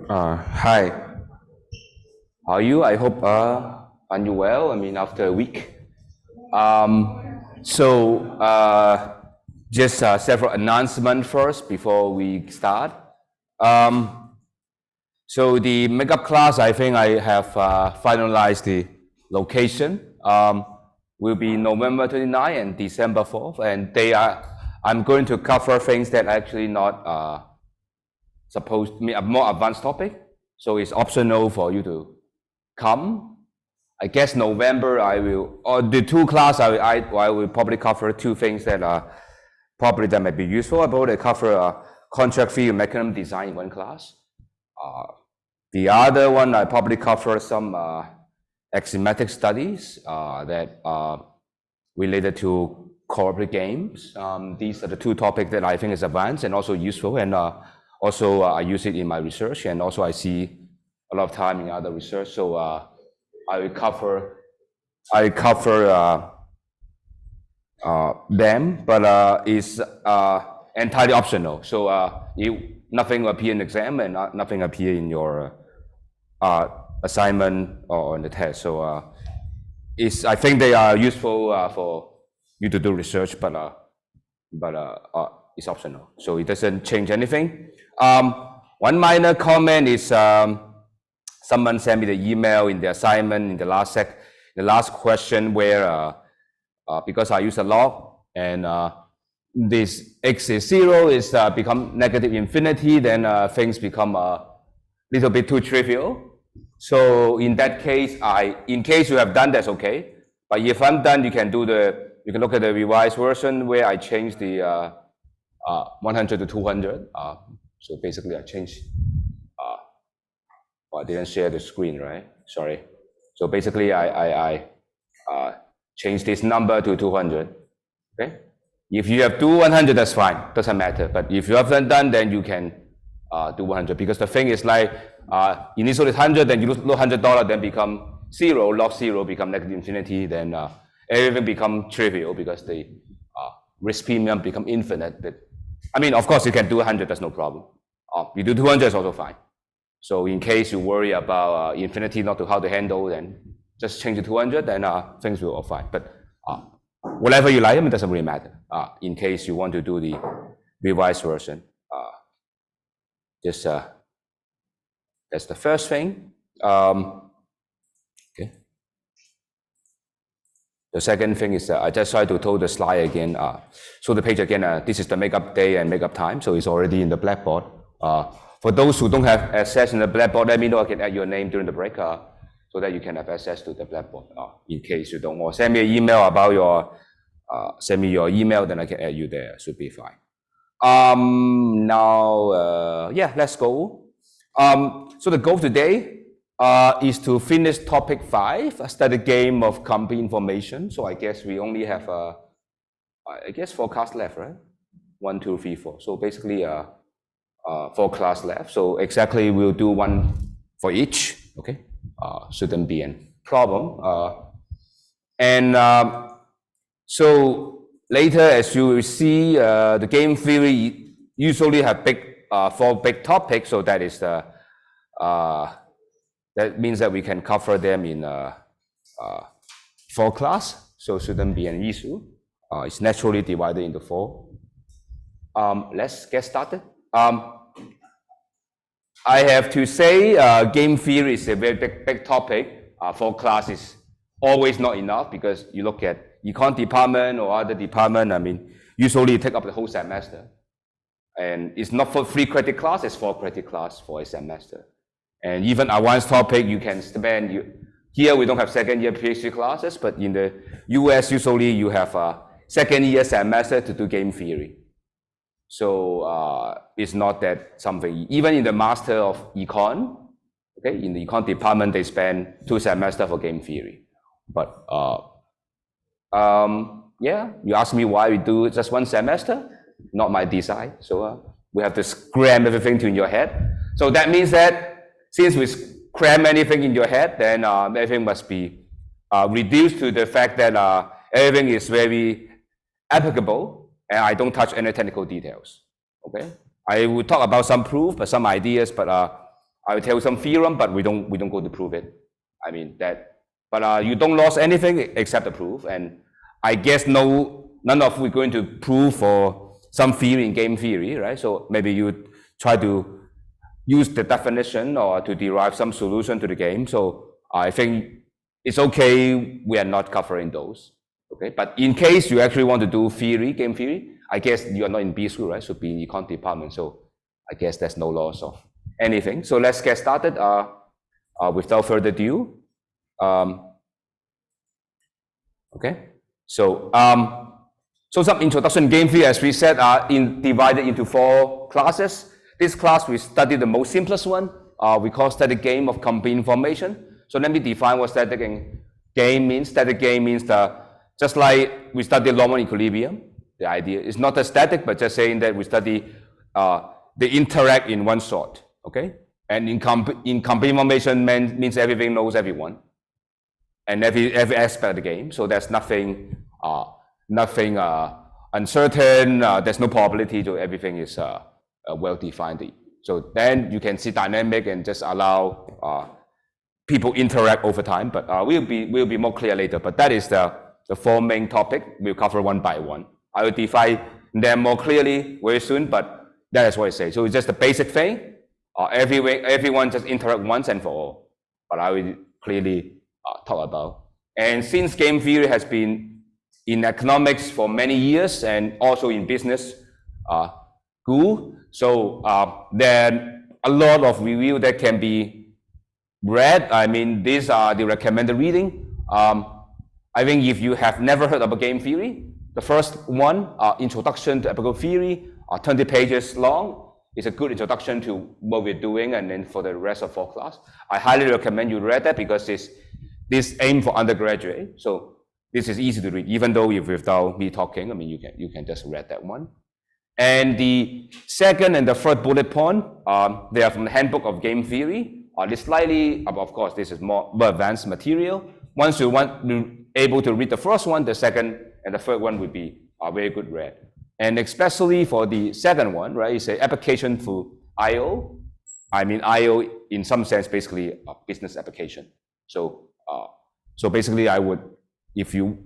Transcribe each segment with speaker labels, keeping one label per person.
Speaker 1: Hi, how are you? I hope aren't you well? I mean, after a week. Just several announcements first before we start. So the makeup class, I think I have finalized the location. Will be November 29 and December 4th, and I'm going to cover things that are actually not supposed to be a more advanced topic. So it's optional for you to come. I guess November or the two class I will probably cover two things that are probably that might be useful. I probably cover contract fee and mechanism design in one class. The other one I probably cover some axiomatic studies that are related to corporate games. These are the two topics that I think is advanced and also useful, and also I use it in my research, and also I see a lot of time in other research. So I will cover them, but it's entirely optional. So nothing will appear in exam and nothing appear in your assignment or in the test. So I think they are useful for you to do research, but it's optional, so it doesn't change anything. One minor comment is someone sent me the email in the assignment in the last question where because I use a log and this x is 0 is become negative infinity, then things become a little bit too trivial. So in that case, in case you have done, that's okay. But if I'm done, you can look at the revised version where I changed the 100 to 200. So basically I changed, I didn't share the screen, right? Sorry. So basically I changed this number to 200, okay? If you have do 100, that's fine, doesn't matter. But if you haven't done, then you can do 100, because the thing is like, initially 100, then you lose $100, then become 0, log 0 become negative infinity, then everything become trivial because the risk premium become infinite. I mean, of course, you can do 100, that's no problem. You do 200 is also fine. So in case you worry about infinity not to how to handle, then just change to 200, then things will all fine. But whatever you like, it doesn't really matter. In case you want to do the revised version, that's the first thing. Okay. The second thing is I just tried to told the slide again. So the page again, this is the makeup day and makeup time, so it's already in the Blackboard. For those who don't have access in the Blackboard, let me know. I can add your name during the break so that you can have access to the Blackboard. In case you don't, or send me an email about your, send me your email, then I can add you there. Should be fine. Now, yeah, let's go. So the goal today is to finish topic 5, study game of company information. So I guess we only have, I guess 4 classes left, right? 1, 2, 3, 4. So basically 4 classes left. So exactly we'll do 1 for each, okay? Shouldn't be a problem. So later, as you will see, the game theory usually have 4 big topics. So that is the that means that we can cover them in 4 classes. So shouldn't be an issue. It's naturally divided into 4. Let's get started. I have to say, game theory is a very big topic. 4 classes is always not enough, because you look at econ department or other department, I mean, usually you take up the whole semester. And it's not for 3 credit class, it's 4 credit class for a semester. And even advanced topic, you can spend, here we don't have second year PhD classes, but in the US, usually you have a second year semester to do game theory. So it's not that something, even in the master of econ, okay, in the econ department, they spend 2 semesters for game theory. But yeah, you ask me why we do just 1 semester, not my design. So we have to cram everything to in your head. So that means that since we cram anything in your head, then everything must be reduced to the fact that everything is very applicable, and I don't touch any technical details, okay? I will talk about some proof, but some ideas, but I will tell some theorem, but we don't go to prove it. I mean that, but you don't lose anything except the proof. And I guess none of we're going to prove for some theory in game theory, right? So maybe you try to use the definition or to derive some solution to the game. So I think it's okay. We are not covering those. Okay, but in case you actually want to do theory, game theory, I guess you are not in B school, right? So be in econ department. So I guess there's no loss of anything. So let's get started. Without further ado, okay. So some introduction game theory, as we said, are divided into 4 classes. This class we study the most simplest one. We call static game of complete information. So let me define what static game means. Static game means just like we study Lorentz equilibrium. The idea is not a static, but just saying that we study they interact in one shot. Okay, and in complete information means everything knows everyone, and every aspect of the game. So there's nothing uncertain. There's no probability. So everything is well defined. So then you can see dynamic and just allow people interact over time. But we'll be more clear later. But that is the 4 main topic. We'll cover one by one. I will define them more clearly very soon. But that is what I say. So it's just the basic thing. Everyone just interact once and for all. But I will clearly talk about. And since game theory has been in economics for many years and also in business school, so there are a lot of review that can be read. I mean, these are the recommended reading. I think if you have never heard about game theory, the first one, Introduction to Empirical Theory, 20 pages long, is a good introduction to what we're doing, and then for the rest of 4 class, I highly recommend you read that because this aimed for undergraduate. So this is easy to read, even though if without me talking, I mean you can just read that one. And the second and the third bullet point, they are from the Handbook of Game Theory. This slightly, of course, this is more advanced material. Once you able to read the first one, the second and the third one would be very good read. And especially for the second one, right? It's an application for I/O. I mean, I/O in some sense basically a business application. So basically, I would, if you're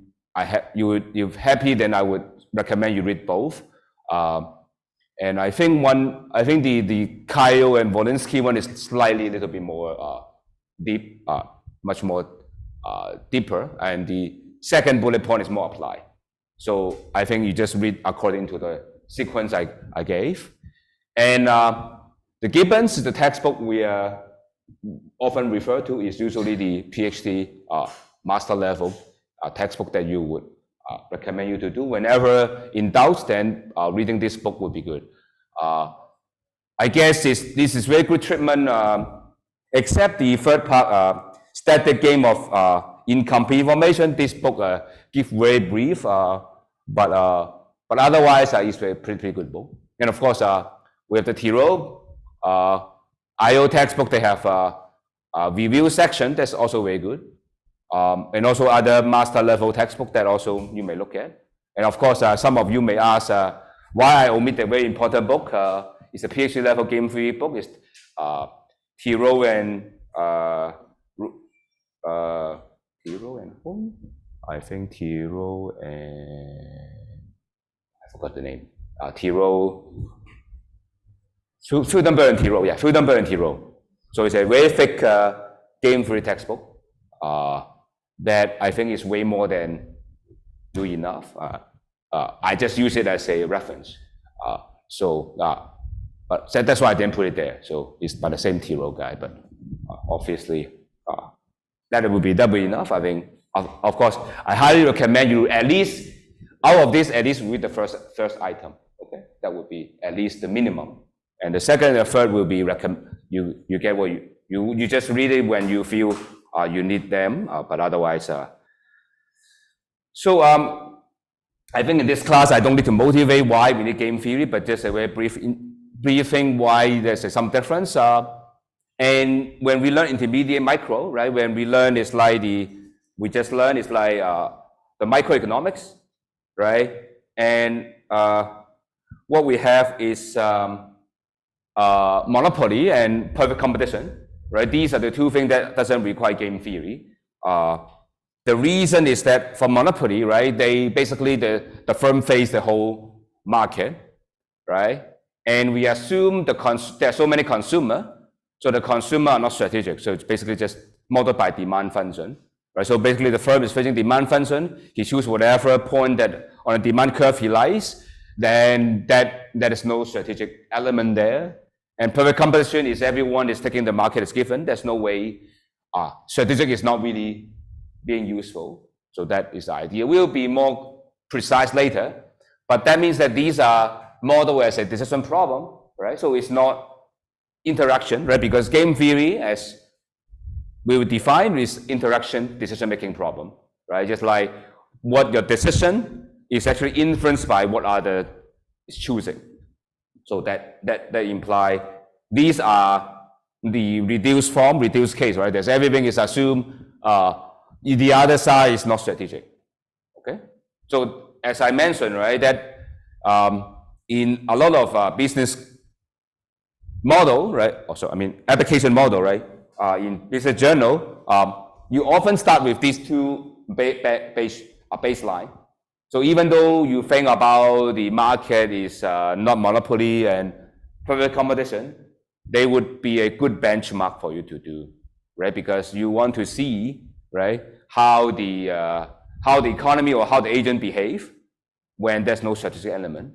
Speaker 1: happy, then I would recommend you read both. And I think the Kyle and Volinsky one is slightly a little bit more deep, much more deeper, and the second bullet point is more applied. So I think you just read according to the sequence I gave. And the Gibbons, the textbook we often refer to, is usually the Ph.D. Master level textbook that you would recommend you to do. Whenever in doubt, then reading this book would be good. I guess this is very good treatment, except the third part, static game of incomplete information. This book gives very brief, but otherwise it's a pretty good book. And of course, we have the Tiro I/O textbook. They have a review section that's also very good. And also other master level textbook that also you may look at. And of course, some of you may ask why I omit a very important book. It's a PhD level game theory book. It's Tiro and whom? I think Tiro and I forgot the name. Tiro, Fildenberg and Tiro. Yeah, Fildenberg and Tiro. So it's a very thick game theory textbook. That I think is way more than good enough. I just use it as a reference. But that's why I didn't put it there. So it's by the same Tiro guy, but obviously that would be enough. I think, of course, I highly recommend you at least, out of this, at least read the first item. Okay, that would be at least the minimum. And the second and the third will be you get what you just read it when you feel you need them, but otherwise. So I think in this class I don't need to motivate why we need game theory, but just a very brief thing why there's some difference. And when we learn intermediate micro, right? When we learn, it's like the microeconomics, right? And what we have is monopoly and perfect competition, right? These are the two things that doesn't require game theory. The reason is that for monopoly, right, they basically, the firm face the whole market, right? And we assume there are so many consumers, so the consumer are not strategic. So it's basically just modeled by demand function, right? So basically the firm is facing demand function. He chooses whatever point that on a demand curve he likes, then that is no strategic element there. And perfect competition is everyone is taking the market as given. There's no way strategic is not really being useful. So that is the idea. We'll be more precise later, but that means that these are modeled as a decision problem, right? So it's not interaction, right? Because game theory, as we would define, is interaction decision-making problem, right? Just like what your decision is actually influenced by what other is choosing. So that imply these are the reduced form, reduced case, right? There's everything is assumed. The other side is not strategic. Okay. So as I mentioned, right, that in a lot of business model, right? Also, I mean application model, right? In business journal, you often start with these two baseline. So even though you think about the market is not monopoly and perfect competition, they would be a good benchmark for you to do, right? Because you want to see, right, how the economy or how the agent behave when there's no strategic element,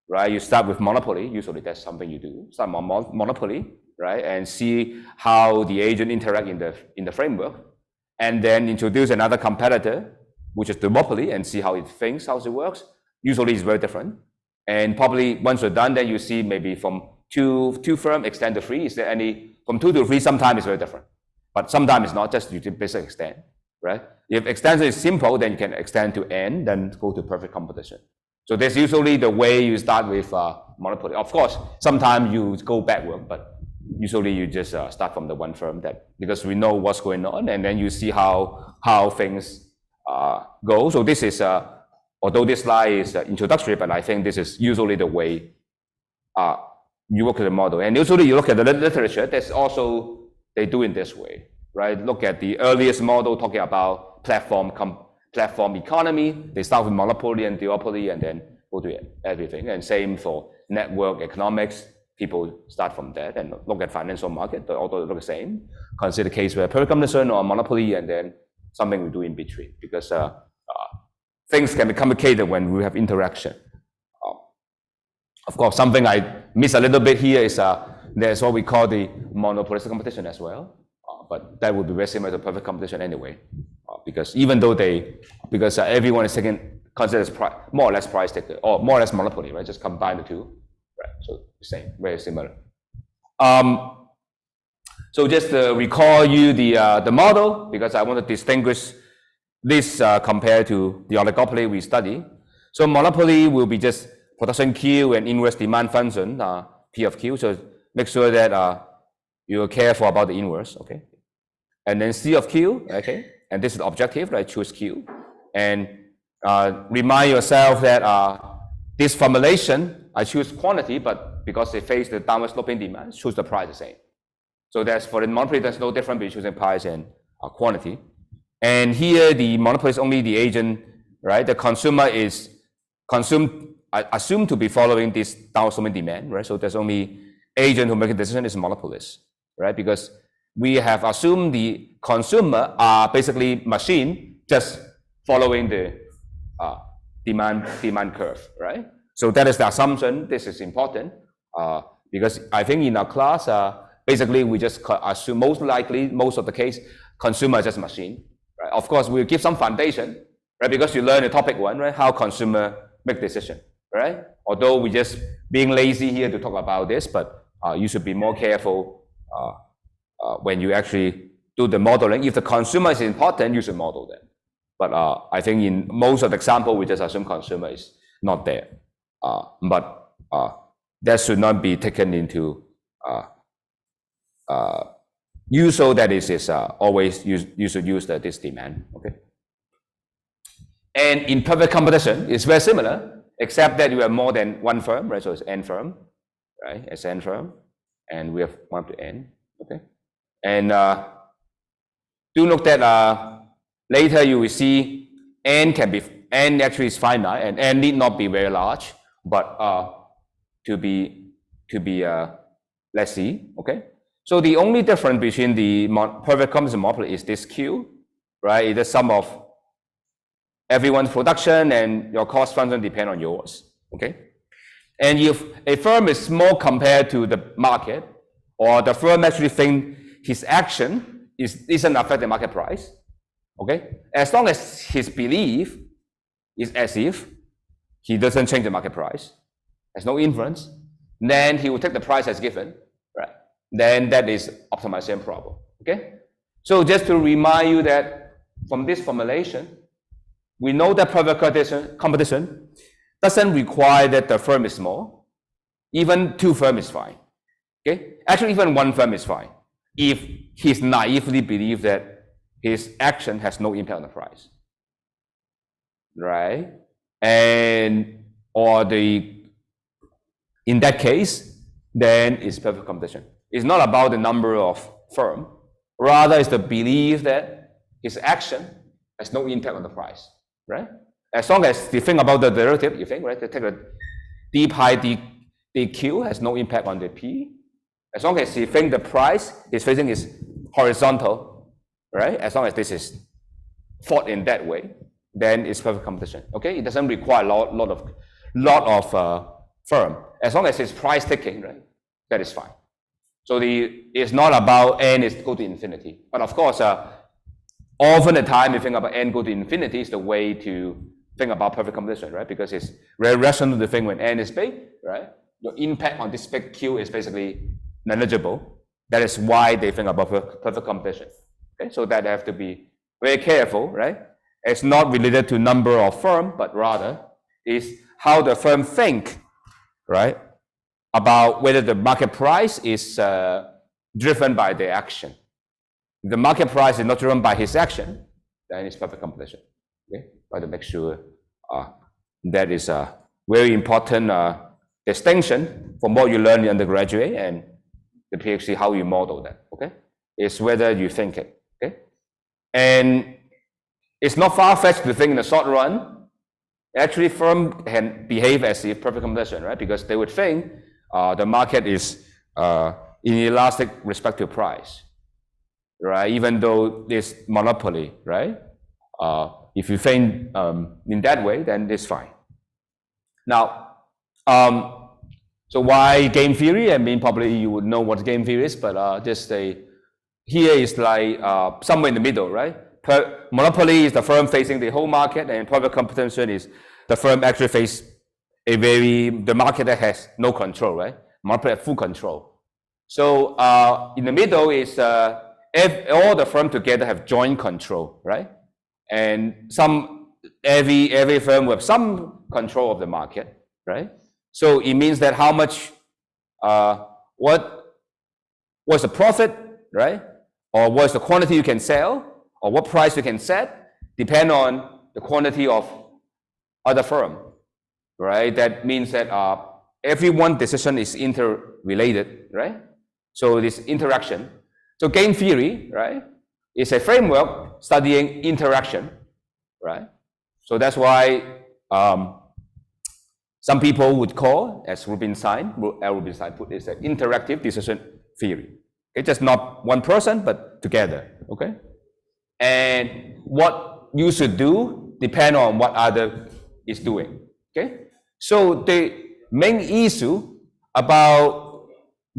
Speaker 1: right? You start with monopoly. Usually that's something you do. Start monopoly, right, and see how the agent interact in the framework, and then introduce another competitor, which is duopoly, and see how it thinks, how it works. Usually it's very different. And probably once you're done, then you see maybe from two firm extend to three. Is there any from 2 to 3? Sometimes it's very different, but sometimes it's not. Just you basic extend, right? If extension is simple, then you can extend to n, then go to perfect competition. So that's usually the way you start with monopoly. Of course, sometimes you go backward, but usually you just start from the one firm because we know what's going on, and then you see how things go. So this is, although this slide is introductory, but I think this is usually the way you look at the model. And usually you look at the literature, that's also, they do in this way, right? Look at the earliest model talking about platform economy. They start with monopoly and duopoly and then go to everything. And same for network economics. People start from that and look at financial market, but also look the same. Consider case where perfect competition or monopoly, and then something we do in between, because things can be complicated when we have interaction. Of course, something I miss a little bit here is there's what we call the monopolistic competition as well, but that would be very similar to perfect competition anyway, because even though everyone is considered as more or less price taker or more or less monopoly, right? Just combine the two, right? So same, very similar. So just to recall you the model, because I want to distinguish this compared to the oligopoly we study. So monopoly will be just production Q and inverse demand function, P of Q. So make sure that you are careful about the inverse, okay? And then C of Q, okay? And this is the objective, right? Choose Q. And remind yourself that this formulation, I choose quantity, but because they face the downward sloping demand, choose the price the same. So that's for the monopoly, there's no difference between choosing price and quantity. And here the monopoly is only the agent, right? The consumer is assumed to be following this downward sloping demand, right? So there's only agent who make a decision is monopolist, right? Because we have assumed the consumer are basically machine just following the demand curve, right? So that is the assumption. This is important because I think in our class, basically we just assume most of the case, consumer is just machine, right? Of course, we'll give some foundation, right? Because you learn the topic 1, right? How consumer make decision, right? Although we just being lazy here to talk about this, but you should be more careful when you actually do the modeling. If the consumer is important, you should model them. But I think in most of the example, we just assume consumer is not there. But that should not be taken into usual. That is always you should use this demand. Okay. And in perfect competition, it's very similar, except that you have more than one firm, right? So it's n firm, right? It's n firm. and we have 1 up to n. Okay, and do note that later you will see n actually is finite, and n need not be very large, but to be let's see. Okay, so the only difference between the perfect competition monopoly is this Q, right? It's the sum of everyone's production, and your cost function depend on yours. Okay, and if a firm is small compared to the market, or the firm actually think his action isn't affect the market price, okay, as long as his belief is as if he doesn't change the market price, has no influence, then he will take the price as given, right? Then that is optimization problem. Okay, so just to remind you that from this formulation, we know that perfect competition doesn't require that the firm is small. Even 2 firms is fine. Okay, actually even 1 firm is fine if he's naively believes that his action has no impact on the price, right? And in that case, then it's perfect competition. It's not about the number of firms, rather it's the belief that his action has no impact on the price, right? As long as you think about the derivative, you think, right? They take a d pi dq has no impact on the p. As long as you think the price is facing is horizontal, right? As long as this is thought in that way, then it's perfect competition. Okay, it doesn't require a lot of firm. As long as it's price taking, right? That is fine. So it's not about n is go to infinity, but of course, often the time you think about n go to infinity is the way to think about perfect competition, right? Because it's very rational to think when n is big, right? Your impact on this big Q is basically negligible. That is why they think about perfect competition. Okay, so that they have to be very careful, right? It's not related to number of firm, but rather is how the firm think, right, about whether the market price is driven by the action. If the market price is not driven by his action, then it's perfect competition. Okay, but to make sure that is a very important distinction from what you learn in undergraduate and the PhD, how you model that. Okay, it's whether you think it. Okay, and it's not far-fetched to think in the short run. Actually, firm can behave as if perfect competition, right? Because they would think the market is inelastic respect to price, right? Even though it's monopoly, right? If you think in that way, then it's fine. Now, so why game theory? I mean, probably you would know what game theory is, but just say here is like somewhere in the middle, right? Monopoly is the firm facing the whole market, and perfect competition is the firm actually face the market that has no control, right? Monopoly has full control. So in the middle is if all the firms together have joint control, right? And every firm will have some control of the market, right? So it means that how much what's the profit, right? Or what's the quantity you can sell, or what price you can set, depend on the quantity of other firm, right? That means that every one decision is interrelated, right? So this interaction. So game theory, right, is a framework studying interaction, right? So that's why some people would call, as Rubinstein put, is an interactive decision theory. It's just not one person, but together, okay? And what you should do depend on what other is doing, okay? So the main issue about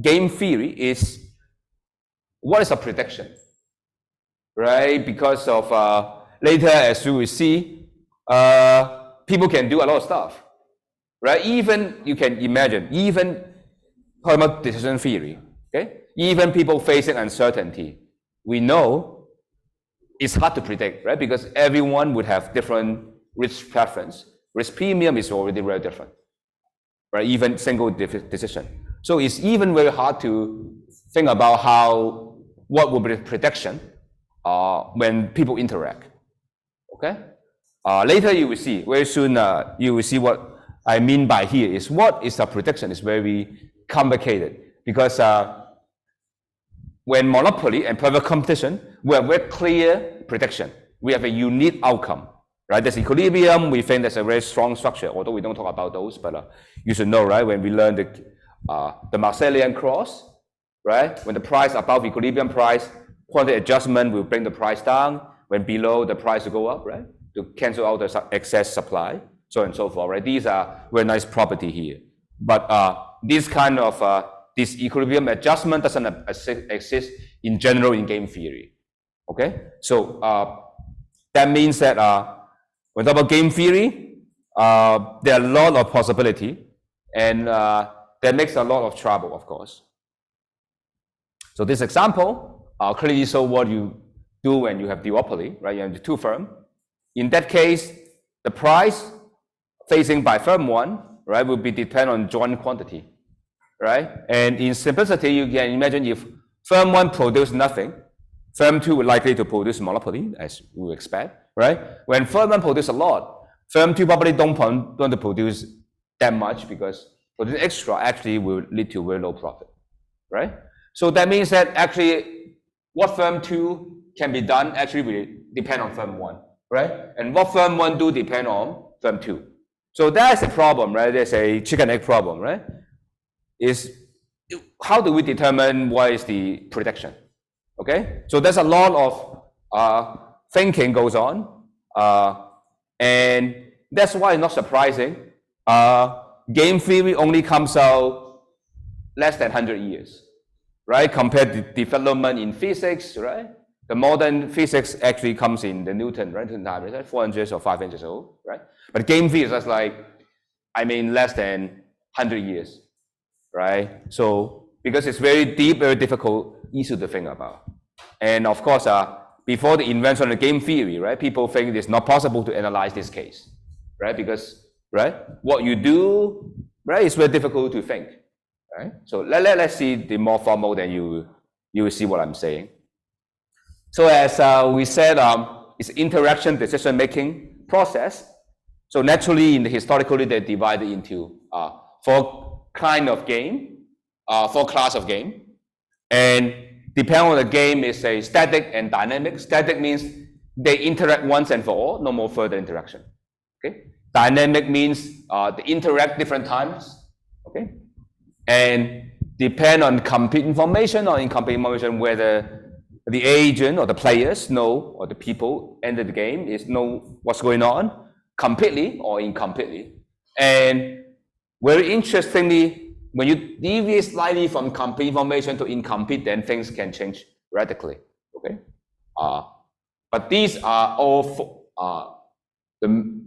Speaker 1: game theory is what is a prediction, right? Because of later, as you will see, people can do a lot of stuff, right? Even you can imagine, even talking about decision theory, okay? Even people facing uncertainty, we know it's hard to predict, right? Because everyone would have different risk preference. Risk premium is already very different, right? Even single decision. So it's even very hard to think about what will be the prediction when people interact, okay? Later you will see, very soon you will see what I mean by here is what is a prediction is very complicated because when monopoly and private competition, we have very clear prediction. We have a unique outcome, right? There's equilibrium. We think there's a very strong structure, although we don't talk about those, but you should know, right? When we learn the Marshallian cross, right? When the price above equilibrium price, quantity adjustment will bring the price down. When below, the price will go up, right? To cancel out the excess supply, so on and so forth, right? These are very nice property here. But this kind of this equilibrium adjustment doesn't exist in general in game theory, okay? So that means that when we talk about game theory, there are a lot of possibility, and that makes a lot of trouble, of course. So this example clearly shows what you do when you have duopoly, right? You have the two firms. In that case, the price facing by firm one, right, will be depend on joint quantity, right? And in simplicity, you can imagine if firm one produce nothing, firm two will likely to produce monopoly, as we would expect, right? When firm one produce a lot, firm two probably don't want to produce that much because producing extra actually will lead to very low profit, right? So that means that actually what firm two can be done actually will depend on firm one, right? And what firm one do depend on firm two. So that's a problem, right? There's a chicken egg problem, right? Is how do we determine what is the prediction? Okay, so there's a lot of thinking goes on, and that's why it's not surprising. Game theory only comes out less than 100 years, right? Compared to development in physics, right? The modern physics actually comes in the Newton, right? Newton time, right? 400 or 500 years old, right? But game theory is just like, I mean, less than 100 years, right? So because it's very deep, very difficult issue to think about. And of course, before the invention of game theory, right, people think it's not possible to analyze this case, right? Because, right, what you do, right, is very difficult to think, right? So let's see the more formal, then you will see what I'm saying. So as we said, it's interaction decision-making process. So naturally, historically, they're divided into four kind of game, four class of game. And depending on the game, is a static and dynamic. Static means they interact once and for all, no more further interaction. Okay. Dynamic means they interact different times. Okay. And depend on complete information or incomplete information, whether the agent or the players know, or the people enter the game know what's going on completely or incompletely. And very interestingly, when you deviate slightly from complete information to incomplete, then things can change radically. Okay, but these are all the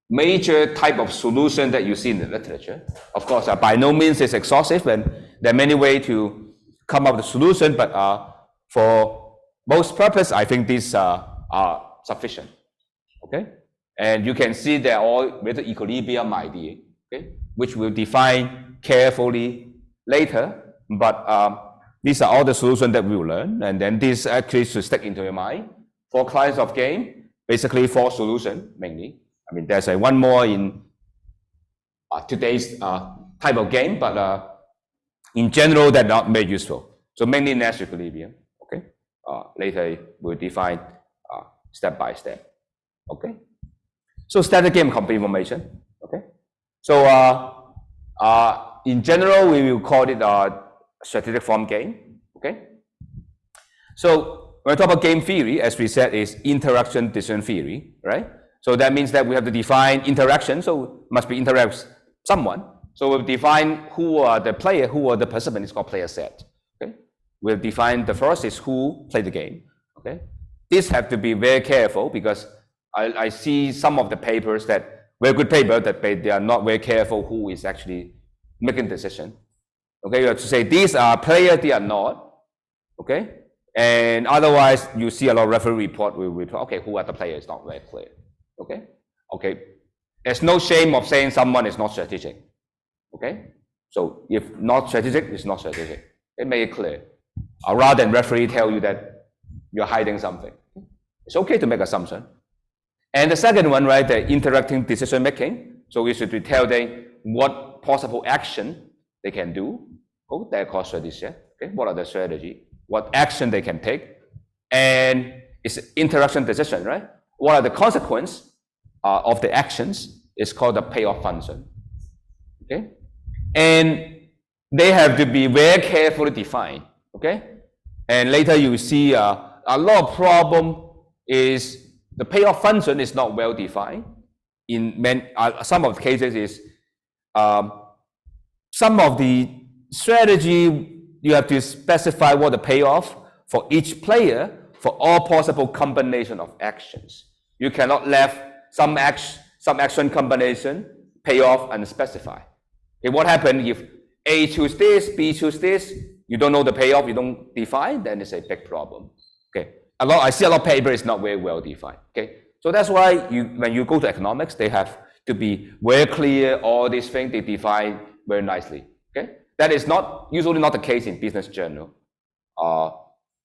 Speaker 1: major type of solution that you see in the literature. Of course, by no means is exhaustive, and there are many ways to come up with a solution. But for most purpose, I think these are sufficient. Okay, and you can see they're all with the equilibrium idea. Okay, which we'll define carefully later, but these are all the solutions that we will learn, and then this actually should stick into your mind. 4 kinds of game, basically 4 solutions mainly. I mean, there's one more in today's type of game, but in general, they're not very useful. So mainly Nash equilibrium. Okay, later we'll define step by step. Okay, so static game, complete information. Okay, so in general, we will call it a strategic form game. Okay, so when we talk about game theory, as we said, is interaction decision theory, right? So that means that we have to define interaction, so must be interact someone. So we'll define who are the player, who are the participant. It's called player set. Okay, we'll define the first is who played the game. Okay, this have to be very careful because I see some of the papers that very good paper that they are not very careful who is actually making the decision. Okay, you have to say these are players, they are not. Okay, and otherwise you see a lot of referee report will report. Okay, who are the players? Not very clear. Okay, okay. There's no shame of saying someone is not strategic. Okay, so if not strategic, it's not strategic. It make it clear. Rather than referee tell you that you're hiding something. It's okay to make assumption. And the second one, right, the interacting decision making. So we should tell them what possible action they can do. Oh, they're called strategy. Okay, what are the strategy? what action they can take, and it's interaction decision, right? What are the consequences of the actions? It's called the payoff function, okay? And they have to be very carefully defined, okay? And later you see a lot of problem is the payoff function is not well defined. In some of the cases is some of the strategy you have to specify what the payoff for each player for all possible combination of actions. You cannot leave some action combination payoff unspecified. Okay, what happens if A choose this, B choose this, you don't know the payoff, you don't define, then it's a big problem. Okay, I see a lot of paper is not very well defined. Okay, so that's why when you go to economics, they have to be very clear. All these things they define very nicely. Okay, that is usually not the case in business journal.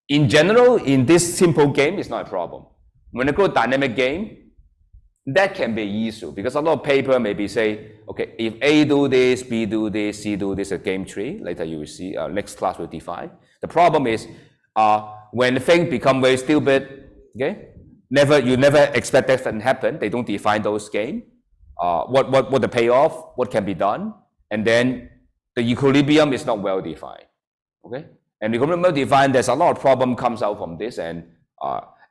Speaker 1: In general, in this simple game, it's not a problem. When you go to dynamic game, that can be an issue because a lot of paper maybe say, okay, if A do this, B do this, C do this, a game tree. Later you will see, next class will define. The problem is when things become very stupid, okay, you never expect that to happen. They don't define those game. What the payoff, what can be done, and then the equilibrium is not well defined. Okay, and equilibrium well defined, there's a lot of problem comes out from this, and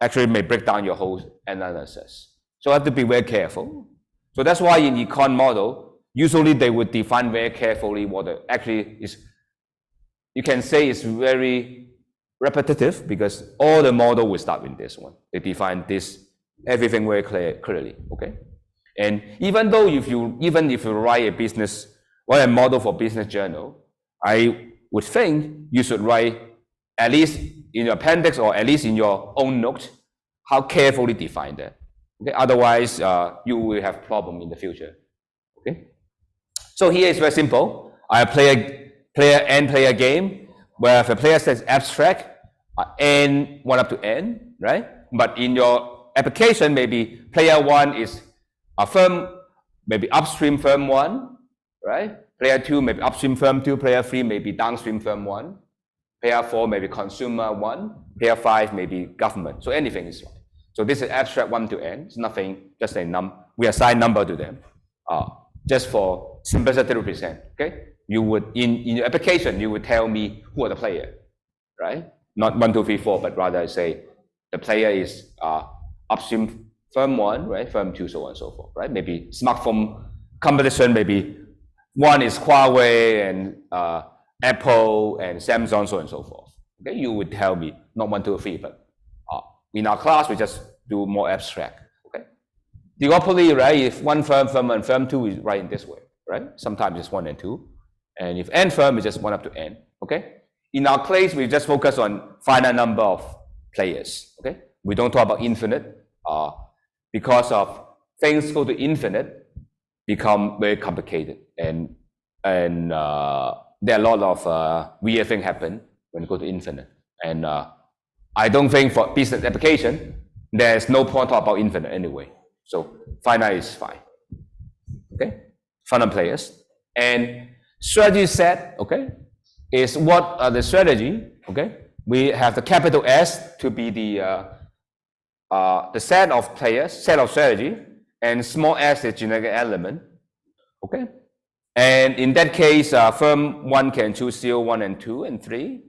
Speaker 1: actually may break down your whole analysis. So I have to be very careful. So that's why in econ model, usually they would define very carefully what actually is. You can say it's very repetitive because all the model will start with this one. They define this everything very clearly. Okay, and even if you write a model for business journal, I would think you should write at least in your appendix or at least in your own notes how carefully define that. Okay, otherwise you will have problem in the future. Okay, so here is very simple. I play a game where if a player says abstract n 1 up to n, right? But in your application, maybe player 1 is a firm, maybe upstream firm 1, right? Player 2 maybe upstream firm 2, player 3 maybe downstream firm 1, player 4 maybe consumer 1, player 5 maybe government. So anything is right. So this is abstract 1 to n. It's nothing, just a we assign number to them, just for simplicity to represent. Okay, you would in your application you would tell me who are the player, right? Not 1, 2, 3, 4, but rather say the player is upstream firm 1, right? Firm 2, so on and so forth, right? Maybe smartphone competition, maybe 1 is Huawei and Apple and Samsung, so on and so forth. Okay, you would tell me not 1, 2, 3, but in our class, we just do more abstract, okay? Duopoly, right? If one firm, firm 1, firm 2 is right in this way, right? Sometimes it's 1 and 2. And if n firm is just 1 up to n, okay? In our case, we just focus on finite number of players, okay? We don't talk about infinite because of things go to infinite become very complicated. And there are a lot of weird things happen when you go to infinite. And I don't think for business application, there's no point to talk about infinite anyway. So finite is fine. Okay, finite players. And strategy set, okay, is what are the strategy, okay? We have the capital S to be the set of players, set of strategy, and small s is generic element, okay? And in that case, firm 1 can choose 0, 1, and 2, and 3,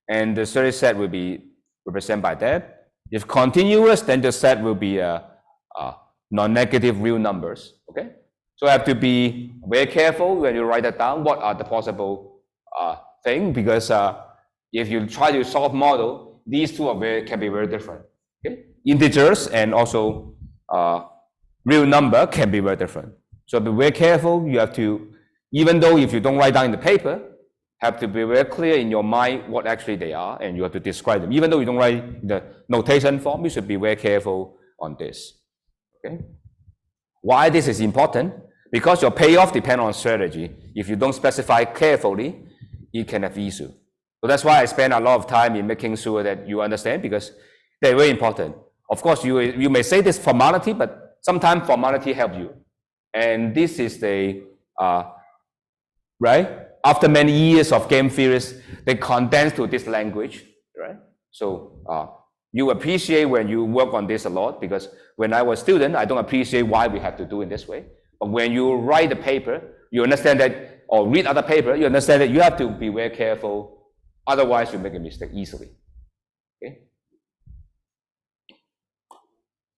Speaker 1: and the strategy set will be represented by that. If continuous, then the set will be non-negative real numbers. Okay, so I have to be very careful when you write that down. What are the possible things? Because if you try to solve model, these two can be very different. Okay, integers and also real number can be very different. So be very careful. You have to, even though if you don't write down in the paper, have to be very clear in your mind what actually they are, and you have to describe them. Even though you don't write the notation form, you should be very careful on this. Okay. Why this is important? Because your payoff depends on strategy. If you don't specify carefully, it can have issue. So that's why I spend a lot of time in making sure that you understand, because they're very important. Of course, you may say this formality, but sometimes formality helps you. And this is the right. After many years of game theories, they condense to this language, right? So you appreciate when you work on this a lot, because when I was a student, I don't appreciate why we have to do it this way. But when you write the paper, you understand that, or read other paper, you understand that you have to be very careful. Otherwise, you make a mistake easily. Okay.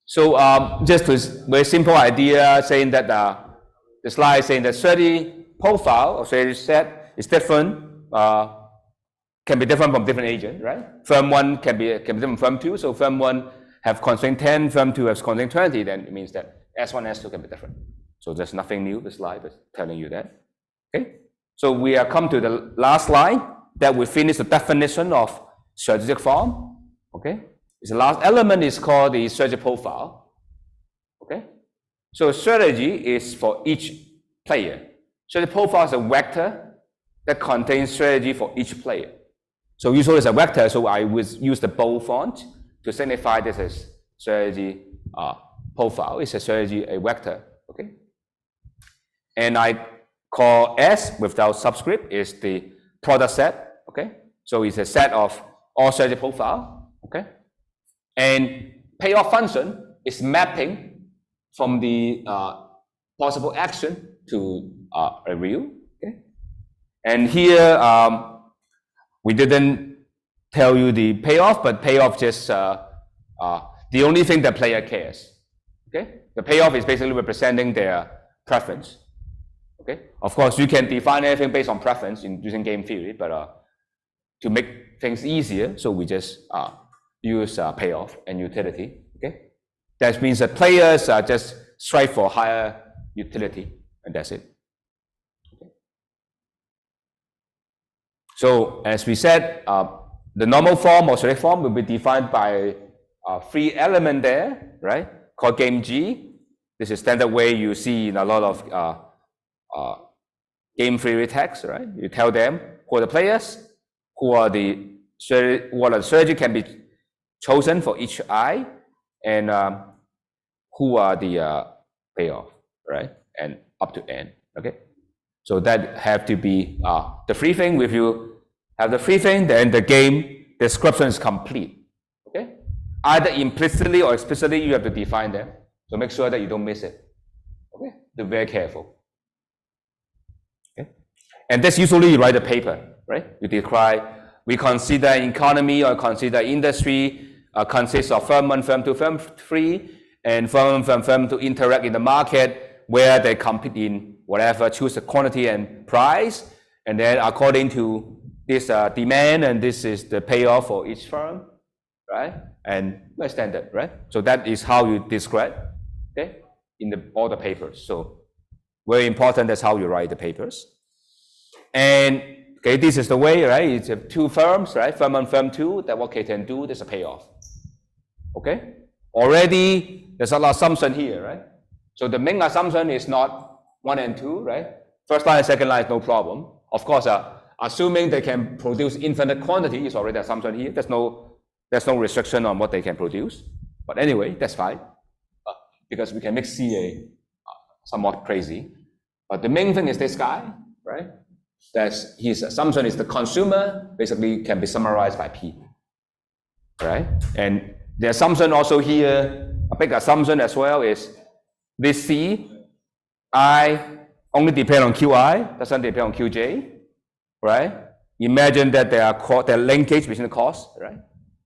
Speaker 1: So just a very simple idea saying that the slide saying that strategy profile or strategy set is different, can be different from different agents, right? Firm 1 can be different from firm 2. So firm 1 have constraint 10, firm 2 has constraint 20, then it means that S1, S2 can be different. So there's nothing new, the slide is telling you that. Okay. So we have come to the last slide that we finish the definition of strategic form. Okay. The last element is called the strategy profile. Okay. So strategy is for each player. Strategy profile is a vector that contains strategy for each player. So usually it's a vector, so I would use the bold font to signify this as strategy profile. It's a strategy, a vector. Okay. And I call S without subscript is the product set. Okay. So it's a set of all strategy profile. Okay. And payoff function is mapping from the possible action to a real. Okay. And here we didn't tell you the payoff, but payoff just the only thing the player cares. Okay. The payoff is basically representing their preference. Okay. Of course, you can define anything based on preference in using game theory, but to make things easier, so we just use payoff and utility. Okay. That means that players just strive for higher utility, and that's it. Okay. So as we said, the normal form or strategic form will be defined by 3 elements there, right? Called game G. This is standard way you see in a lot of game theory text, right? You tell them who are the players, what the strategy can be chosen for each I, and who are the payoff, right? And up to N. Okay. So that have to be the 3 things. If you have the 3 things, then the game description is complete. Okay. Either implicitly or explicitly, you have to define them. So make sure that you don't miss it. Okay. Be very careful. And that's usually you write a paper, right? You describe, we consider economy or consider industry consists of firm 1, firm 2, firm 3, and firm 1, firm 2 interact in the market where they compete in whatever, choose the quantity and price, and then according to this demand, and this is the payoff for each firm, right? And very standard, right? So that is how you describe, okay, in all the papers. So very important, that's how you write the papers. And okay, this is the way, right? It's 2 firms, right? Firm 1, firm 2, that what they can do, there's a payoff. Okay? Already, there's a lot of assumption here, right? So the main assumption is not 1 and 2, right? First line and second line is no problem. Of course, assuming they can produce infinite quantity is already an assumption here. There's no restriction on what they can produce. But anyway, that's fine. Because we can make CA somewhat crazy. But the main thing is this guy, right? That's his assumption is the consumer basically can be summarized by P, right? And the assumption also here, a big assumption as well, is this C, I only depend on QI, doesn't depend on QJ, right? Imagine that there are linkage between the costs, right?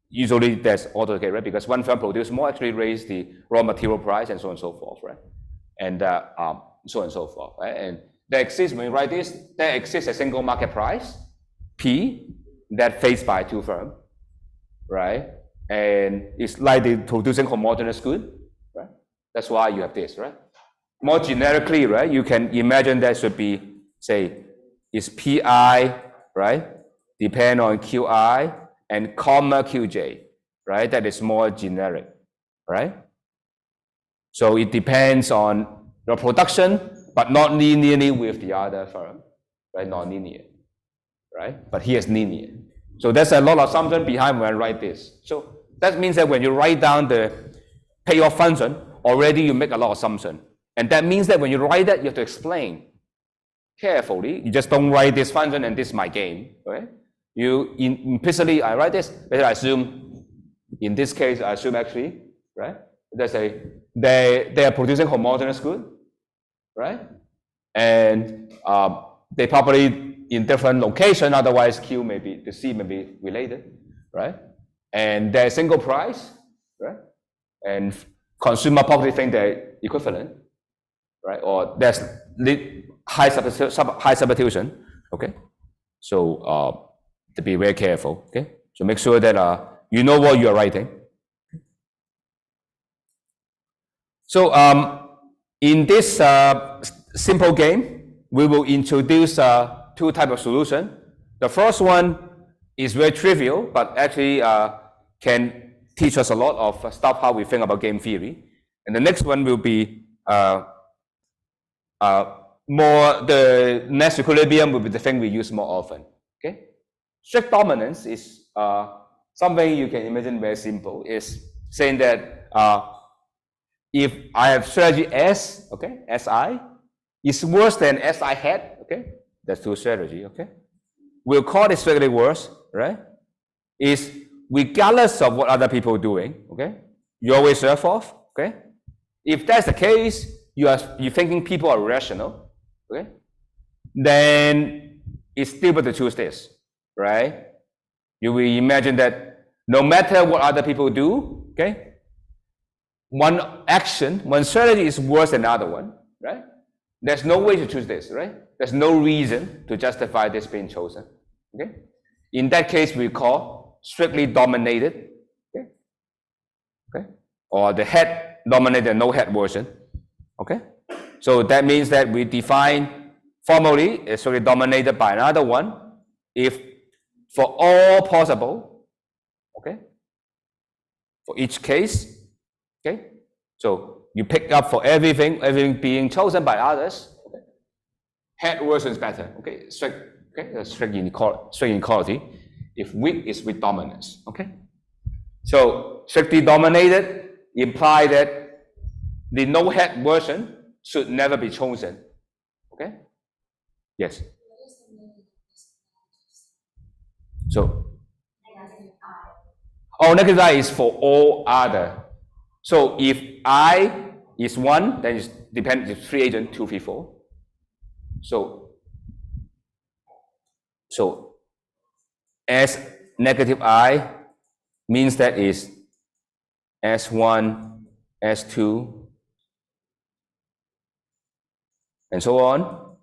Speaker 1: Usually that's also the case, right? Because one firm produces more, actually raise the raw material price and so on and so forth, right? And so on and so forth, right? And there exists, when you write this, there exists a single market price, P, that faced by 2 firms, right? And it's like the producing homogeneous good, right? That's why you have this, right? More generically, right? You can imagine that should be, say, is PI, right? Depend on QI and comma QJ, right? That is more generic, right? So it depends on your production, but not linearly with the other firm, right? Non-linear, right? But here is linear. So there's a lot of assumption behind when I write this. So that means that when you write down the payoff function, already you make a lot of assumption. And that means that when you write that, you have to explain carefully. You just don't write this function and this is my game, right? You implicitly, I write this, but I assume, in this case, I assume actually, right? There's they are producing homogeneous good, right? And they probably in different location, otherwise the C may be related, right? And they're single price, right? And consumer probably think they're equivalent, right? Or there's high substitution, okay? So to be very careful, okay? So make sure that you know what you are writing. So in this simple game, we will introduce two types of solution. The first one is very trivial, but actually can teach us a lot of stuff how we think about game theory. And the next one will be the next equilibrium will be the thing we use more often. Okay, strict dominance is something you can imagine very simple. Is saying that if I have strategy S, okay, SI is worse than SI hat, okay, that's two strategy, okay. We'll call it strictly worse, right? Is regardless of what other people are doing, okay, you always serve off, okay. If that's the case, you're thinking people are rational, okay, then it's stupid to choose this, right? You will imagine that no matter what other people do, okay, one action, one strategy is worse than the other one, right? There's no way to choose this, right? There's no reason to justify this being chosen, okay? In that case, we call strictly dominated, okay? Okay? Or the head dominated, no head version, okay? So that means that we define formally it's strictly dominated by another one if for all possible, okay? For each case, okay? So you pick up for everything being chosen by others, okay? Head version is better, okay? Strict, okay? Strict inequality. If weak is with dominance, okay? So strictly dominated imply that the no head version should never be chosen, okay? Yes. So, negative I is for all other. So if I is 1, then it depends if 3 agent 2, 3, 4. So S negative I means that is S1, S2, and so on.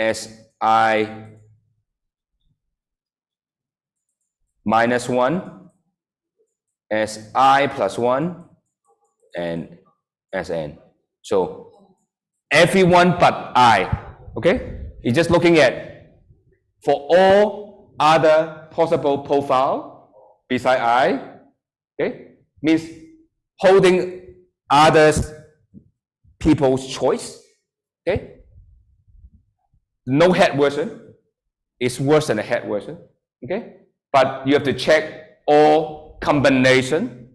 Speaker 1: Si minus 1, Si plus 1, and Sn. So everyone but I, okay? You're just looking at for all other possible profile beside I, okay? Means holding others people's choice, okay? No head version is worse than a head version, okay? But you have to check all combination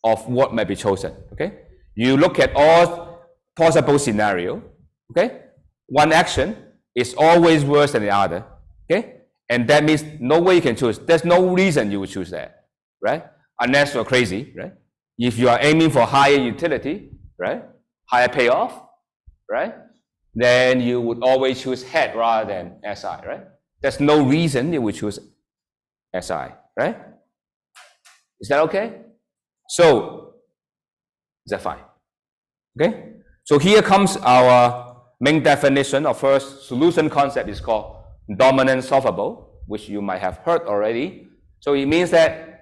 Speaker 1: of what may be chosen, okay? You look at all possible scenario, okay? One action is always worse than the other, okay? And that means no way you can choose. There's no reason you would choose that, right? Unless you're crazy, right? If you are aiming for higher utility, right? Higher payoff, right? Then you would always choose head rather than SI, right? There's no reason you would choose SI, right? Is that okay? So, is that fine? Okay? So here comes our main definition of first solution concept is called dominant solvable, which you might have heard already. So it means that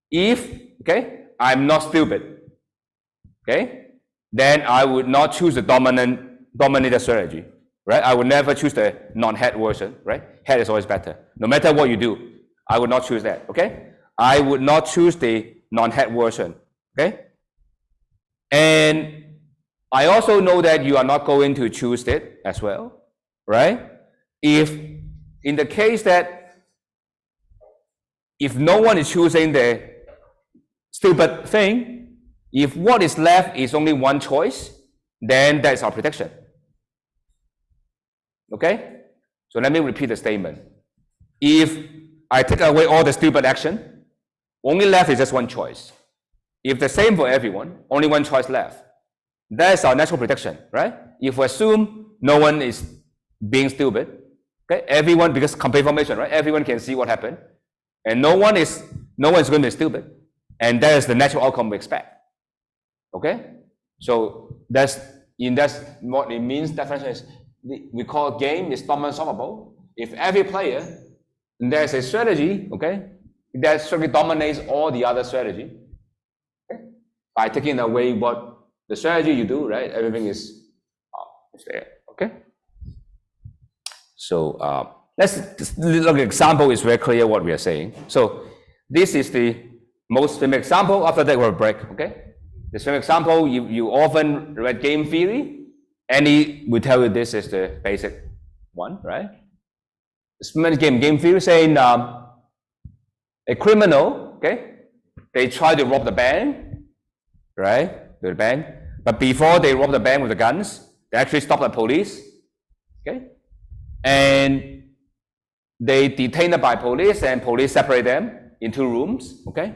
Speaker 1: if, okay, I'm not stupid, okay, then I would not choose the dominated strategy, right? I would never choose the non-head version, right? Head is always better. No matter what you do, I would not choose that, okay? I would not choose the non-head version, okay? And I also know that you are not going to choose it as well, right? If in the case that if no one is choosing the stupid thing, if what is left is only one choice, then that's our prediction. Okay? So let me repeat the statement. If I take away all the stupid action, only left is just one choice. If the same for everyone, only one choice left. That's our natural prediction, right? If we assume no one is being stupid, okay, everyone, because complete formation, right? Everyone can see what happened, and no one is going to be stupid, and that is the natural outcome we expect. Okay, so that's what it means. Definition is we call game is dominant solvable. If every player there's a strategy, okay, that strategy dominates all the other strategy. Okay, by taking away what the strategy you do, right? Everything is there. Okay. So let's just look at example. Is very clear what we are saying. So this is the most famous example. After that, we'll break. Okay. This famous example, you often read game theory. Andy will tell you this is the basic one, right? This game theory saying a criminal, okay, they try to rob the bank, right? The bank, but before they rob the bank with the guns, they actually stop the police, okay, and they detained by police, and police separate them in 2 rooms, okay.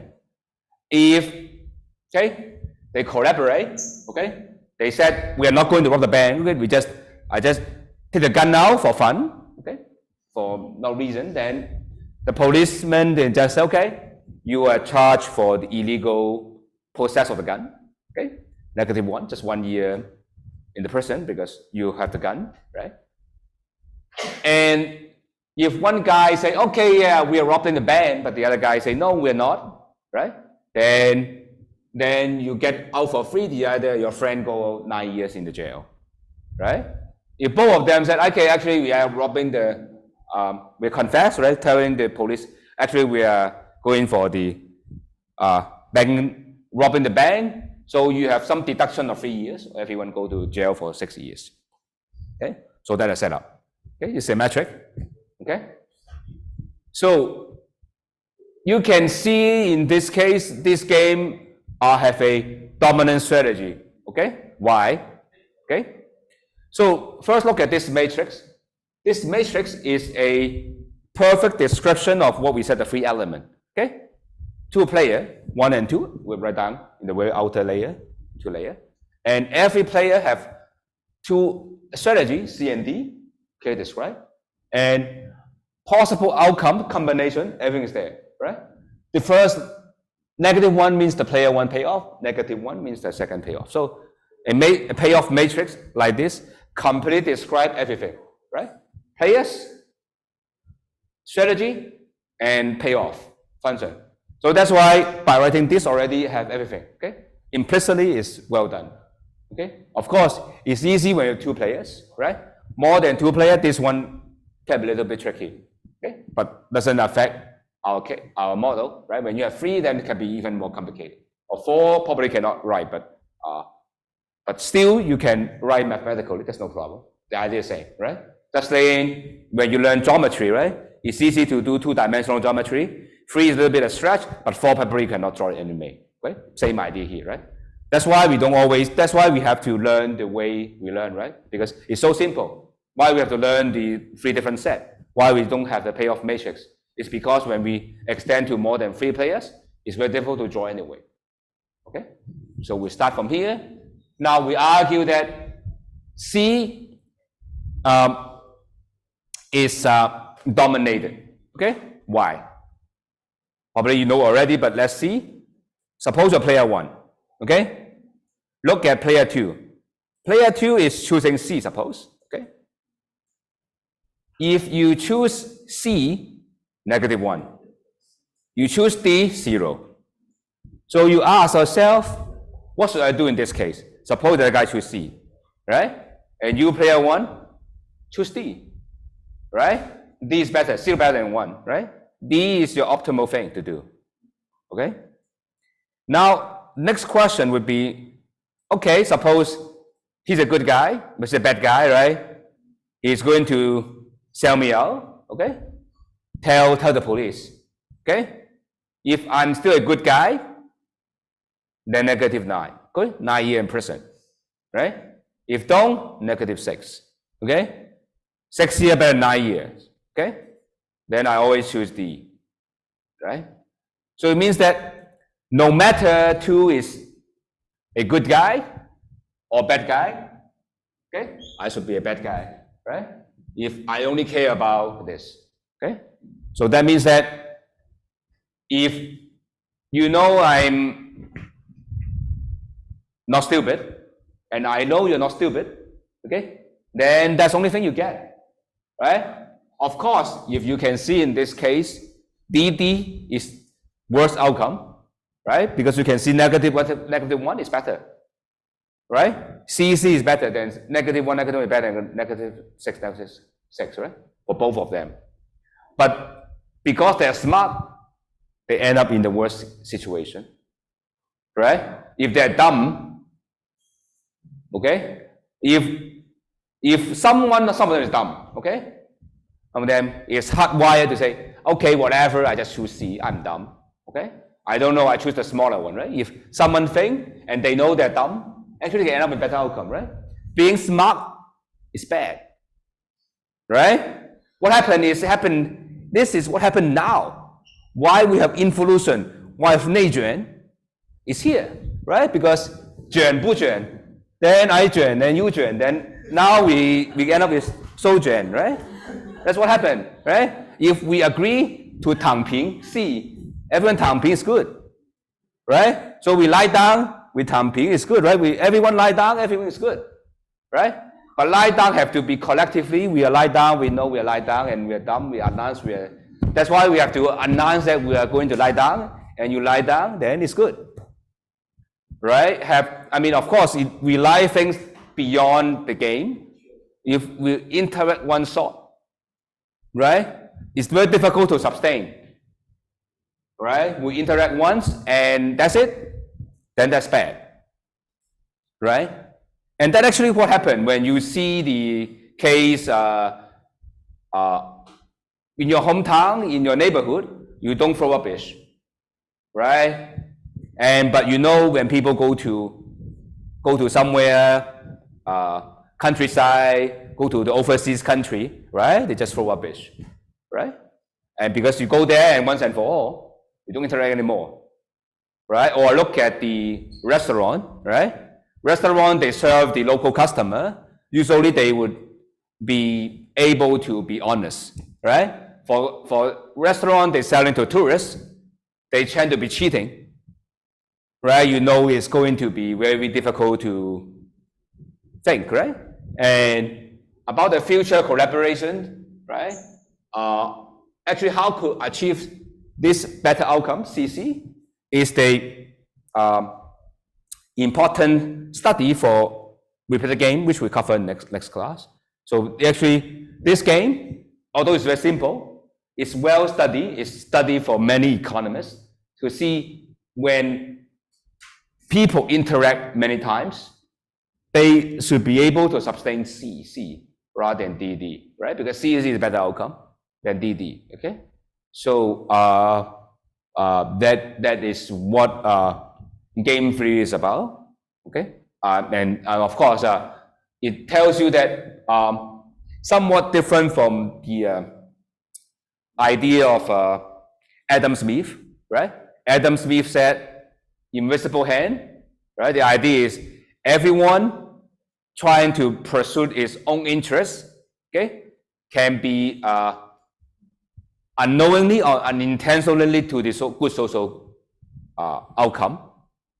Speaker 1: If they collaborate, okay, they said we are not going to rob the bank, okay? I just take the gun out for fun, okay, for no reason. Then the policeman then just say, okay, you are charged for the illegal possess of the gun, okay, -1, just 1 year in the prison because you have the gun, right? And if one guy say, okay, yeah, we are robbing the bank, but the other guy say, no, we're not, right? Then you get out for free. The other, your friend go 9 years in the jail, right? If both of them said, okay, actually we are robbing we confess, right? Telling the police, actually we are going for the bank, robbing the bank. So you have some deduction of 3 years. Everyone go to jail for 6 years. Okay, so that is set up. Okay, it's symmetric. Okay, so you can see in this case, this game have a dominant strategy. Okay, why? Okay, so first look at this matrix. This matrix is a perfect description of what we said, the 3 element. Okay, 2 player, 1 and 2, we'll write down in the very outer layer, 2 layer, and every player have 2 strategies, C and D, okay, described, and possible outcome combination, everything is there, right? The first -1 means the player 1 payoff, -1 means the second payoff. So a payoff matrix like this completely describe everything, right? Players, strategy, and payoff function. So that's why by writing this already have everything, okay? Implicitly is well done, okay? Of course, it's easy when you have 2 players, right? More than 2 players, this one can be a little bit tricky, okay? But doesn't affect our model, right? When you have 3, then it can be even more complicated. Or 4 probably cannot write, but still you can write mathematically, that's no problem. The idea is same, right? Just saying when you learn geometry, right? It's easy to do 2-dimensional geometry. 3 is a little bit of stretch, but 4 probably you cannot draw it anyway. Okay? Same idea here, right? That's why we have to learn the way we learn, right? Because it's so simple. Why we have to learn the 3 different sets? Why we don't have the payoff matrix? It's because when we extend to more than 3 players, it's very difficult to draw anyway. Okay? So we start from here. Now we argue that C is dominated. Okay? Why? Probably you know already, but let's see. Suppose you're player 1. Okay? Look at player 2. Player 2 is choosing C, suppose. Okay? If you choose C, -1. You choose D, 0. So you ask yourself, what should I do in this case? Suppose the guy choose C, right? And you, player 1, choose D, right? D is better, 0 better than 1, right? D is your optimal thing to do, okay? Now, next question would be, okay, suppose he's a good guy, but he's a bad guy, right? He's going to sell me out, okay? Tell the police, okay? If I'm still a good guy, then -9, okay? 9 years in prison, right? If don't, -6, okay? 6 years better than 9 years, okay? then I always choose D, right? So it means that no matter 2 is a good guy or bad guy, okay, I should be a bad guy, right? If I only care about this, okay? So that means that if you know I'm not stupid, and I know you're not stupid, okay, then that's the only thing you get, right? Of course, if you can see in this case, DD is worst outcome, right? Because you can see negative 1 is better, right? CC is better than -1, -2 is better than -6, -6, right? For both of them. But because they're smart, they end up in the worst situation, right? If they're dumb, okay? If someone is dumb, okay? Some of them is hardwired to say, okay, whatever, I just choose C, I'm dumb, okay? I don't know, I choose the smaller one, right? If someone think and they know they're dumb, actually they end up with better outcome, right? Being smart is bad, right? What happened is, this is what happened now. Why we have involution, why内卷 is here, right? Because 卷不卷, then I 卷, then you 卷, then now we end up with 收卷, right? That's what happened, right? If we agree to 躺平, C, everyone 躺平 is good, right? So we lie down, we 躺平 is good, right? Everyone lie down, everyone is good, right? But lie down have to be collectively. We are lie down, we know we are lie down, and we are dumb, we announce we are. That's why we have to announce that we are going to lie down, and you lie down, then it's good, right? Of course, if we lie things beyond the game, if we interact one shot, right? It's very difficult to sustain, right? We interact once and that's it, then that's bad, right? And that's actually what happened when you see the case in your hometown, in your neighborhood, you don't throw rubbish, right? But you know when people go to somewhere, countryside, go to the overseas country, right? They just throw rubbish, right? And because you go there and once and for all, you don't interact anymore, right? Or look at the restaurant, right? Restaurant, they serve the local customer. Usually they would be able to be honest, right? For restaurant, they selling to tourists, they tend to be cheating, right? You know it's going to be very difficult to think, right? And about the future collaboration, right? Actually, how could achieve this better outcome, CC, is the important study for repeated game, which we cover in next class. So actually, this game, although it's very simple, it's well studied. It's studied for many economists to see when people interact many times, they should be able to sustain C rather than DD, right? Because C is a better outcome than DD, okay? So that is what game 3 is about, okay? And of course, it tells you that somewhat different from the idea of Adam Smith, right? Adam Smith said, invisible hand, right? The idea is everyone trying to pursue its own interests, okay, can be unknowingly or unintentionally to the good social outcome,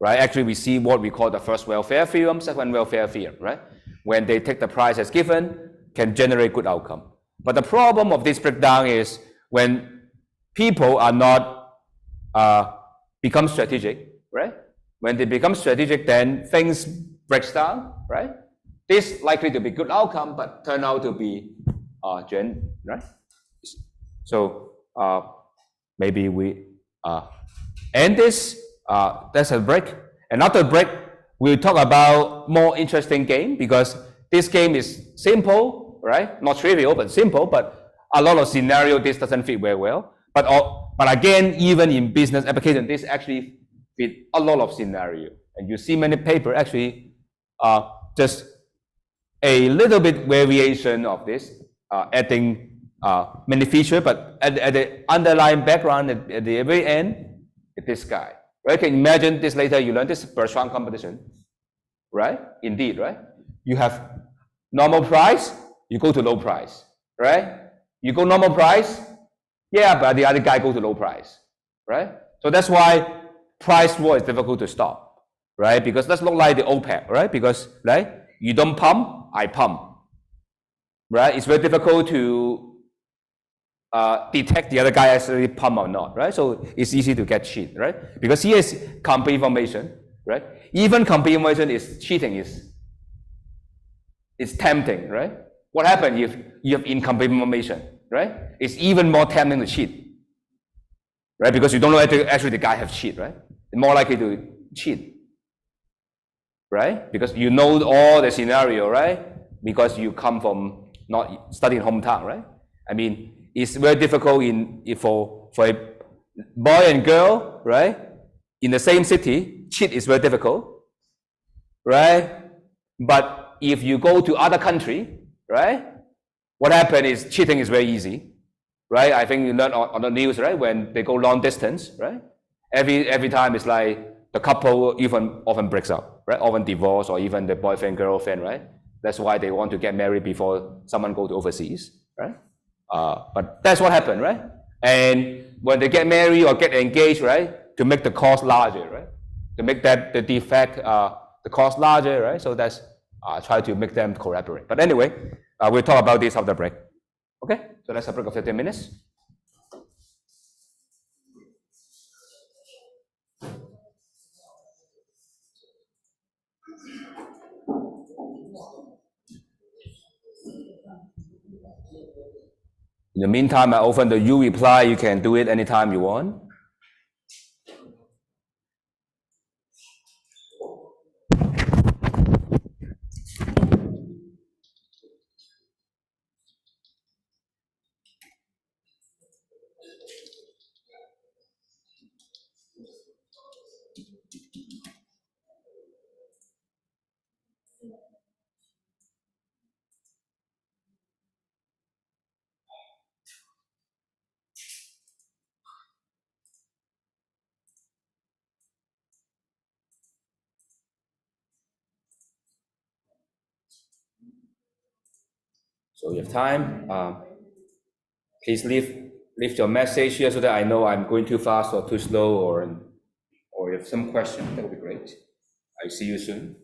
Speaker 1: right? Actually, we see what we call the first welfare theorem, second welfare theorem, right? When they take the price as given, can generate good outcome. But the problem of this breakdown is when people are not become strategic, right? When they become strategic, then things breaks down, right? This likely to be good outcome, but turn out to be right? So maybe we end this. That's a break. And after break, we'll talk about more interesting game because this game is simple, right? Not trivial, but simple. But a lot of scenario, this doesn't fit very well. But again, even in business application, this actually fit a lot of scenario. And you see many paper actually just a little bit variation of this, adding many features, but at the underlying background, at the very end, it's this guy, right? Can you imagine this later? You learn this Bertrand competition, right? Indeed, right? You have normal price, you go to low price, right? You go normal price, yeah, but the other guy go to low price, right? So that's why price war is difficult to stop, right? Because that's not like the OPEC, right? Because, right, you don't pump, I pump, right? It's very difficult to detect the other guy actually pump or not, right? So it's easy to get cheat, right? Because here is complete information, right? Even complete information is cheating, it's tempting, right? What happens if you have incomplete information, right? It's even more tempting to cheat, right? Because you don't know actually the guy has cheat, right? You're more likely to cheat, right? Because you know all the scenario, right? Because you come from not studying hometown, right? I mean, it's very difficult for a boy and girl, right? In the same city, cheat is very difficult, right? But if you go to other country, right? What happens is cheating is very easy, right? I think you learn on the news, right? When they go long distance, right? Every time it's like the couple even often breaks up, right? Often divorce or even the boyfriend, girlfriend, right? That's why they want to get married before someone go to overseas, right? But that's what happened, right? And when they get married or get engaged, right? To make the cost larger, right? To make that the defect, the cost larger, right? So that's try to make them collaborate. But anyway, we'll talk about this after the break. Okay, so let's have a break of 15 minutes. In the meantime, I open the U reply. You can do it anytime you want. So you have time. Please leave your message here so that I know I'm going too fast or too slow, or if some question, that would be great. I see you soon.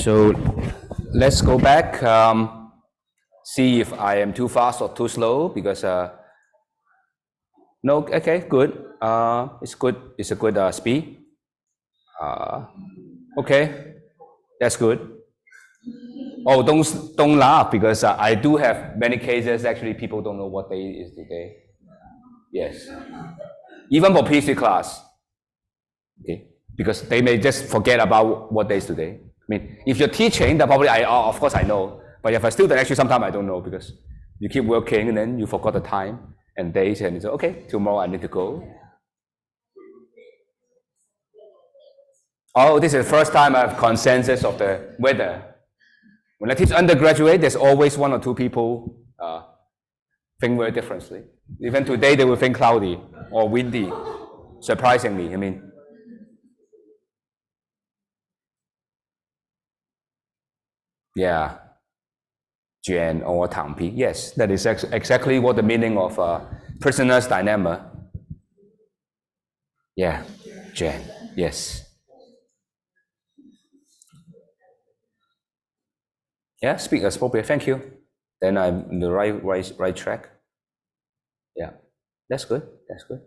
Speaker 1: So let's go back, see if I am too fast or too slow, because no, okay, good. It's good. It's a good speed. Okay, that's good. Oh, don't laugh, because I do have many cases. Actually, people don't know what day is today. Yes, even for PhD class. Okay, because they may just forget about what day is today. I mean, if you're teaching, then probably of course I know. But if I student, actually sometimes I don't know, because you keep working and then you forgot the time and days, and you say, okay, tomorrow I need to go. Oh, this is the first time I have consensus of the weather. When I teach undergraduate, there's always one or two people think very differently. Even today, they will think cloudy or windy, surprisingly. I mean, yeah, Jen or Tangpi. Yes, that is exactly what the meaning of prisoner's dilemma. Yeah, Jen. Yes. Yeah, speak as appropriate. Thank you. Then I'm in the right track. Yeah, that's good. That's good.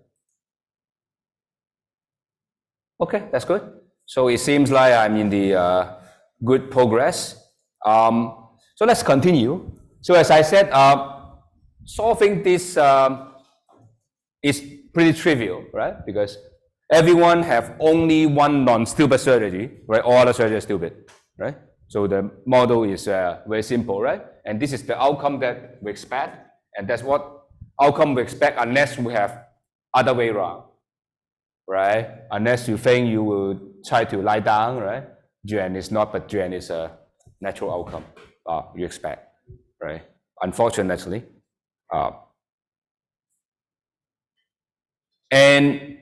Speaker 1: Okay, that's good. So it seems like I'm in the good progress. So let's continue. So as I said, solving this is pretty trivial, right? Because everyone have only one non-stupid strategy, right? All other strategies are stupid, right? So the model is very simple, right? And this is the outcome that we expect, and that's what outcome we expect unless we have other way around, right? Unless you think you will try to lie down, right? Gen is not, but Gen is a natural outcome you expect, right? Unfortunately. And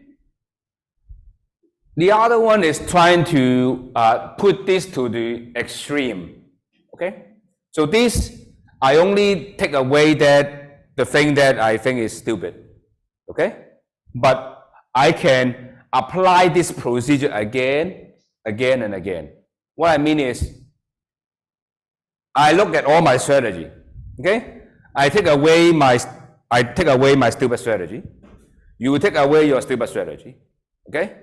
Speaker 1: the other one is trying to put this to the extreme, okay? So this, I only take away that the thing that I think is stupid, okay? But I can apply this procedure again, and again. What I mean is, I look at all my strategy, okay? I take away my stupid strategy. You will take away your stupid strategy, okay?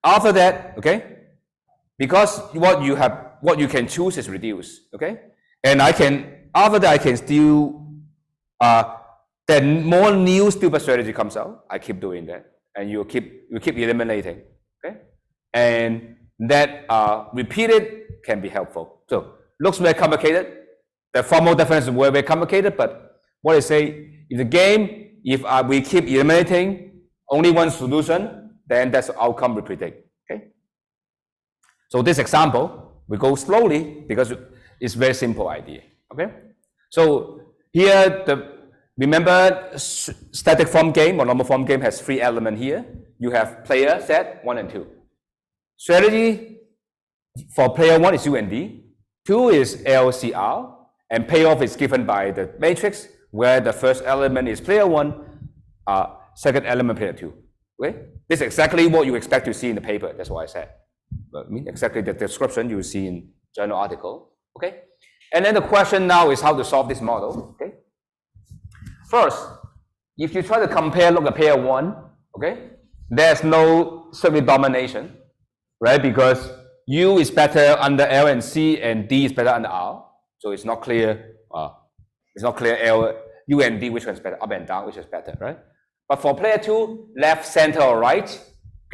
Speaker 1: After that, okay, because what you can choose is reduce, okay? And after that I can still, then more new stupid strategy comes out. I keep doing that, and you keep eliminating, okay? And that repeated can be helpful. So looks very complicated. The formal definition is very, very complicated, but what I say, in the game, if we keep eliminating only one solution, then that's the outcome we predict, okay? So this example, we go slowly because it's very simple idea, okay? So here, remember static form game or normal form game has 3 elements here. You have player, set, 1 and 2. Strategy for player 1 is U and D, 2 is LCR, and payoff is given by the matrix where the first element is player 1, second element player 2. Okay? This is exactly what you expect to see in the paper. That's what I said. I mean, exactly the description you see in journal article. Okay? And then the question now is how to solve this model. Okay? First, if you try to compare, look at pair 1, okay? There's no semi-domination, right? Because U is better under L and C, and D is better under R. So it's not clear. U and D, which one is better? Up and down, which is better, right? But for player 2, left, center, or right,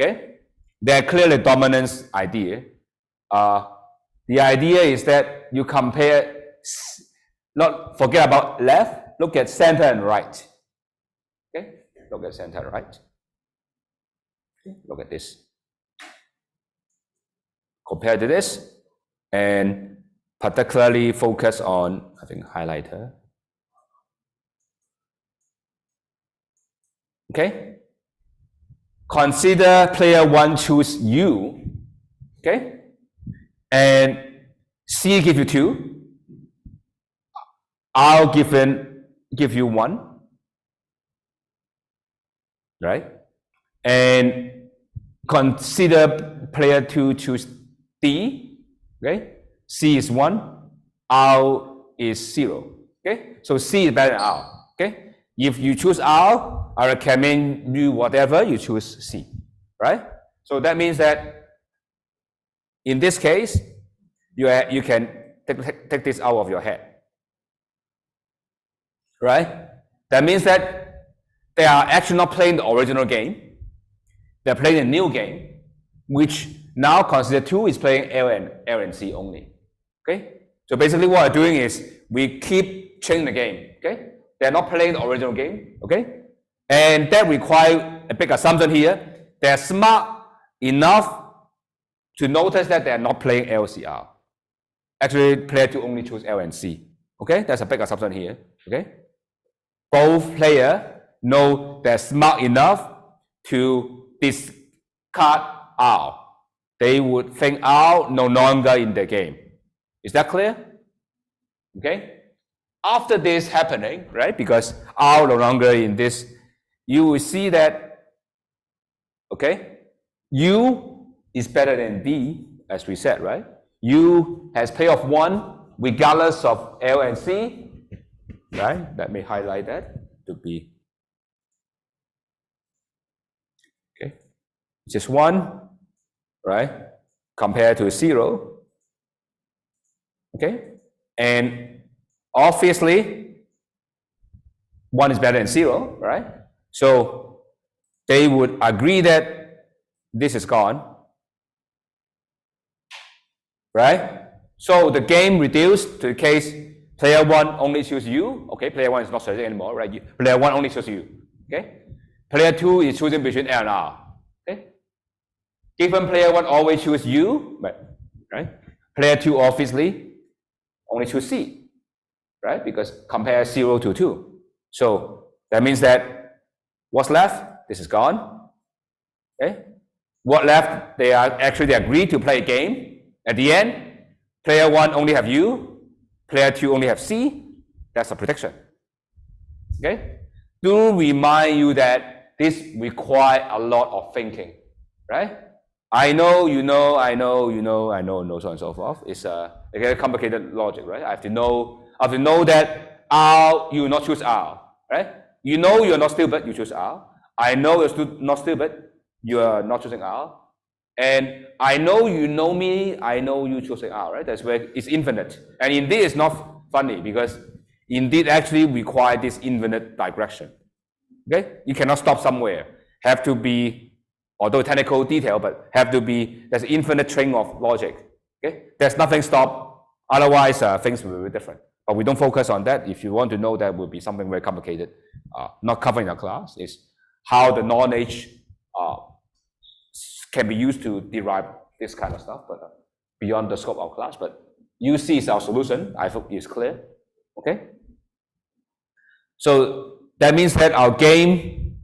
Speaker 1: okay? They're clearly dominance idea. The idea is that you compare, not forget about left, look at center and right. Okay? Look at center and right. Okay. Look at this. Compare to this, and particularly focus on, I think, highlighter. Okay? Consider player 1 choose U, okay? And C give you 2. R give you 1, right? And consider player 2 choose D, okay? C is 1, R is 0, okay? So C is better than R, okay? If you choose R, I recommend you whatever you choose C, right? So that means that in this case, you can take this out of your head, right? That means that they are actually not playing the original game. They're playing a new game, which now consider 2 is playing L and C only, okay? So basically what we're doing is we keep changing the game, okay? They're not playing the original game, okay? And that requires a big assumption here. They're smart enough to notice that they're not playing LCR. Actually, player 2 only choose L and C, okay? That's a big assumption here, okay? Both players know they're smart enough to discard R. They would think R no longer in the game. Is that clear? Okay? After this happening, right, because R no longer in this, you will see that, okay, U is better than D, as we said, right? U has payoff 1 regardless of L and C, right? Let me highlight that to be, okay, just 1, right? compared to 0. Okay, and obviously 1 is better than 0, right? So they would agree that this is gone, right? So the game reduced to the case player 1 only choose you. Okay, player 1 is not selected anymore, right? Player 1 only chooses you. Okay, player 2 is choosing between L and R. Okay, given player 1 always choose you, right? Player 2 obviously only choose C, right? Because compare 0 to 2. So that means that what's left? This is gone. Okay, what left? They agree to play a game. At the end, player 1 only have U, player 2 only have C. That's a prediction. Okay? Do remind you that this requires a lot of thinking, right? I know, you know, I know, you know, I know, so on and so forth. It's a very complicated logic, right? I have to know that R, you will not choose R, right? You know you're not stupid, you choose R. I know you're not stupid, you are not choosing R. And I know you know me, I know you choosing R, right? That's where it's infinite. And indeed, it's not funny because indeed actually require this infinite digression. Okay? You cannot stop somewhere. Have to be, although technical detail, but have to be, there's infinite train of logic. Okay? There's nothing stop, otherwise things will be very different. But we don't focus on that. If you want to know, that will be something very complicated, not covering in a class, is how the knowledge can be used to derive this kind of stuff, but beyond the scope of class. But you see is our solution. I hope it's clear. Okay. So that means that our game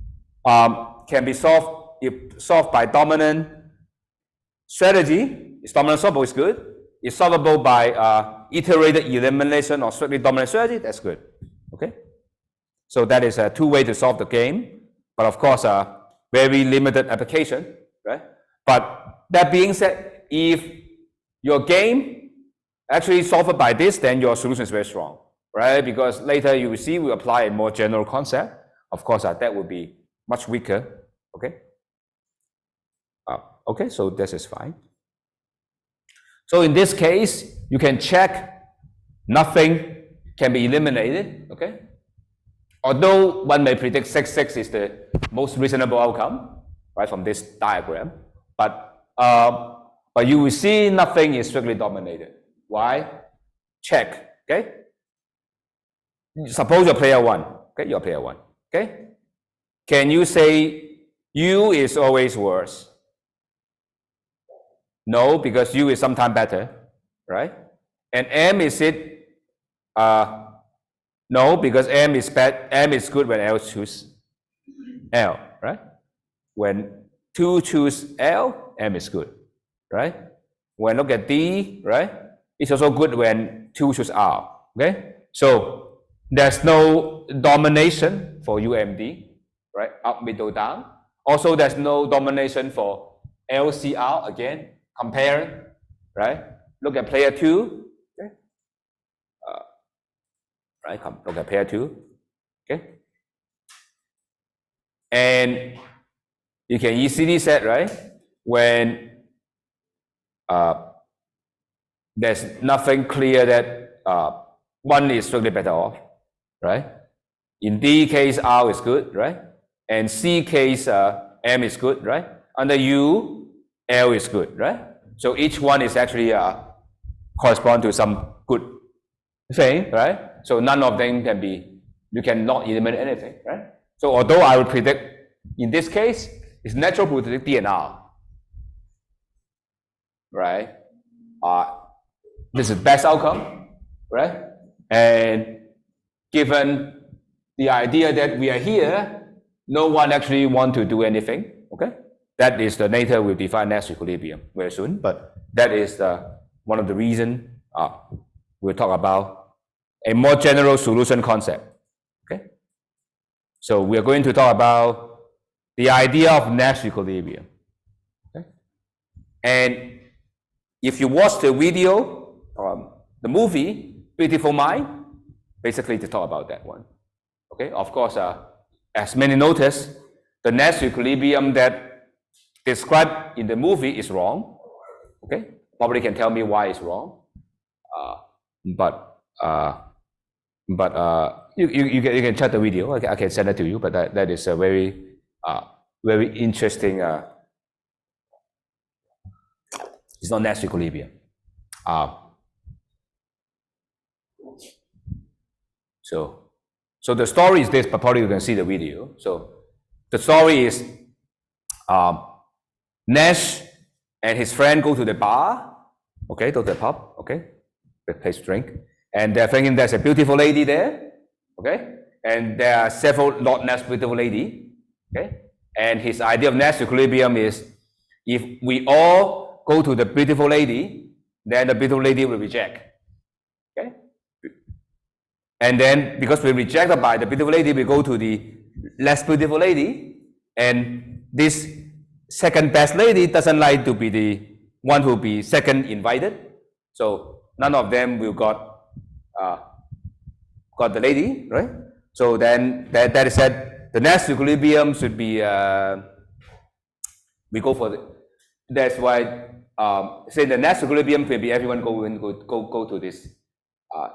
Speaker 1: can be solved if solved by dominant strategy. It's dominant solvable is good. It's solvable by iterated elimination or strictly dominant strategy. That's good. Okay. So that is a two way to solve the game, but of course very limited application, right? But that being said, if your game actually solved by this, then your solution is very strong, right? Because later you will see we apply a more general concept. Of course, that would be much weaker. Okay. Okay, so this is fine. So in this case, you can check nothing can be eliminated. Okay. Although one may predict 6 is the most reasonable outcome, right, from this diagram. But you will see nothing is strictly dominated. Why? Check. Okay. Suppose you're player 1. Okay, you're player 1. Okay. Can you say U is always worse? No, because U is sometimes better, right? And M is it? No, because M is bad. M is good when L choose L, right? When 2 choose L, M is good, right? When look at D, right? It's also good when 2 choose R, okay? So there's no domination for UMD, right? Up, middle, down. Also, there's no domination for LCR, again, comparing, right? Look at player 2, okay? Right, look at player 2, okay? And you can easily say, right, when there's nothing clear that one is strictly better off, right? In D case, R is good, right? And C case, M is good, right? Under U, L is good, right? So each one is actually correspond to some good thing, right? So none of them can be, you cannot eliminate anything, right? So although I would predict, in this case, it's natural to predict D and R, right? This is best outcome, right? And given the idea that we are here, no one actually want to do anything, okay? That is the nature will define Nash equilibrium very soon, but that is one of the reasons we'll talk about a more general solution concept, okay? So we are going to talk about the idea of Nash equilibrium, okay? And if you watch the video, the movie, Beautiful Mind, basically to talk about that one, okay? Of course, as many notice, the Nash equilibrium that described in the movie is wrong, Okay, probably can tell me why it's wrong. But you can check the video. I can send it to you. But that is a very interesting. It's not Nash equilibrium. So the story is this, but probably you can see the video. So the story is Nash and his friend go to the bar, okay, to the pub, okay, they place drink, and they're thinking there's a beautiful lady there, okay, and there are several not Nash beautiful lady, okay, and his idea of Nash equilibrium is if we all go to the beautiful lady, then the beautiful lady will reject, okay, and then because we're rejected by the beautiful lady, we go to the less beautiful lady, and this second best lady doesn't like to be the one who will be second invited, so none of them will got the lady, right? So then that is said the Nash equilibrium should be we go for the, that's why say the Nash equilibrium will be everyone go to this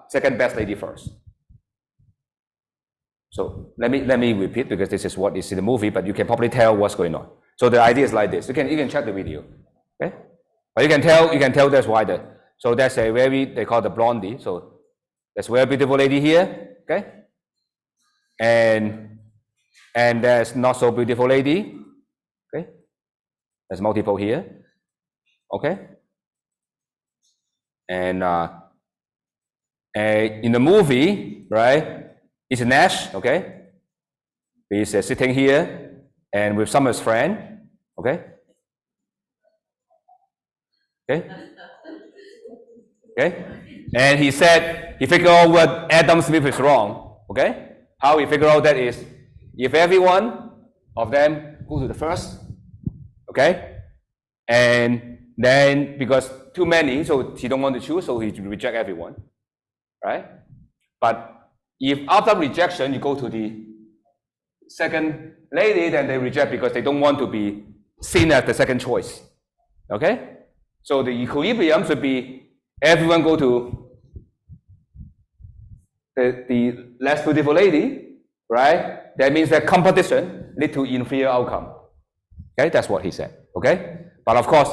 Speaker 1: second best lady first. So let me repeat because this is what is in the movie, but you can probably tell what's going on. So the idea is like this. You can check the video, okay? But you can tell that's why so that's a they call the blondie. So there's a very beautiful lady here, okay? And there's not so beautiful lady, okay? There's multiple here, okay? And in the movie, right? It's Nash, okay? He's sitting here and with some of his friend, okay? Okay? And he said, he figured out what Adam Smith is wrong, okay? How he figured out that is, if every one of them go to the first, okay? And then because too many, so he don't want to choose, so he reject everyone, right? But if after rejection, you go to the second lady, then they reject because they don't want to be seen as the second choice, okay? So the equilibrium should be everyone go to the less beautiful lady, right? That means that competition lead to inferior outcome, okay? That's what he said, okay? But of course,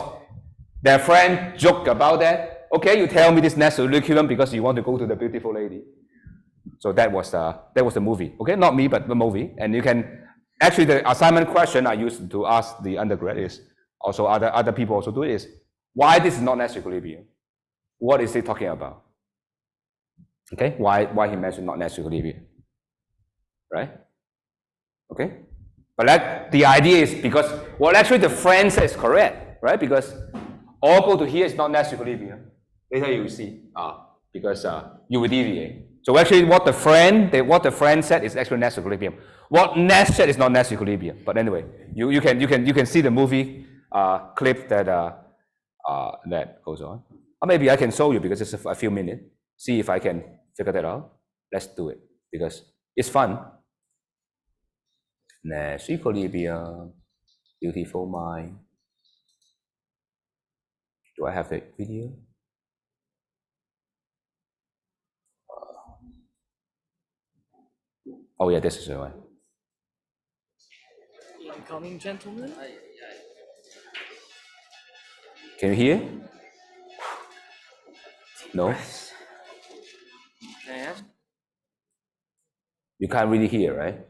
Speaker 1: their friend joked about that. Okay, you tell me this Nash equilibrium because you want to go to the beautiful lady. So that was the movie, okay? Not me, but the movie. And you can actually the assignment question I used to ask the undergrad is also other people also do is why this is not Nash equilibrium? What is he talking about? Okay, why he mentioned not Nash equilibrium, right? Okay, but the idea is because actually the friend says correct, right? Because all go to here is not Nash equilibrium. Later you will see because you will deviate. So actually, what the friend said is actually Nash equilibrium. What Nash said is not Nash equilibrium. But anyway, you can see the movie clip that that goes on. Or maybe I can show you because it's a few minutes. See if I can figure that out. Let's do it because it's fun. Nash equilibrium, beautiful mind. Do I have the video? Oh yeah, this is the one.
Speaker 2: Incoming, gentlemen.
Speaker 1: Can you hear? No?
Speaker 2: Can I ask?
Speaker 1: You can't really hear, right?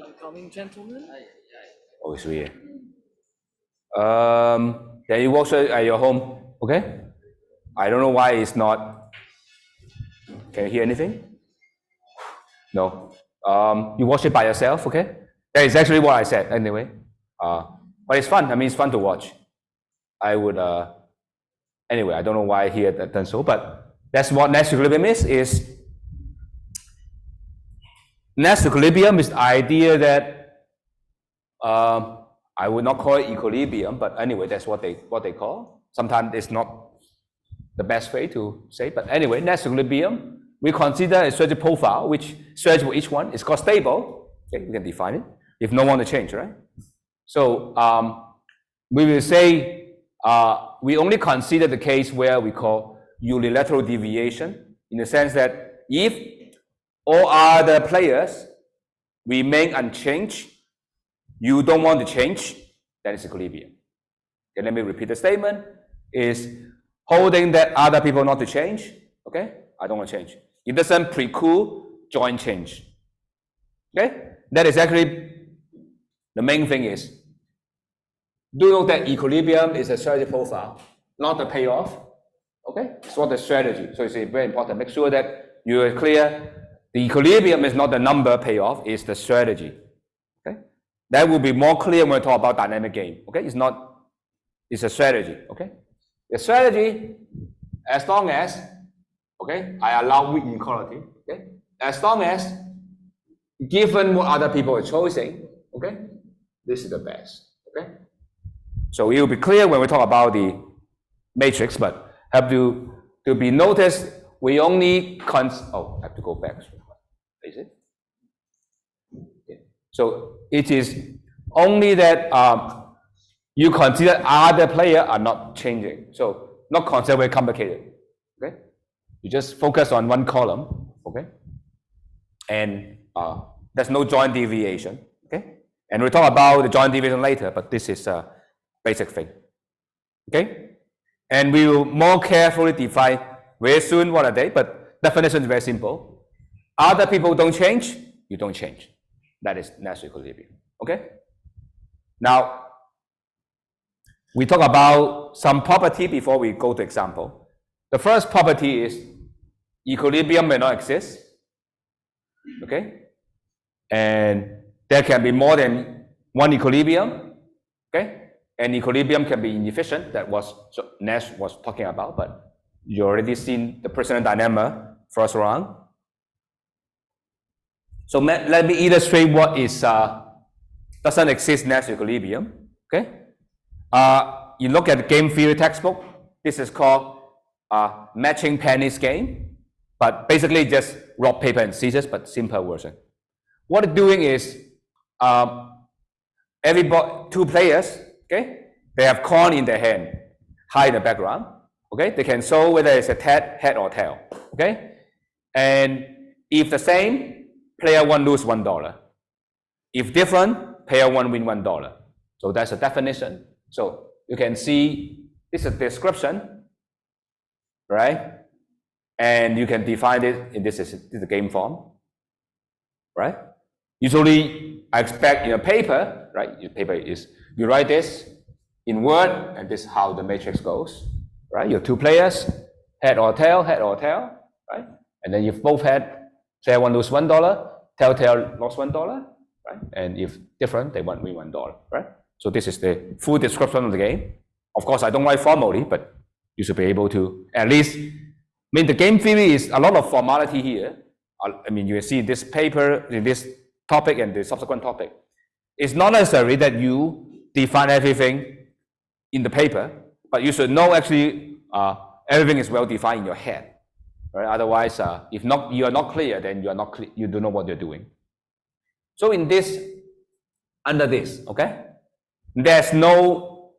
Speaker 2: Incoming, gentlemen.
Speaker 1: Oh, it's weird. Then you watch it at your home, okay? I don't know why it's not. Can you hear anything? No. You watch it by yourself, okay? That is actually what I said anyway. But it's fun. I mean, it's fun to watch. I would. Anyway, I don't know why he had done so, but that's what Nash equilibrium is. Nash equilibrium is the idea that I would not call it equilibrium, but anyway, that's what they call. Sometimes it's not the best way to say, but anyway, Nash equilibrium, we consider a strategic profile, which strategy for each one is called stable. Okay, we can define it. if no one to change, right? So we will say we only consider the case where we call unilateral deviation, in the sense that if all other players remain unchanged, you don't want to change, then it's equilibrium. Okay, let me repeat the statement. Is holding that other people not to change, okay? I don't want to change. It doesn't preclude joint change. Okay? That is actually the main thing is, do know that equilibrium is a strategy profile, not a payoff. Okay? It's not the strategy. So it's very important. Make sure that you are clear. The equilibrium is not the number payoff, it's the strategy. Okay? That will be more clear when we talk about dynamic game. Okay? It's not, it's a strategy. Okay? The strategy, as long as, okay, I allow weak inequality. Okay? As long as, given what other people are choosing, okay, this is the best. Okay? So it will be clear when we talk about the matrix, but have to be noticed, we only I have to go back. Is it? Okay. So it is only that you consider other players are not changing. So not consider very complicated. Okay? You just focus on one column, okay? And there's no joint deviation, okay? And we'll talk about the joint deviation later, but this is a basic thing, okay? And we will more carefully define very soon what are they, but definition is very simple. Other people don't change, you don't change. That is Nash equilibrium, okay? Now, we talk about some property before we go to example. The first property is equilibrium may not exist, okay? And there can be more than one equilibrium, okay? And equilibrium can be inefficient, that was Nash was talking about, but you already seen the personal dilemma first round. So let me illustrate what is doesn't exist Nash equilibrium, okay? You look at the game theory textbook, this is called matching pennies game, but basically just rock, paper, and scissors, but simple version. What it's doing is two players, okay, they have coin in their hand, high in the background, okay, they can show whether it's a head or tail, okay, and if the same, player one lose $1. If different, player one win $1. So that's a definition. So you can see this is a description, right? And you can define it in this is the game form, right? Usually, I expect in a paper, right? Your paper is you write this in Word, and this is how the matrix goes, right? Your two players, head or tail, right? And then if both head, player one lose $1, tail lost $1, right? And if different, they win $1, right? So this is the full description of the game. Of course, I don't write formally, but you should be able to at least. I mean, the game theory is a lot of formality here. I mean, you will see this paper, in this topic and the subsequent topic. It's not necessary that you define everything in the paper, but you should know actually everything is well defined in your head, right? Otherwise, if not, you are not clear, then you are not clear, you don't know what you're doing. So in this, under this, okay, there's no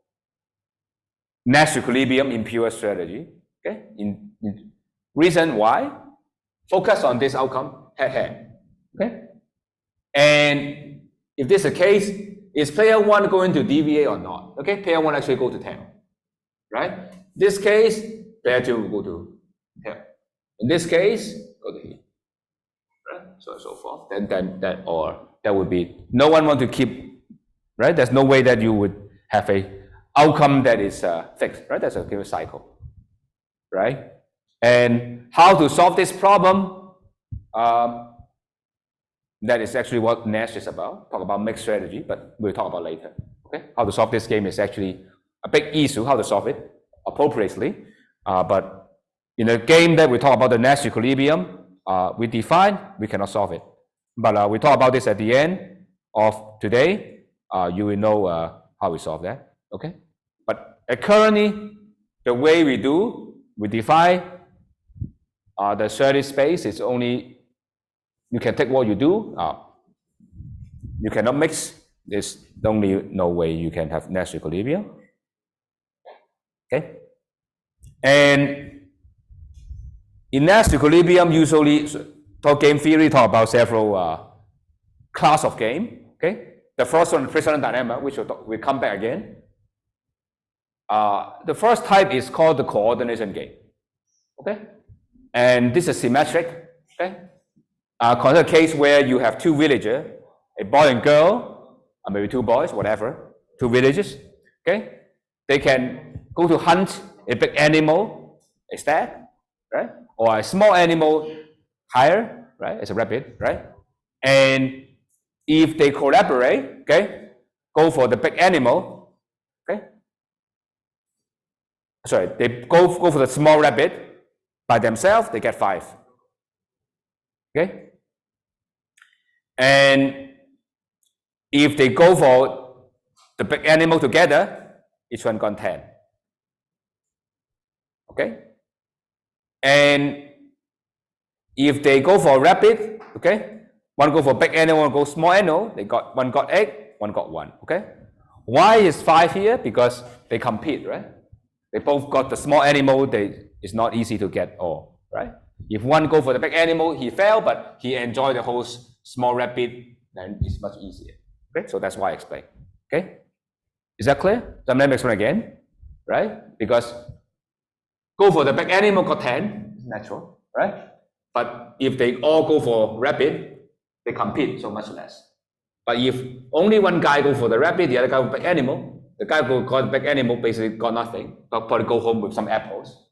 Speaker 1: Nash equilibrium in pure strategy. Okay, in reason why? Focus on this outcome, head. Okay, and if this is the case, is player one going to deviate or not? Okay, player one actually go to tail, right? This case, player two will go to tail. In this case, go to here, right? So and so forth. Then that would be no one want to keep, right? There's no way that you would have a outcome that is fixed, right? That's a given cycle, right? And how to solve this problem? That is actually what Nash is about. Talk about mixed strategy, but we'll talk about later. Okay, how to solve this game is actually a big issue. How to solve it appropriately, but in a game that we talk about the Nash equilibrium, we define, we cannot solve it. But we talk about this at the end of today. You will know how we solve that. Okay, but currently, the way we do, we define the strategy space is only, you can take what you do, you cannot mix. There's only no way you can have Nash equilibrium. Okay, and in Nash equilibrium, usually talk game theory talk about several class of game. Okay, the first one, precedent dilemma, which we'll come back again. The first type is called the coordination game. Okay, and this is symmetric. Okay, consider a case where you have two villagers, a boy and girl, or maybe two boys, whatever, two villages. Okay, they can go to hunt a big animal, a stag, right, or a small animal higher, right, as a rabbit, right, and if they collaborate, okay, go for the big animal, okay, sorry, they go for the small rabbit by themselves, they get 5. Okay, and if they go for the big animal together, each one got 10. Okay, and if they go for a rabbit, okay, one go for big animal, one go small animal, one got 8, one got 1. Okay, why is 5 here? Because they compete, right? They both got the small animal. It's not easy to get all, right? If one go for the big animal, he failed, but he enjoyed the whole small rabbit, then it's much easier. Okay, so that's why I explained. Okay, is that clear? So let me explain again, right? Because go for the big animal got 10, it's natural, right? But if they all go for rabbit, they compete so much less. But if only one guy go for the rabbit, the other guy for big animal, the guy who got big animal basically got nothing. But probably go home with some apples,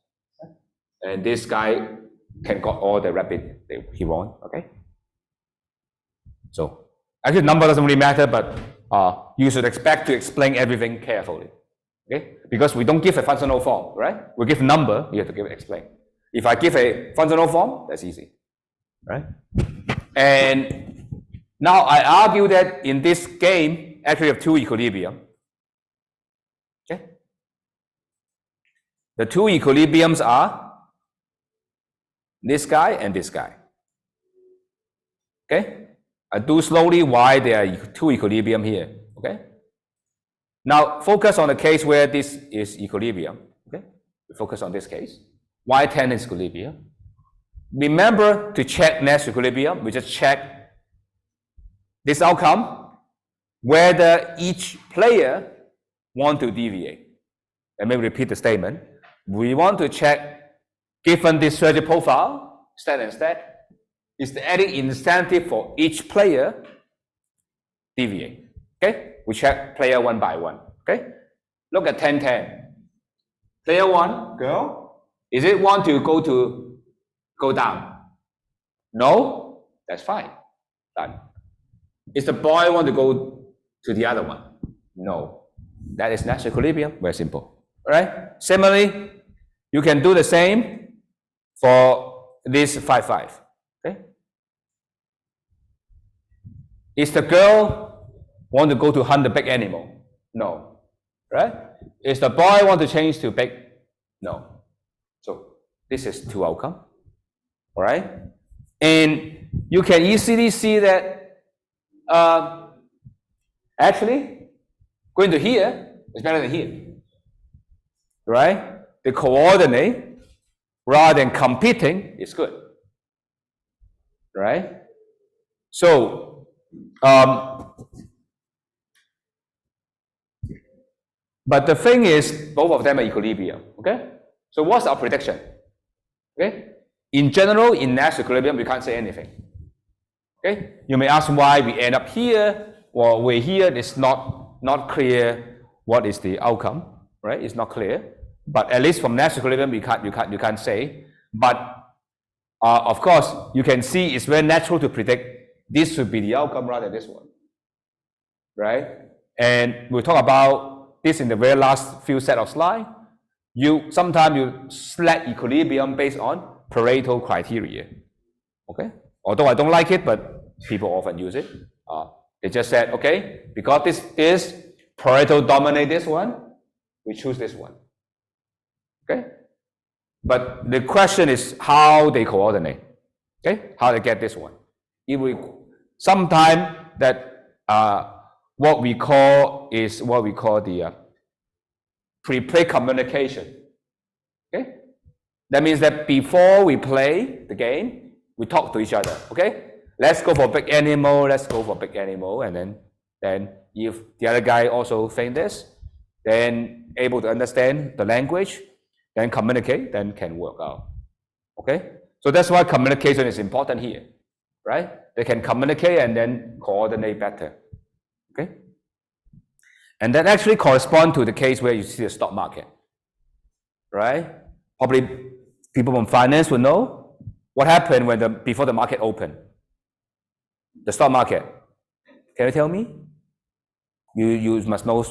Speaker 1: and this guy can got all the rabbit he want. Okay. So actually, number doesn't really matter, but you should expect to explain everything carefully. Okay, because we don't give a functional form, right? We give a number, you have to explain. If I give a functional form, that's easy, right? And now I argue that in this game, actually have two equilibrium. Okay, the two equilibriums are this guy and this guy. Okay, I do slowly why there are two equilibrium here. Okay, now focus on the case where this is equilibrium. Okay, we focus on this case. Y10 is equilibrium. Remember to check Nash equilibrium. We just check this outcome, whether each player want to deviate. Let me repeat the statement. We want to check, given this strategy profile, stat and stat, is there any incentive for each player deviate? Okay, we check player one by one. Okay, look at 10-10. Player one, girl, is it want to go down? No, that's fine. Done. Is the boy want to go to the other one? No. That is Nash equilibrium. Very simple. All right. Similarly, you can do the same for this 5-5. Okay. Is the girl want to go to hunt the big animal? No. Right? Is the boy want to change to big? No. So this is two outcome. All right. And you can easily see that actually going to here is better than here. Right? The coordinate rather than competing is good. Right? So but the thing is, both of them are equilibrium. Okay? So what's our prediction? Okay? In general, in Nash equilibrium, we can't say anything. Okay? You may ask why we end up here or we're here. It's not clear what is the outcome, right? It's not clear. But at least from Nash equilibrium, you can't say. But of course, you can see it's very natural to predict this should be the outcome rather than this one, right? And we'll talk about this in the very last few set of slides. Sometimes you select equilibrium based on Pareto criteria. Okay? Although I don't like it, but people often use it. They just said, okay, because this is Pareto dominate this one, we choose this one. Okay? But the question is how they coordinate. Okay? How they get this one. If we sometime that what we call the pre-play communication. Okay, that means that before we play the game, we talk to each other. Okay, let's go for big animal. Let's go for big animal, and then if the other guy also think this, then able to understand the language, then communicate, then can work out. Okay, so that's why communication is important here, right? They can communicate and then coordinate better. Okay, and that actually corresponds to the case where you see the stock market, right? Probably people from finance will know what happened when before the market opened. The stock market. Can you tell me? You must know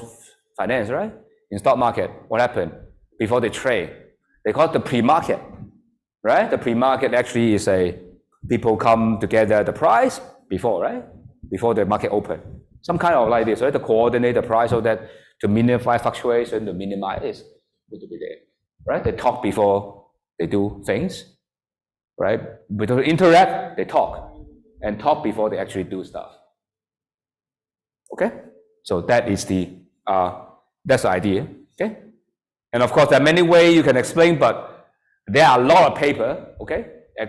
Speaker 1: finance, right? In stock market, what happened before they trade? They call it the pre-market, right? The pre-market actually is people come together the price before, right? Before the market open. Some kind of like this, right? To coordinate the price so that to minimize fluctuation, to minimize this, to be there, right? They talk before they do things, right? Before they interact, they talk, and talk before they actually do stuff. Okay, so that is that's the idea. Okay, and of course there are many ways you can explain, but there are a lot of paper. Okay,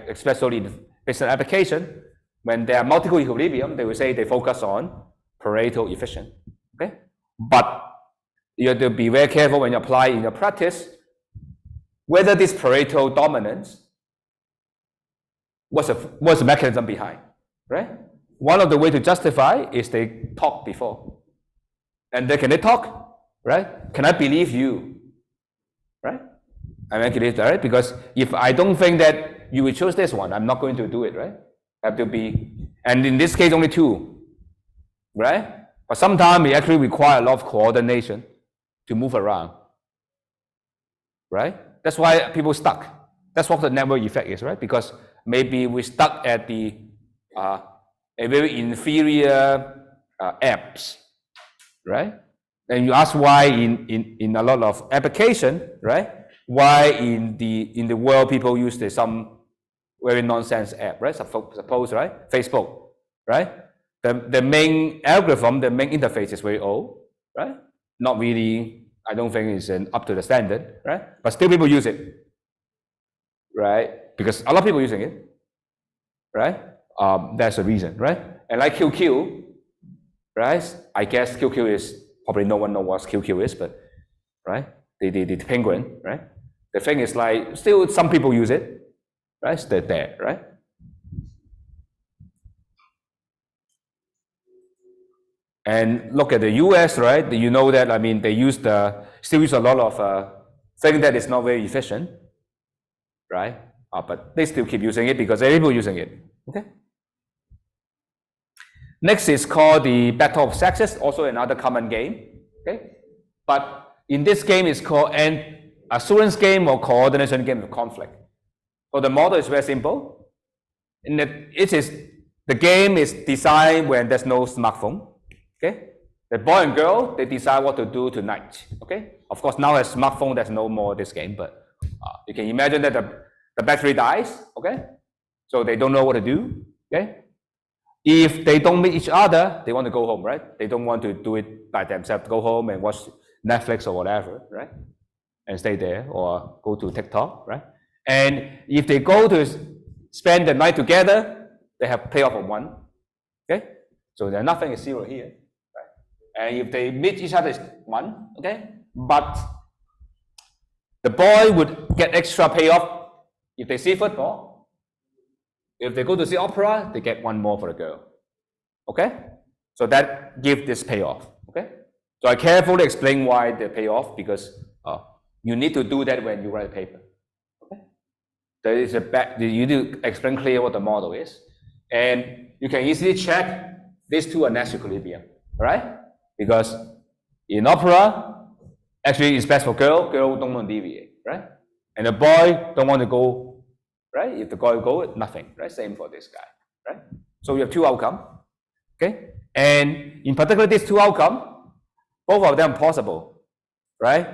Speaker 1: especially in business application, when there are multiple equilibrium, they will say they focus on Pareto efficient. Okay, but you have to be very careful when you apply in your practice whether this Pareto dominance, what's the mechanism behind, right? One of the ways to justify is they talk before, and then can they talk, right? Can I believe you, right? I make it right, because if I don't think that you will choose this one, I'm not going to do it, right? Have to be, and in this case only two, right? But sometimes we actually require a lot of coordination to move around, right? That's why people stuck. That's what the network effect is, right? Because maybe we stuck at the a very inferior apps, right? And you ask why in a lot of application, right? Why in the world people use some very nonsense app, right? Suppose, right? Facebook, right? The main algorithm, the main interface is very old, right? Not really, I don't think it's up to the standard, right? But still people use it, right? Because a lot of people using it, right? That's the reason, right? And like QQ, right? I guess QQ is, probably no one knows what QQ is, but, right? The penguin, right? The thing is like, still some people use it, right? They're there, right? And look at the US, right? You know that, I mean, they still use a lot of things that is not very efficient, right? But they still keep using it because everybody using it, okay? Next is called the Battle of Sexes, also another common game, okay? But in this game, it's called an assurance game or coordination game of conflict. So the model is very simple. The game is designed when there's no smartphone, okay? The boy and girl, they decide what to do tonight, okay? Of course, now as smartphone, there's no more this game, but you can imagine that the battery dies, okay? So they don't know what to do, okay? If they don't meet each other, they want to go home, right? They don't want to do it by themselves, go home and watch Netflix or whatever, right? And stay there or go to TikTok, right? And if they go to spend the night together, they have payoff of 1, okay? So there's nothing is 0 here, right? And if they meet each other, it's 1, okay? But the boy would get extra payoff if they see football. If they go to see opera, they get 1 more for the girl, okay? So that gives this payoff, okay? So I carefully explain why the payoff, because you need to do that when you write a paper, okay? There is you need to explain clear what the model is, and you can easily check these two are next equilibrium, right? Because in opera, actually it's best for girl don't want to deviate, right? And the boy don't want to go. Right? If the guy go, nothing, right? Same for this guy, right? So we have 2 outcomes, okay? And in particular, these 2 outcomes, both of them possible, right?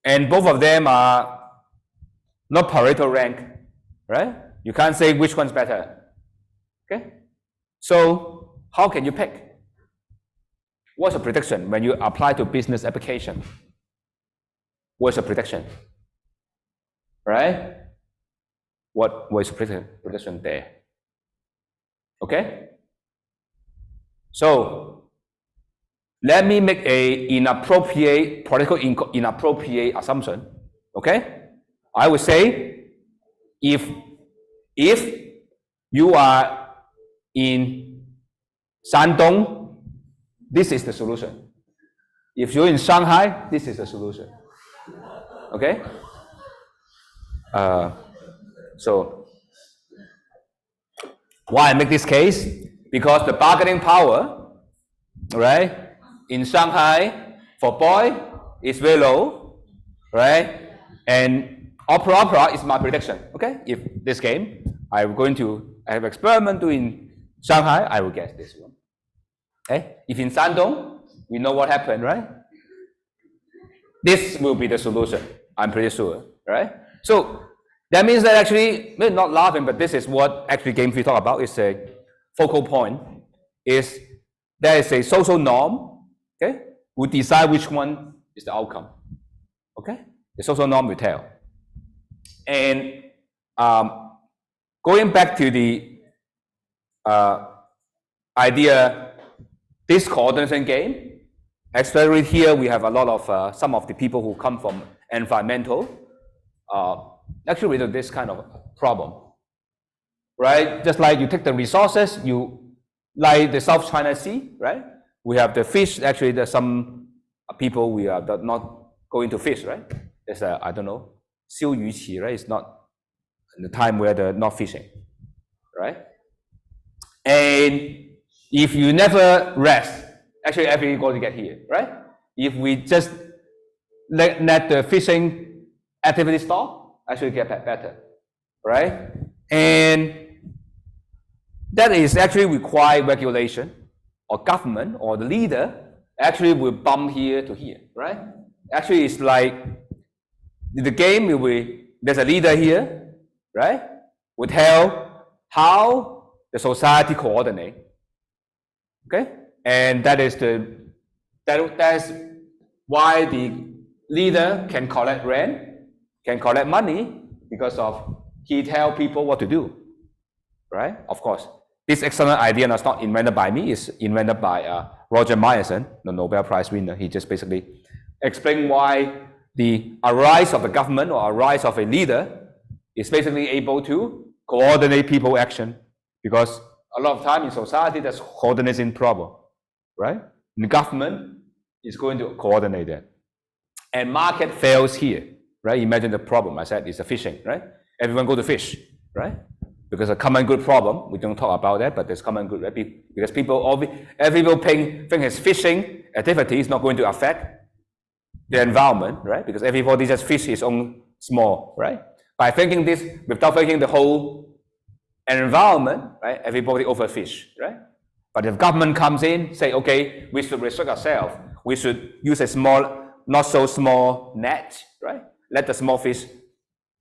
Speaker 1: And both of them are not Pareto rank, right? You can't say which one's better, okay? So how can you pick? What's a prediction when you apply to business application? What's a prediction? Right? What was prediction there? Okay? So let me make a political inappropriate assumption. Okay? I would say if you are in Shandong, this is the solution. If you're in Shanghai, this is the solution. Okay? So why I make this case? Because the bargaining power, right, in Shanghai for boy is very low, right? And opera is my prediction. Okay, if this game I have experiment in Shanghai, I will guess this one. Okay, if in Shandong, we know what happened, right? This will be the solution. I'm pretty sure, right? So that means that actually, we're not laughing, but this is what actually game we talk about. Is a focal point. Is there is a social norm, okay, who decide which one is the outcome. Okay, the social norm will tell. And going back to the idea, this coordination game, especially here, we have a lot of some of the people who come from environmental, actually with this kind of problem, right? Just like you take the resources, like the South China Sea, right? We have the fish. Actually, there's some people we are not going to fish, right? There's I don't know, 燒魚池, right? It's not in the time where they're not fishing, right? And if you never rest, actually everybody get here, right? If we just let the fishing activity stop, actually get better, right? And that is actually require regulation, or government or the leader actually will bump here to here, right? Actually, it's like the game will be, there's a leader here, right? Will tell how the society coordinate, okay? And that is that's why the leader can collect rent, can collect money, because of he tell people what to do, right? Of course, this excellent idea is not invented by me, it's invented by Roger Myerson, the Nobel Prize winner. He just basically explained why the rise of the government or a rise of a leader is basically able to coordinate people action, because a lot of time in society there's coordination problem, right? And the government is going to coordinate that. And market fails here, right? Imagine the problem I said is a fishing, right? Everyone go to fish, right? Because a common good problem, we don't talk about that, but there's common good, right? Because every people think his fishing activity is not going to affect the environment, right? Because everybody just fish his own small, right? By thinking this, without thinking the whole environment, right? Everybody overfish, right? But if government comes in, say, okay, we should restrict ourselves. We should use a small, not so small net, right? Let the small fish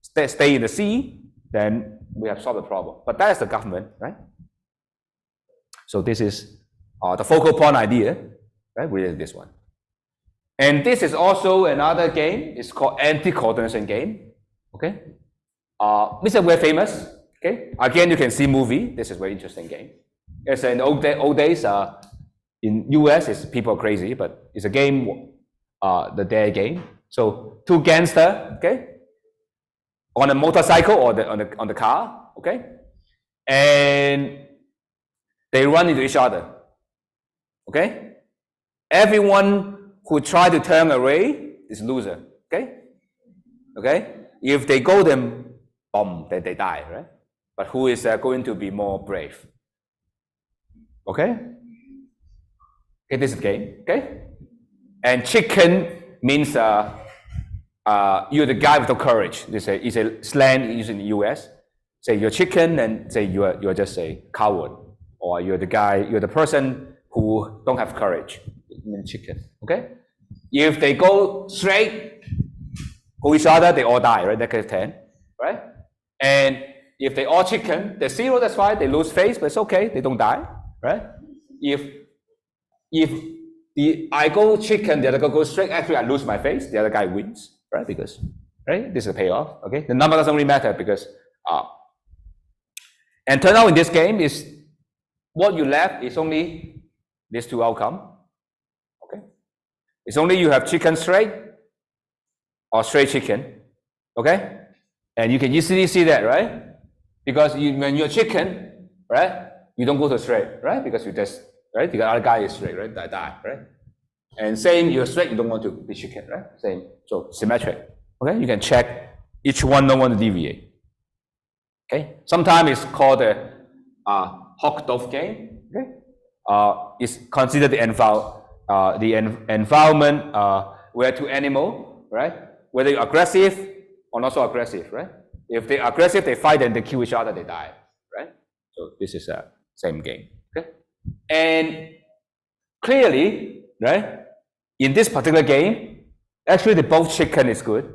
Speaker 1: stay in the sea, then we have solved the problem. But that is the government, right? So this is the focal point idea, right? Related to this one. And this is also another game. It's called anti-coordination game. Okay. This is very famous. Okay. Again, you can see movie. This is a very interesting game. It's in old days. In US, it's people are crazy, but it's a game. The dare game. So two gangsters. Okay. On a motorcycle or on the car. Okay. And they run into each other. Okay. Everyone who try to turn away is loser, okay? Okay? If they go, then boom, they die, right? But who is going to be more brave? Okay? Okay, this is the game, okay? And chicken means you're the guy with the courage. It's a slang used in the US. Say you're chicken, and say you're just a coward, or you're the person who don't have courage. Chicken, okay? If they go straight, go each other, they all die, right? That is 10, right? And if they all chicken, they're 0, that's why they lose face, but it's okay, they don't die, right? If I go chicken, the other guy goes straight. Actually, I lose my face. The other guy wins, right? Because this is a payoff. Okay, the number doesn't really matter because and turn out in this game is what you left is only these two outcome. Okay, it's only you have chicken straight or straight chicken. Okay, and you can easily see that, right? Because when you're chicken, right, you don't go to straight, right? Because you just right, the other guy is straight, right? Die, right? And same, you're straight, you don't want to be chicken, right? Same, so symmetric. Okay, you can check each one don't want to deviate. Okay, sometimes it's called a hawk dove game. Okay, it's considered the environment where two animal, right? Whether you're aggressive or not so aggressive, right? If they're aggressive, they fight and they kill each other, they die, right? So this is a same game. Okay, and clearly, right? In this particular game, actually the both chicken is good,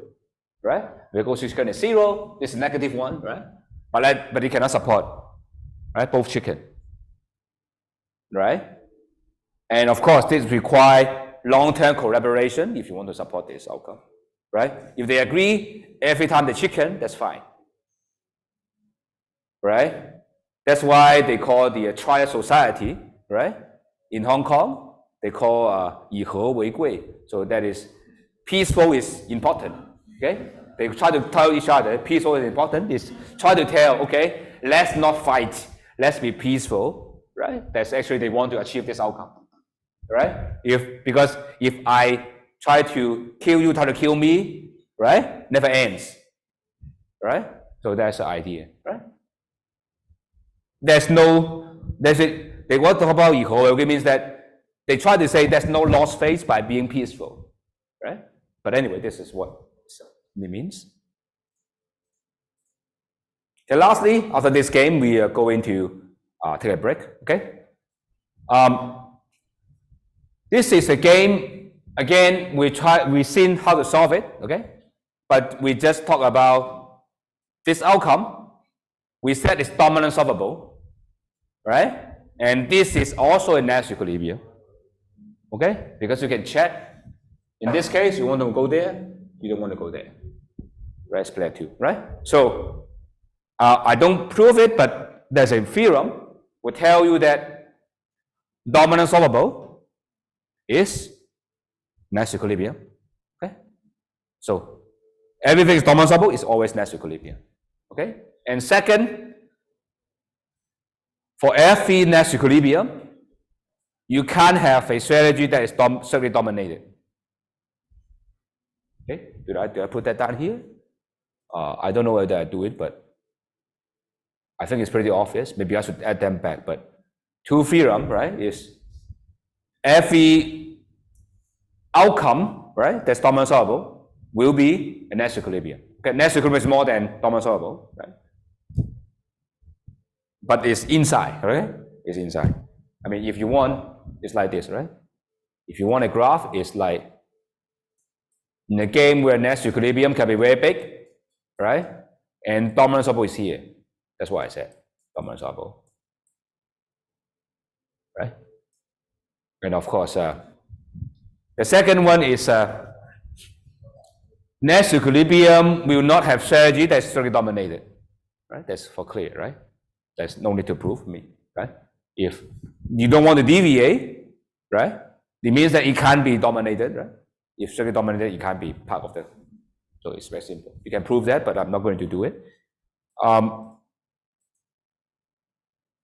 Speaker 1: right? Because chicken is 0, this is -1, right? But it cannot support, right? Both chicken, right? And of course, this requires long-term collaboration if you want to support this outcome, right? If they agree every time the chicken, that's fine, right? That's why they call the triad society, right? In Hong Kong, they call 以和为贵. So that is peaceful is important. Okay, they try to tell each other peaceful is important. Is try to tell, okay, let's not fight, let's be peaceful, right? That's actually they want to achieve this outcome, right? Because if I try to kill you, try to kill me, right? Never ends, right? So that's the idea, right? They want to talk about 以和为贵 means that they try to say there's no lost face by being peaceful, right? But anyway, this is what it means. Okay, lastly, after this game, we are going to take a break. Okay. This is a game. Again, we've seen how to solve it. Okay, but we just talk about this outcome. We said it's dominant solvable, right? And this is also a Nash equilibrium. Okay, because you can check. In this case, you want to go there, you don't want to go there. Right, split 2, right? So I don't prove it, but there's a theorem will tell you that dominant solvable is Nash equilibrium. Okay, so everything is dominant solvable is always Nash equilibrium. Okay, and second, for every Nash equilibrium, you can't have a strategy that is strictly dominated. Okay, did I put that down here? I don't know whether I do it, but I think it's pretty obvious. Maybe I should add them back. But two theorem, right, is every outcome, right, that's dominant solvable will be a Nash equilibrium. Okay, Nash equilibrium is more than dominant solvable, right? But it's inside, right? It's inside. I mean, if you want, it's like this, right? If you want a graph, it's like in a game where Nash equilibrium can be very big, right? And dominant solvable is here. That's why I said dominant solvable, right? And of course, the second one is Nash equilibrium will not have strategy that's strictly dominated, right? That's for clear, right? There's no need to prove me, right? If you don't want to deviate, right? It means that it can't be dominated, right? If strictly dominated, it can't be part of the. So it's very simple. You can prove that, but I'm not going to do it.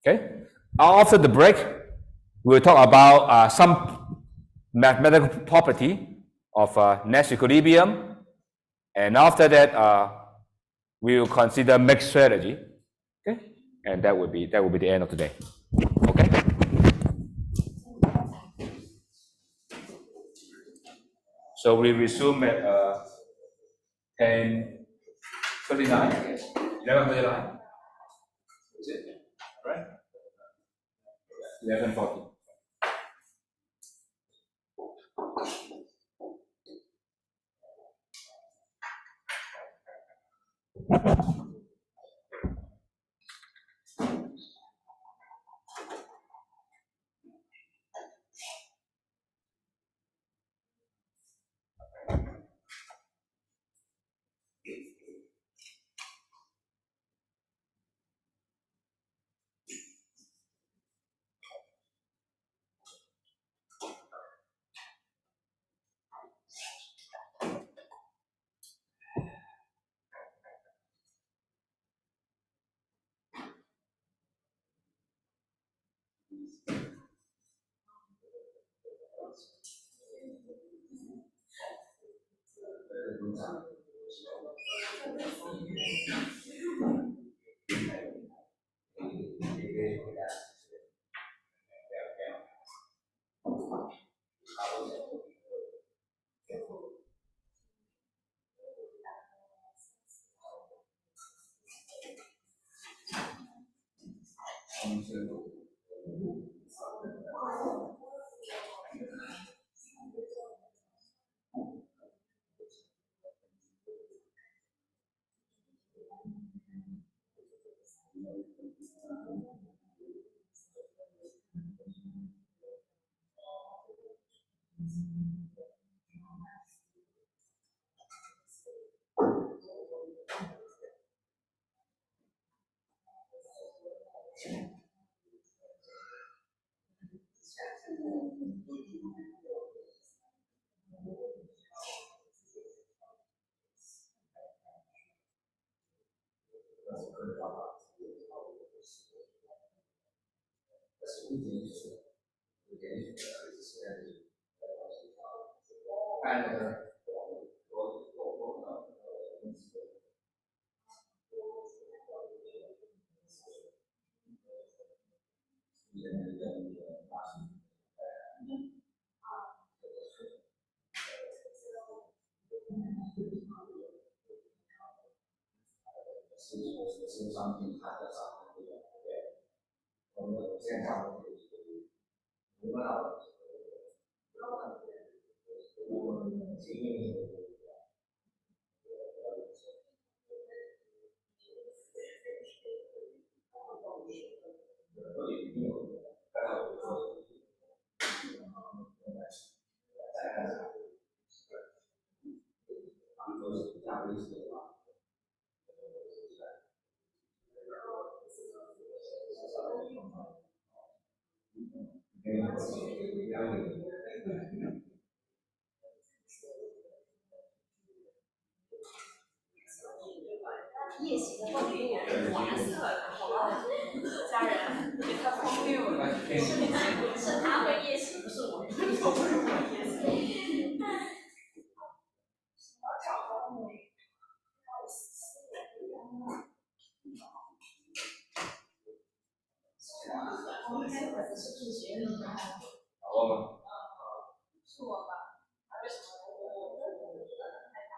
Speaker 1: Okay. After the break, we'll talk about some mathematical property of Nash equilibrium, and after that, we will consider mixed strategy. Okay, and that will be the end of today. Okay. So we resume at 10:39, I guess. 11:39. Is it? Right? 11:40.
Speaker 3: 夜行的动力，我还是好吧，家人也太荒谬了，是他会夜行，不是我，不是我夜行。是我吧？为什么我太大？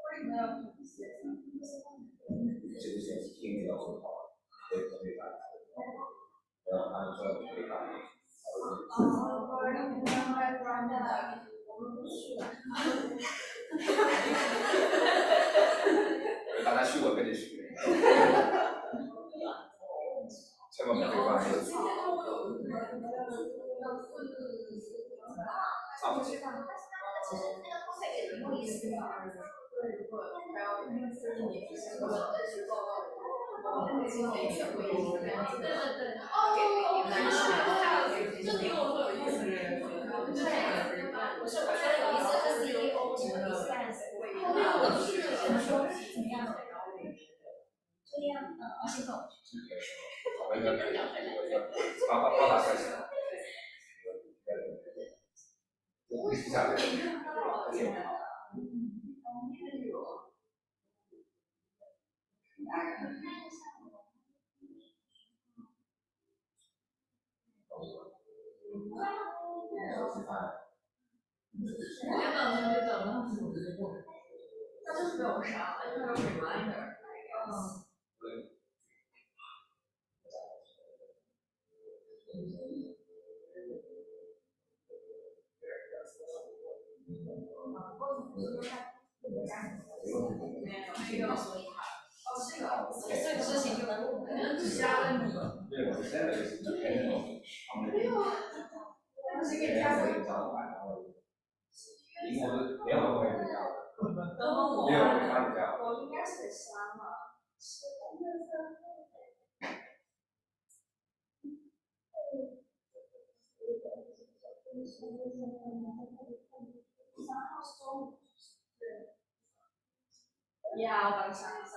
Speaker 3: 为什么要统计？这个学期听要很好，对对吧？然后他们说对吧？我们不去了。大家去我跟你去。千万别对吧？差不多。他就是被我杀了，因为他有 reminder。没有，所以这个事情就瞎了你。没有，但是给家人。没有，没有，我应该是得删了。呀，我刚想一下。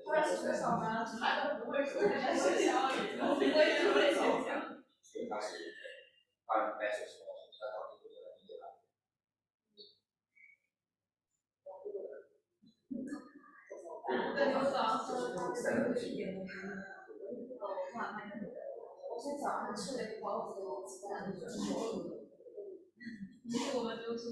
Speaker 3: 不然是多少吗？他都不会说人家学校里，我也不会学校。对，我早上喝1点的我是早上吃了一包子，我们都是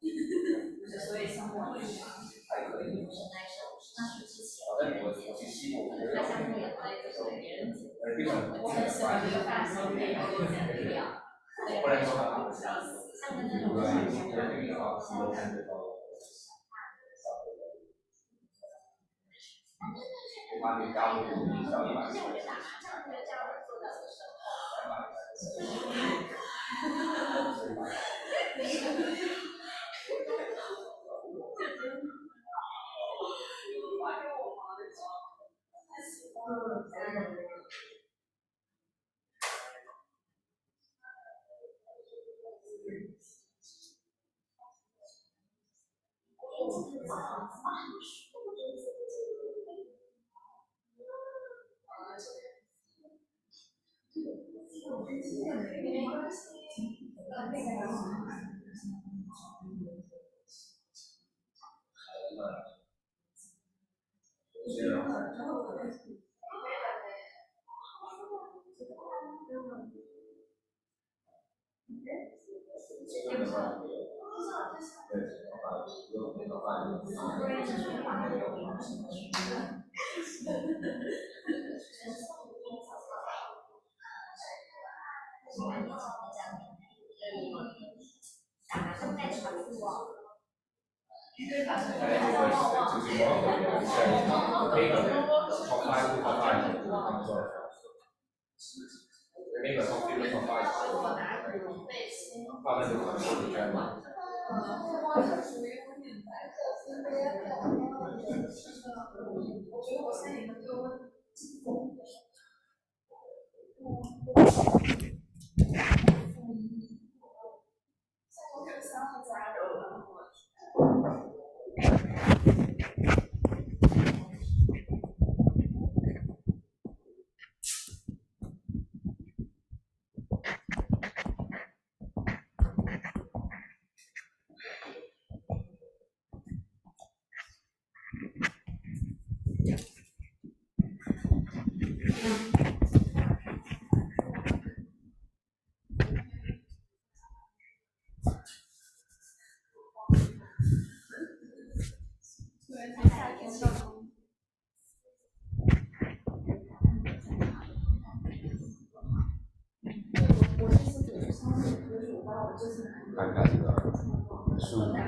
Speaker 3: 所以生活还可以，是耐受，那是之前别人接触，那相对也会就是别人接触。我很喜欢这个发型，可以给我剪的掉，对，像跟那种而且我觉得打麻将这个家人做到的时候。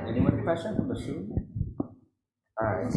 Speaker 1: Anyone question from the shoe? All right.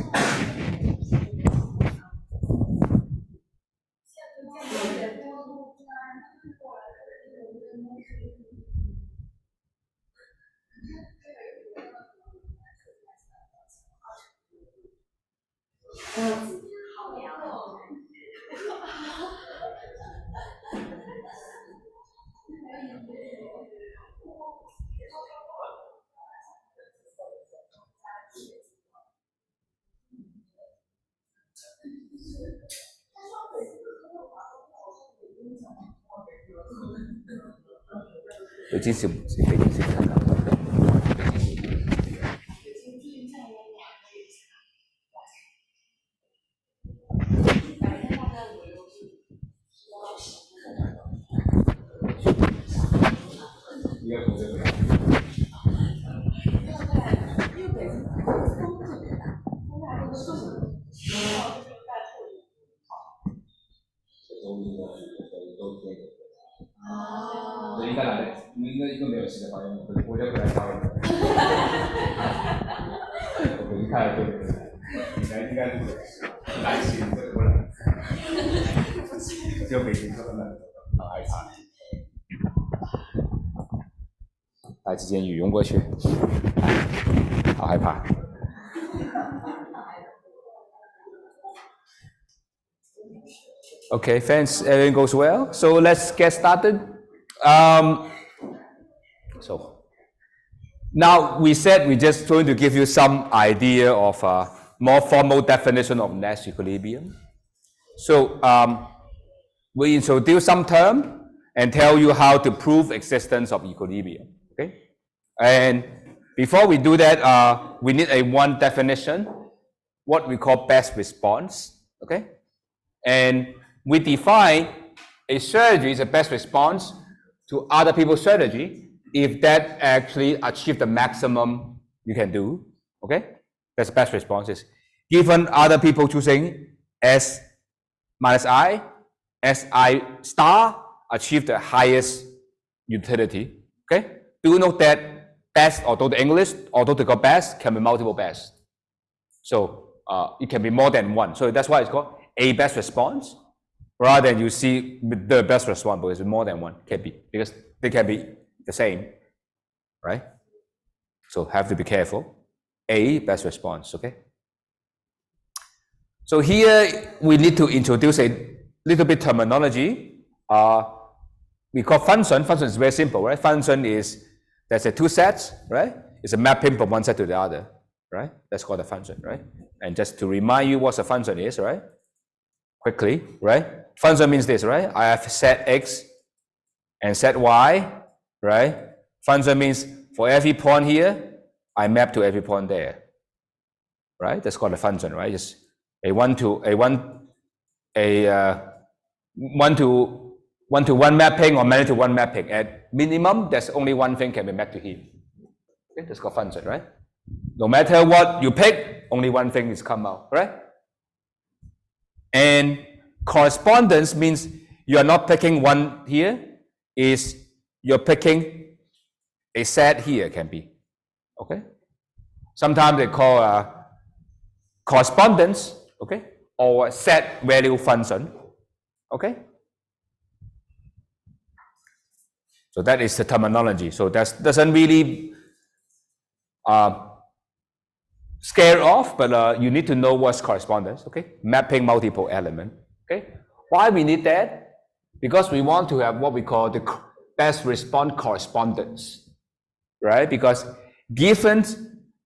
Speaker 1: Okay, thanks. Everything goes well. So let's get started. So now we said we're just going to give you some idea of a more formal definition of Nash equilibrium. So we introduce some term and tell you how to prove existence of equilibrium. Okay, and before we do that, we need a one definition, what we call best response. Okay, and we define a strategy is a best response to other people's strategy if that actually achieves the maximum you can do. Okay, that's best responses. Given other people choosing S minus I, SI star achieve the highest utility. Okay, do you know that best, although the English, although they got best, can be multiple best. So it can be more than one. So that's why it's called a best response, rather than you see the best response, because it's more than one. Can be, because they can be the same, right? So have to be careful. A best response. Okay. So here we need to introduce a little bit terminology. We call function. Function is very simple, right? Function is, there's a two sets, right? It's a mapping from one set to the other, right? That's called a function, right? And just to remind you what a function is, right? Quickly, right? Function means this, right? I have set x and set y, right? Function means for every point here, I map to every point there, right? That's called a function, right? Just a one to one mapping or many to one mapping. At minimum, there's only one thing can be mapped to here. Okay, that's called function, right? No matter what you pick, only one thing is come out, right? And correspondence means you are not picking one here, is you're picking a set here, can be. Okay? Sometimes they call correspondence, okay, or set value function. Okay? So that is the terminology. So that doesn't really scare off, but you need to know what's correspondence. Okay? Mapping multiple elements. Okay? Why we need that? Because we want to have what we call the best response correspondence, right? Because given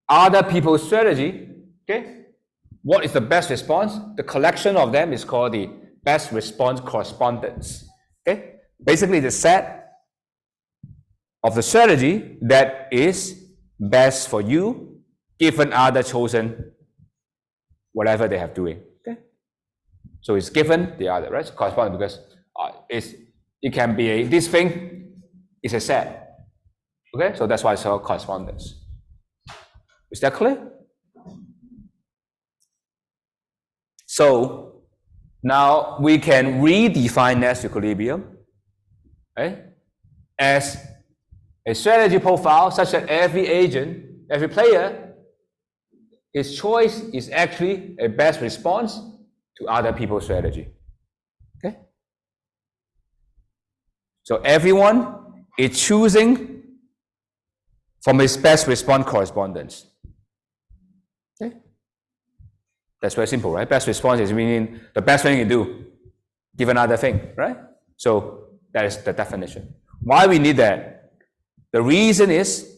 Speaker 1: other people's strategy, okay, what is the best response? The collection of them is called the best response correspondence. Okay? Basically, the set of the strategy that is best for you, given other chosen whatever they have doing. Okay? So it's given the other, right? Correspondence, because it can be this thing is a set. Okay? So that's why it's called correspondence. Is that clear? So now we can redefine Nash equilibrium, right, as a strategy profile such that every agent, every player, his choice is actually a best response to other people's strategy. Okay? So everyone is choosing from his best response correspondence. Okay? That's very simple, right? Best response is meaning the best thing you do, given other thing, right? So that is the definition. Why we need that? The reason is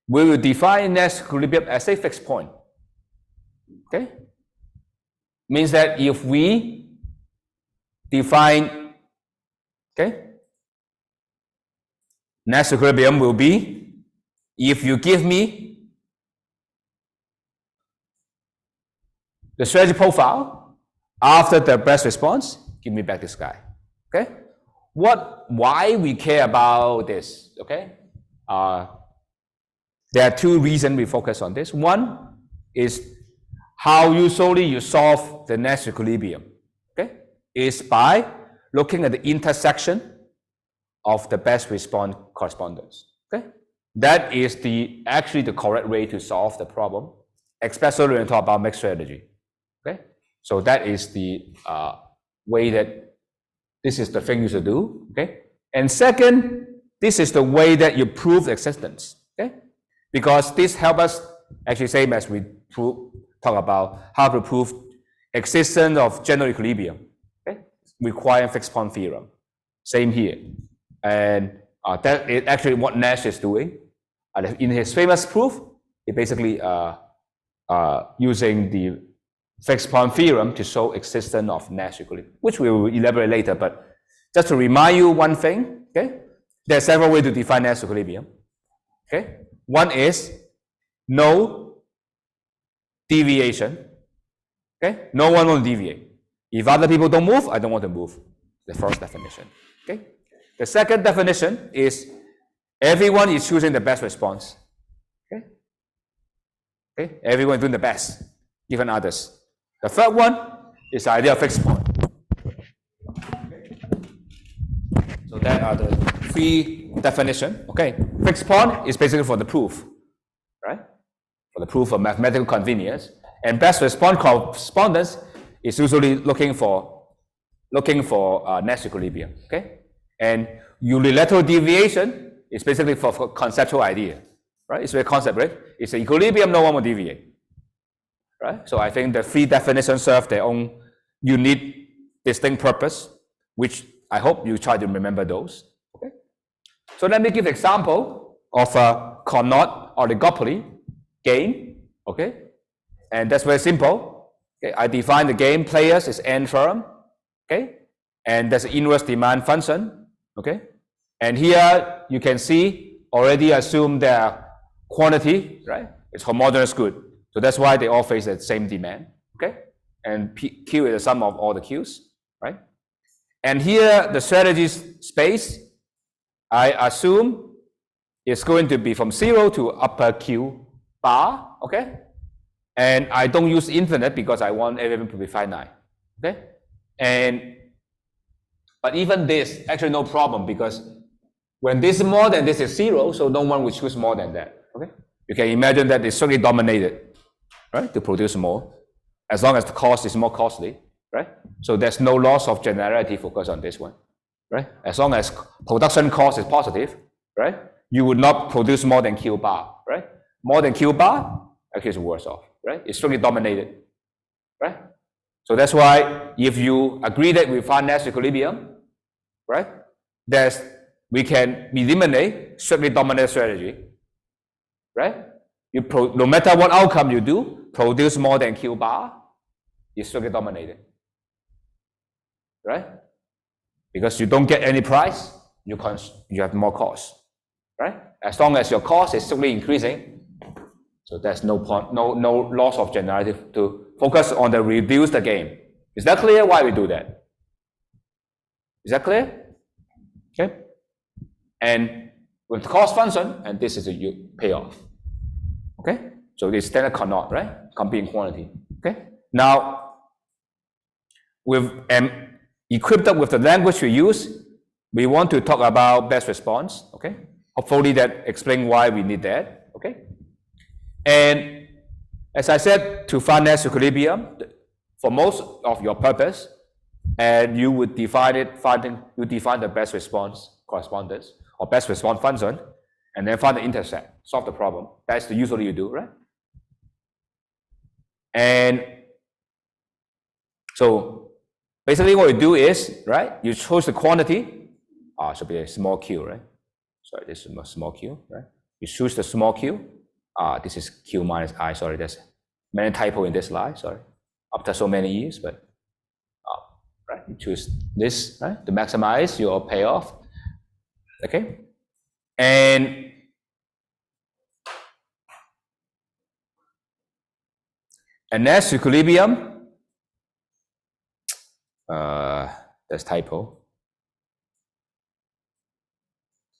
Speaker 1: we will define Nash equilibrium as a fixed point. Okay? Means that if we define, okay, Nash equilibrium will be, if you give me the strategy profile after the best response, give me back this guy. Okay? Why we care about this? Okay? There are two reasons we focus on this. One is how usually you solve the Nash equilibrium. Okay? Is by looking at the intersection of the best response correspondence. Okay? That is actually the correct way to solve the problem, especially when we talk about mixed strategy. Okay? So that is the way that this is the thing you should do. Okay? And second, this is the way that you prove existence. Okay? Because this helps us, actually same as we talk about how to prove existence of general equilibrium. Okay? Requiring fixed point theorem. Same here. And that is actually what Nash is doing. In his famous proof, he basically using the fixed point theorem to show existence of Nash equilibrium, which we will elaborate later. But just to remind you one thing, okay? There are several ways to define Nash equilibrium. Okay? One is no deviation. Okay? No one will deviate. If other people don't move, I don't want to move. The first definition. Okay? The second definition is everyone is choosing the best response. Okay? Okay, everyone doing the best, even others. The third one is the idea of fixed point. So that are the three definitions. Okay, fixed point is basically for the proof, right? For the proof of mathematical convenience, and best response correspondence is usually looking for Nash equilibrium. Okay, and unilateral deviation is basically for conceptual idea, right? It's very concept, right? It's an equilibrium, no one will deviate, right? So I think the three definitions serve their own unique, distinct purpose, which I hope you try to remember those. Okay. So let me give an example of a Carnot oligopoly game. Okay, and that's very simple. Okay, I define the game players is n firm. Okay, and there's an inverse demand function. Okay, and here you can see already assume their quantity, right? It's homogeneous good, so that's why they all face the same demand. Okay, and Q is the sum of all the Qs, right? And here the strategy space, I assume is going to be from 0 to upper Q bar. Okay, and I don't use infinite because I want everything to be finite. Okay, but even this actually no problem, because when this is more than this is 0, so no one will choose more than that. Okay, you can imagine that it's certainly dominated, right, to produce more, as long as the cost is more costly, right? So there's no loss of generality focus on this one, right? As long as production cost is positive, right, you would not produce more than Q bar, right? More than Q bar, actually it's worse off, right? It's strongly dominated, right? So that's why if you agree that we find Nash equilibrium, right, we can eliminate strictly dominant strategy, right? No matter what outcome you do, produce more than Q bar, is strictly dominated, right? Because you don't get any price, you have more cost, right? As long as your cost is strictly increasing, so there's no point, no loss of generality to focus on the reduce the game. Is that clear why we do that? Is that clear? Okay. And with the cost function, and this is a payoff. Okay. So this standard Carnot, right? Competing quantity. Okay. Now, equipped up with the language we use, we want to talk about best response. Okay. Hopefully that explains why we need that. Okay. And as I said, to find Nash equilibrium, for most of your purpose, and you would define the best response correspondence or best response function, and then find the intercept, solve the problem. That's usually you do, right? And so basically what you do is, right, you choose the quantity, should be a small q, right? Sorry, this is a small q, right? You choose the small q, this is q minus I, sorry, there's many typo in this slide, sorry, after so many years, but right, you choose this, right, to maximize your payoff. Okay, and Nash equilibrium, there's typo.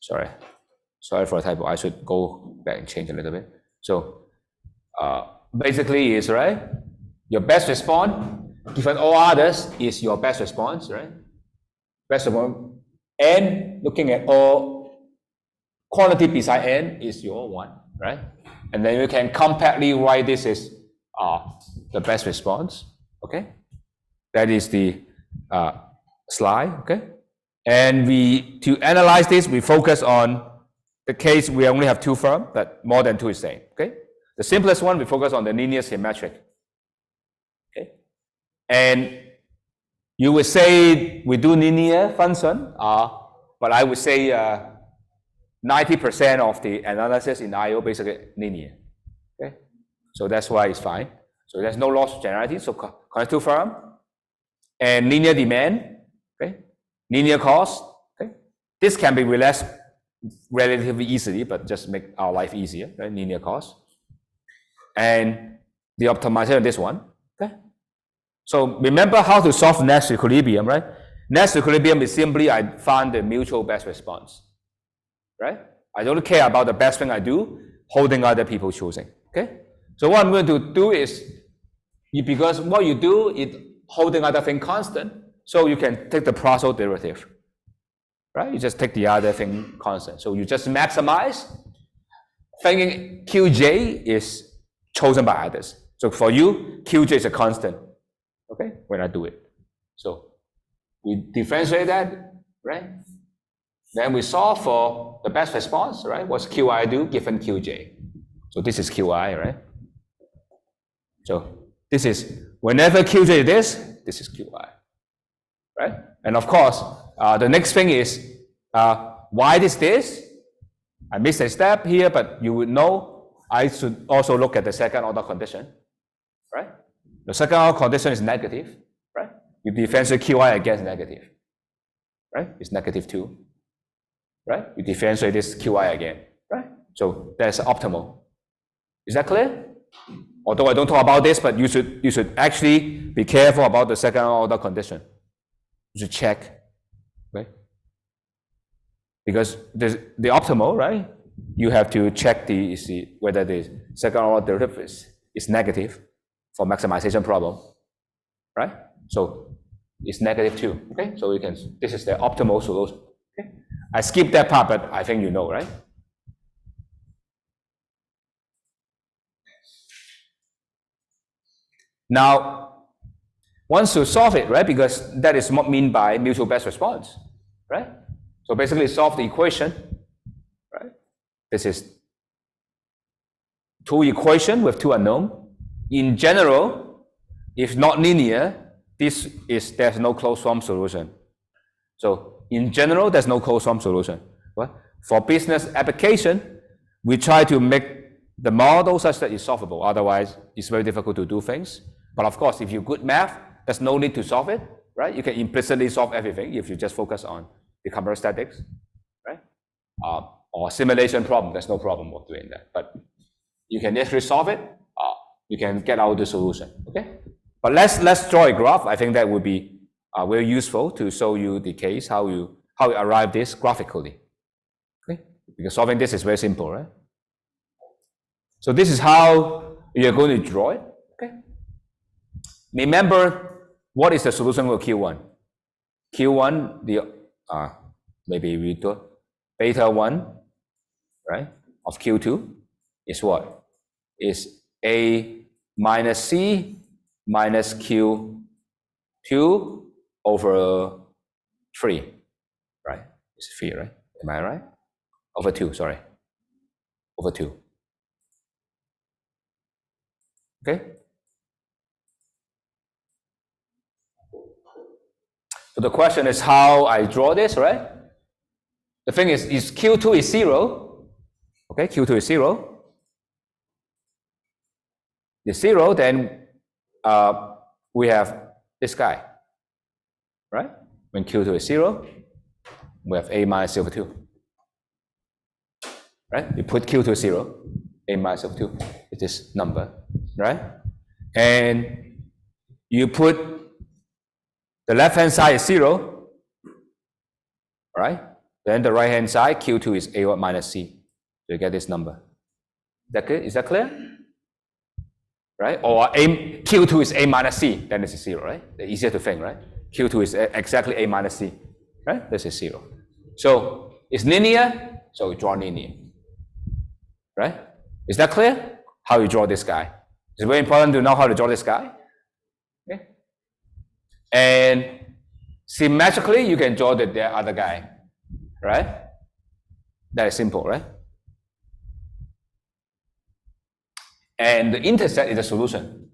Speaker 1: Sorry for a typo. I should go back and change a little bit. So basically is, right, your best response given all others is your best response, right? Best response, and looking at all quantity beside n is your one, right? And then you can compactly write this is the best response. Okay, that is the slide. Okay, and to analyze this, we focus on the case we only have two firm, but more than two is same. Okay, the simplest one we focus on the linear symmetric. Okay, and you would say we do linear function, but I would say 90% of the analysis in IO basically linear. Okay, so that's why it's fine. So there's no loss of generality. So connect two firm and linear demand. Okay, linear cost. Okay, this can be relaxed relatively easily, but just make our life easier. Right, linear cost and the optimization of this one. Okay. So remember how to solve Nash equilibrium, right? Nash equilibrium is simply I find the mutual best response, right? I don't care about the best thing I do, holding other people choosing, okay? So what I'm going to do is, because what you do is holding other thing constant, so you can take the partial derivative, right? You just take the other thing constant. So you just maximize, thinking Qj is chosen by others. So for you, Qj is a constant, okay, when I do it. So we differentiate that, right? Then we solve for the best response, right? What's Qi do given Qj? So this is Qi, right? So this is, whenever Qj is this is Qi, right? And of course, the next thing is, why is this? I missed a step here, but you would know I should also look at the second order condition, right? The second order condition is negative, right? You differentiate Qi against negative, right? It's -2, right? You differentiate this Qi again, right? So that's optimal. Is that clear? Although I don't talk about this, but you should actually be careful about the second order condition. You should check, right? Because the optimal, right? You have to check whether the second order derivative is negative for maximization problem, right? So it's -2, okay? So this is the optimal solution, okay? I skipped that part, but I think you know, right? Now, once you solve it, right? Because that is what mean by mutual best response, right? So basically solve the equation, right? This is two equations with two unknown. In general, if not linear, there's no closed form solution. So in general, there's no closed form solution. Right? For business application, we try to make the model such that it's solvable. Otherwise, it's very difficult to do things. But of course, if you're good math, there's no need to solve it, right? You can implicitly solve everything if you just focus on the computer statics, right? Or simulation problem, there's no problem of doing that. But you can actually solve it, you can get out the solution, okay? But let's draw a graph. I think that would be very useful to show you the case, how you arrive this graphically, okay? Because solving this is very simple, right? So this is how you're going to draw it, okay? Remember, what is the solution for Q1? Q1, maybe we do beta 1, right, of Q2 is what? Is A minus C minus Q2 over 3, right? It's 3, right? Am I right? Over 2, sorry. Over 2. Okay? So the question is how I draw this, right? The thing is Q2 is 0. Okay, Q2 is 0. It's 0, then we have this guy, right? When Q2 is 0, we have A minus over 2. Right? You put Q2 0, A minus over 2 is this number, right? And you put the left-hand side is 0, right? Then the right-hand side, Q2 is A minus C. So you get this number. Is that clear? Right? Or Q2 is A minus C, then this is 0, right? The easier to think, right? Q2 is exactly A minus C, right? This is 0. So it's linear, so we draw linear, right? Is that clear? How you draw this guy? It's very important to know how to draw this guy. Okay? And symmetrically, you can draw the other guy, right? That is simple, right? And the intercept is the solution,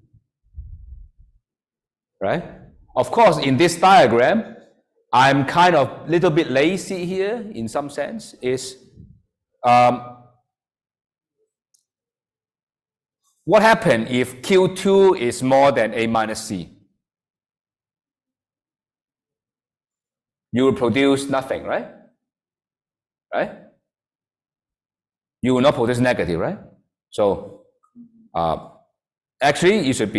Speaker 1: right? Of course, in this diagram, I'm kind of a little bit lazy here in some sense. What happens if Q2 is more than A minus C? You will produce nothing, right? Right? You will not produce negative, right? So actually, you should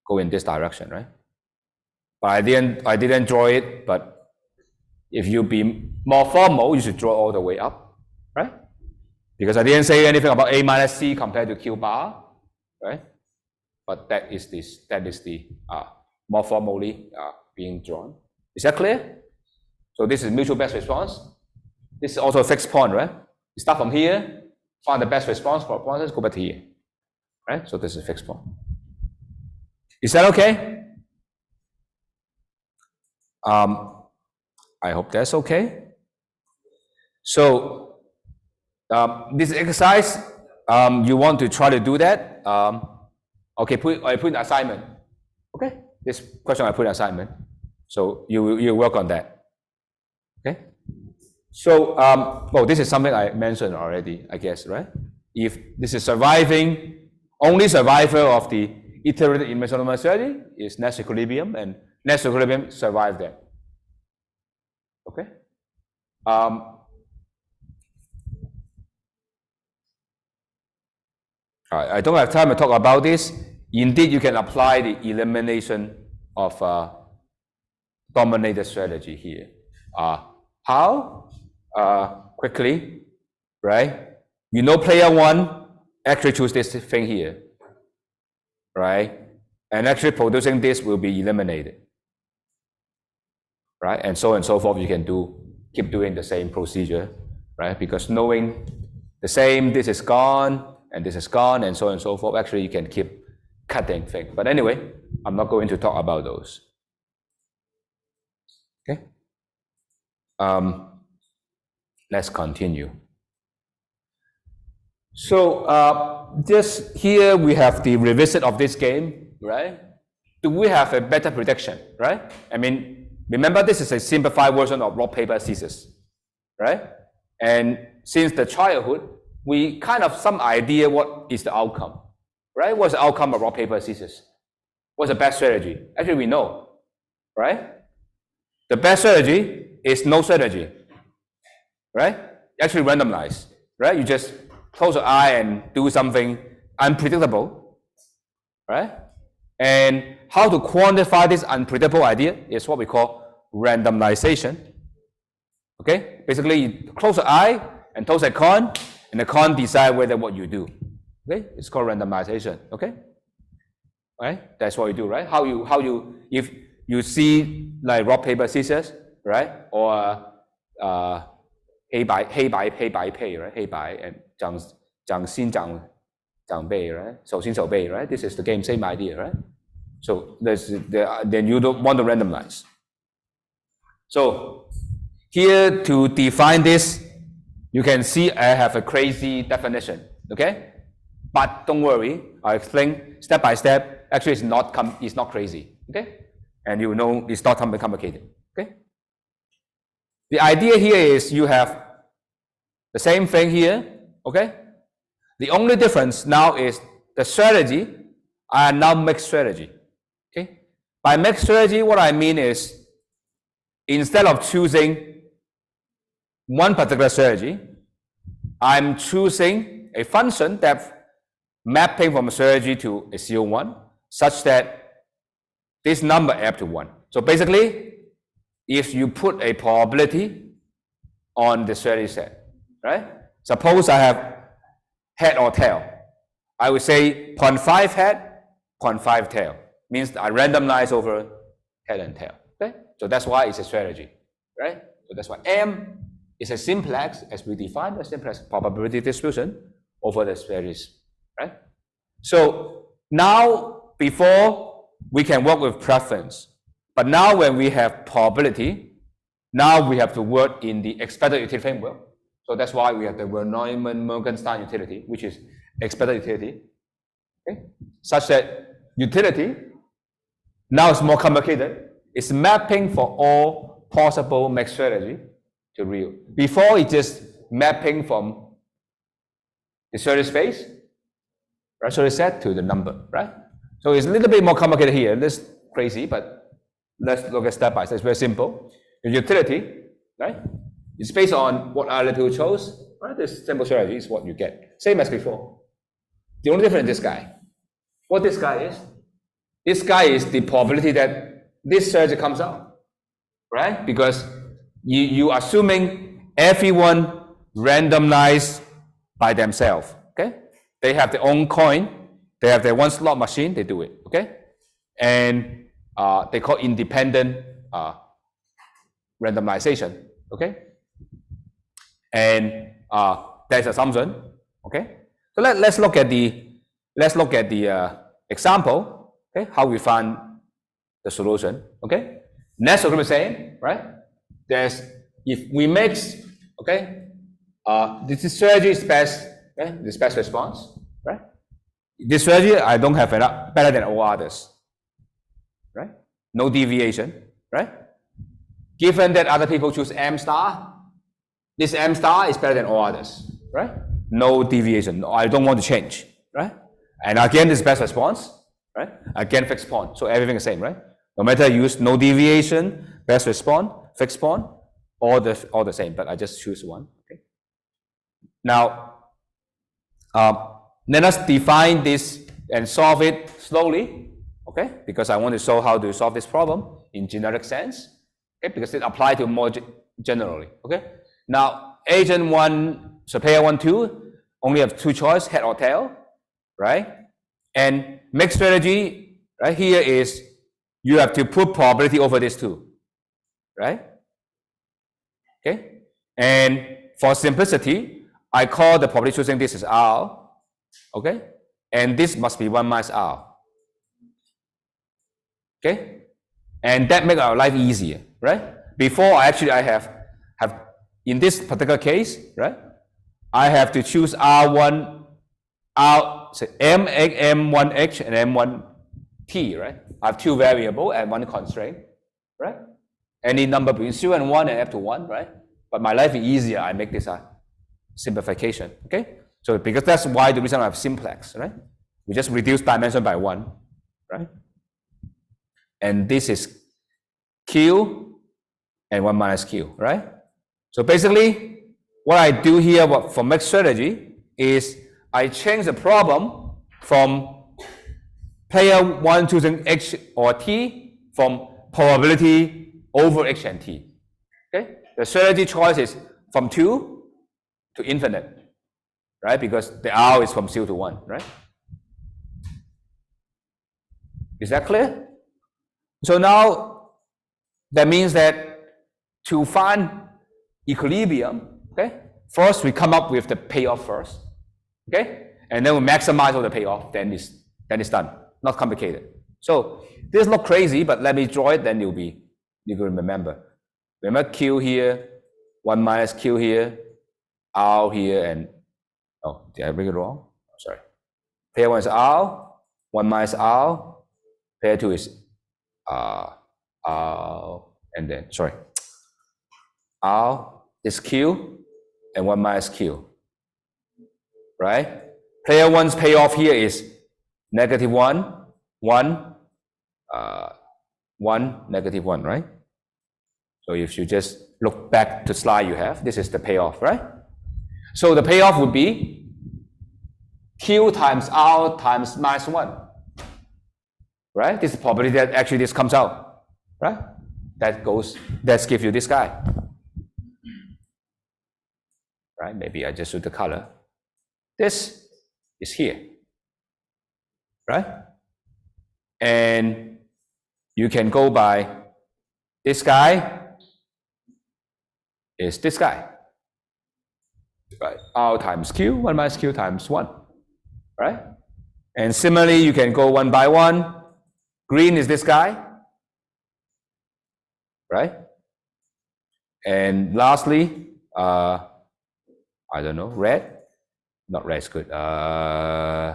Speaker 1: go in this direction, right? But I didn't draw it. But if you be more formal, you should draw all the way up, right? Because I didn't say anything about A minus C compared to Q bar. right? But that is the more formally being drawn. Is that clear? So this is mutual best response. This is also a fixed point, right? You start from here, find the best response for a process, go back to here, right? So this is a fixed point. Is that okay? I hope that's okay. So this exercise, you want to try to do that. Okay, I put an assignment. Okay, this question I put an assignment. So you work on that. Okay. So this is something I mentioned already, I guess, right? If this is only survivor of the iterated image strategy is Nash equilibrium, and Nash equilibrium survive that. Okay. I don't have time to talk about this. Indeed, you can apply the elimination of dominated strategy here. How? Quickly, right? You know, player one actually choose this thing here, right? And actually producing this will be eliminated, right? And so forth. You can keep doing the same procedure, right? Because knowing the same, this is gone, and this is gone, and so forth. Actually, you can keep cutting things. But anyway, I'm not going to talk about those. Okay. Let's continue. So just here we have the revisit of this game, right? Do we have a better prediction, right? I mean, remember this is a simplified version of rock, paper, scissors, right? And since the childhood, we kind of some idea what is the outcome, right? What's the outcome of rock, paper, scissors? What's the best strategy? Actually, we know, right? The best strategy is no strategy, right? Actually randomized, right? You just close your eye and do something unpredictable, right? And how to quantify this unpredictable idea is what we call randomization. Okay? Basically, you close your eye and toss a coin, and the coin decide whether what you do. Okay? It's called randomization. Okay? Right? That's what you do, right? How you if you see like rock, paper, scissors, right? Or 黑白配, right? 黑白 and 掌心掌背, right? 手心手背, right? This is the game, same idea, right? So then you don't want to randomize. So here to define this, you can see I have a crazy definition, okay? But don't worry, I'll explain step by step. Actually, it's not crazy, okay? And you know it's not complicated, okay? The idea here is you have the same thing here, okay? The only difference now is the strategy are now mixed strategy, okay? By mixed strategy, what I mean is instead of choosing one particular strategy, I'm choosing a function that mapping from a strategy to a CO1 such that this number add to 1. So basically, if you put a probability on the strategy set, right? Suppose I have head or tail. I would say 0.5 head, 0.5 tail. Means I randomize over head and tail. Okay? So that's why it's a strategy, right? So that's why M is a simplex, as we define a simplex probability distribution over the strategies, right? So now, before we can work with preference, but now when we have probability, now we have to work in the expected utility framework. So that's why we have the Neumann-Morgenstern utility, which is expected utility, okay? Such that utility now is more complicated. It's mapping for all possible mixed strategy to real. Before, it's just mapping from the strategy space, right? Strategy set to the number, right? So it's a little bit more complicated here. This is crazy, but let's look at step by step. It's very simple. The utility, right? It's based on what other people chose, right? This simple strategy is what you get. Same as before. The only difference is this guy. What this guy is? This guy is the probability that this strategy comes out, right? Because you assuming everyone randomized by themselves, okay? They have their own coin, They have their one slot machine, they do it, okay? And they call independent randomization, okay? And that's assumption, okay? So let's look at the example, okay? How we find the solution, okay? Next algorithm is same, right? If we mix, okay, this strategy is best, okay? This best response, right? This strategy I don't have enough, better than all others, right? No deviation, right? Given that other people choose M star, this M star is better than all others, right? No deviation. I don't want to change, right? And again, this best response, right? Again, fixed point. So everything is the same, right? No matter you use no deviation, best response, fixed point, all the same. But I just choose one. Okay. Now, let us define this and solve it slowly, okay? Because I want to show how to solve this problem in generic sense, okay? Because it applies to more generally, okay? Now, agent 1, so pair 1, 2, only have two choices, head or tail, right? And mixed strategy, right, here is you have to put probability over these two, right? Okay? And for simplicity, I call the probability choosing this is R, okay? And this must be 1 minus R, okay? And that makes our life easier, right? Before I have in this particular case, right? I have to choose R1, say M1H and M1T, right? I have two variables and one constraint, right? Any number between 0 and 1 and up to 1, right? But my life is easier, I make this a simplification, okay? So because that's why the reason I have simplex, right? We just reduce dimension by 1, right? And this is Q and 1 minus Q, right? So basically, what I do here for mixed strategy is I change the problem from player 1 choosing H or T from probability over H and T. Okay? The strategy choice is from 2 to infinite, right? Because the R is from 0 to 1, right? Is that clear? So now that means that to find equilibrium, okay, first we come up with the payoff first, okay, and then we maximize all the payoff, then it's done. Not complicated. So this looks crazy, but let me draw it, then you can remember. Remember Q here, 1 minus Q here, R here, and oh, did I bring it wrong? Oh, sorry. Pair 1 is R, 1 minus R, pair 2 is R, and then sorry. R is Q and 1 minus Q, right? Player 1's payoff here is negative 1, 1, 1, negative 1, right? So if you just look back to the slide you have, this is the payoff, right? So the payoff would be Q times R times minus 1, right? This is the probability that actually this comes out, right? That gives you this guy. Right? Maybe I just do the color. This is here, right? And you can go by this guy is this guy, right? R times Q, 1 minus Q times 1, right? And similarly, you can go 1 by 1. Green is this guy, right? And lastly, I don't know, red? Not red is good. I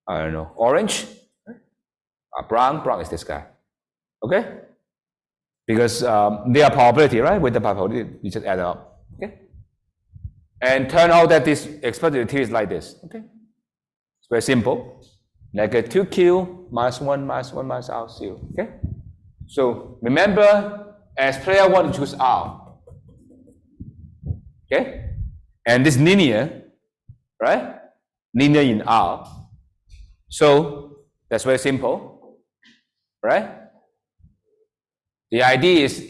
Speaker 1: don't know, orange? Brown is this guy. Okay? Because they are probability, right? With the probability, you just add it up. Okay? And turn out that this expected utility is like this. Okay? It's very simple. Negative 2Q minus 1 minus R, 0. Okay? So remember, as player 1, you choose R. Okay? And this linear, right? Linear in R. So that's very simple, right? The idea is,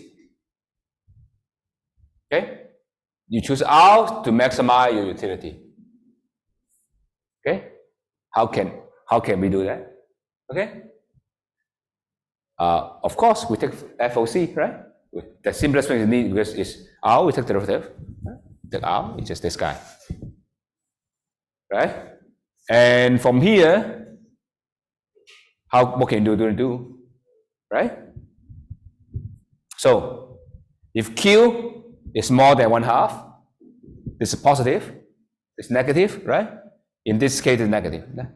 Speaker 1: okay, you choose R to maximize your utility. Okay? How How can we do that? Okay. Of course, we take FOC, right? The simplest thing we need is R, we take derivative. Right? Take R, it's just this guy. Right? And from here, what can you do? Right? So, if Q is more than 1/2, this is positive, it's negative, right? In this case, it's negative, right?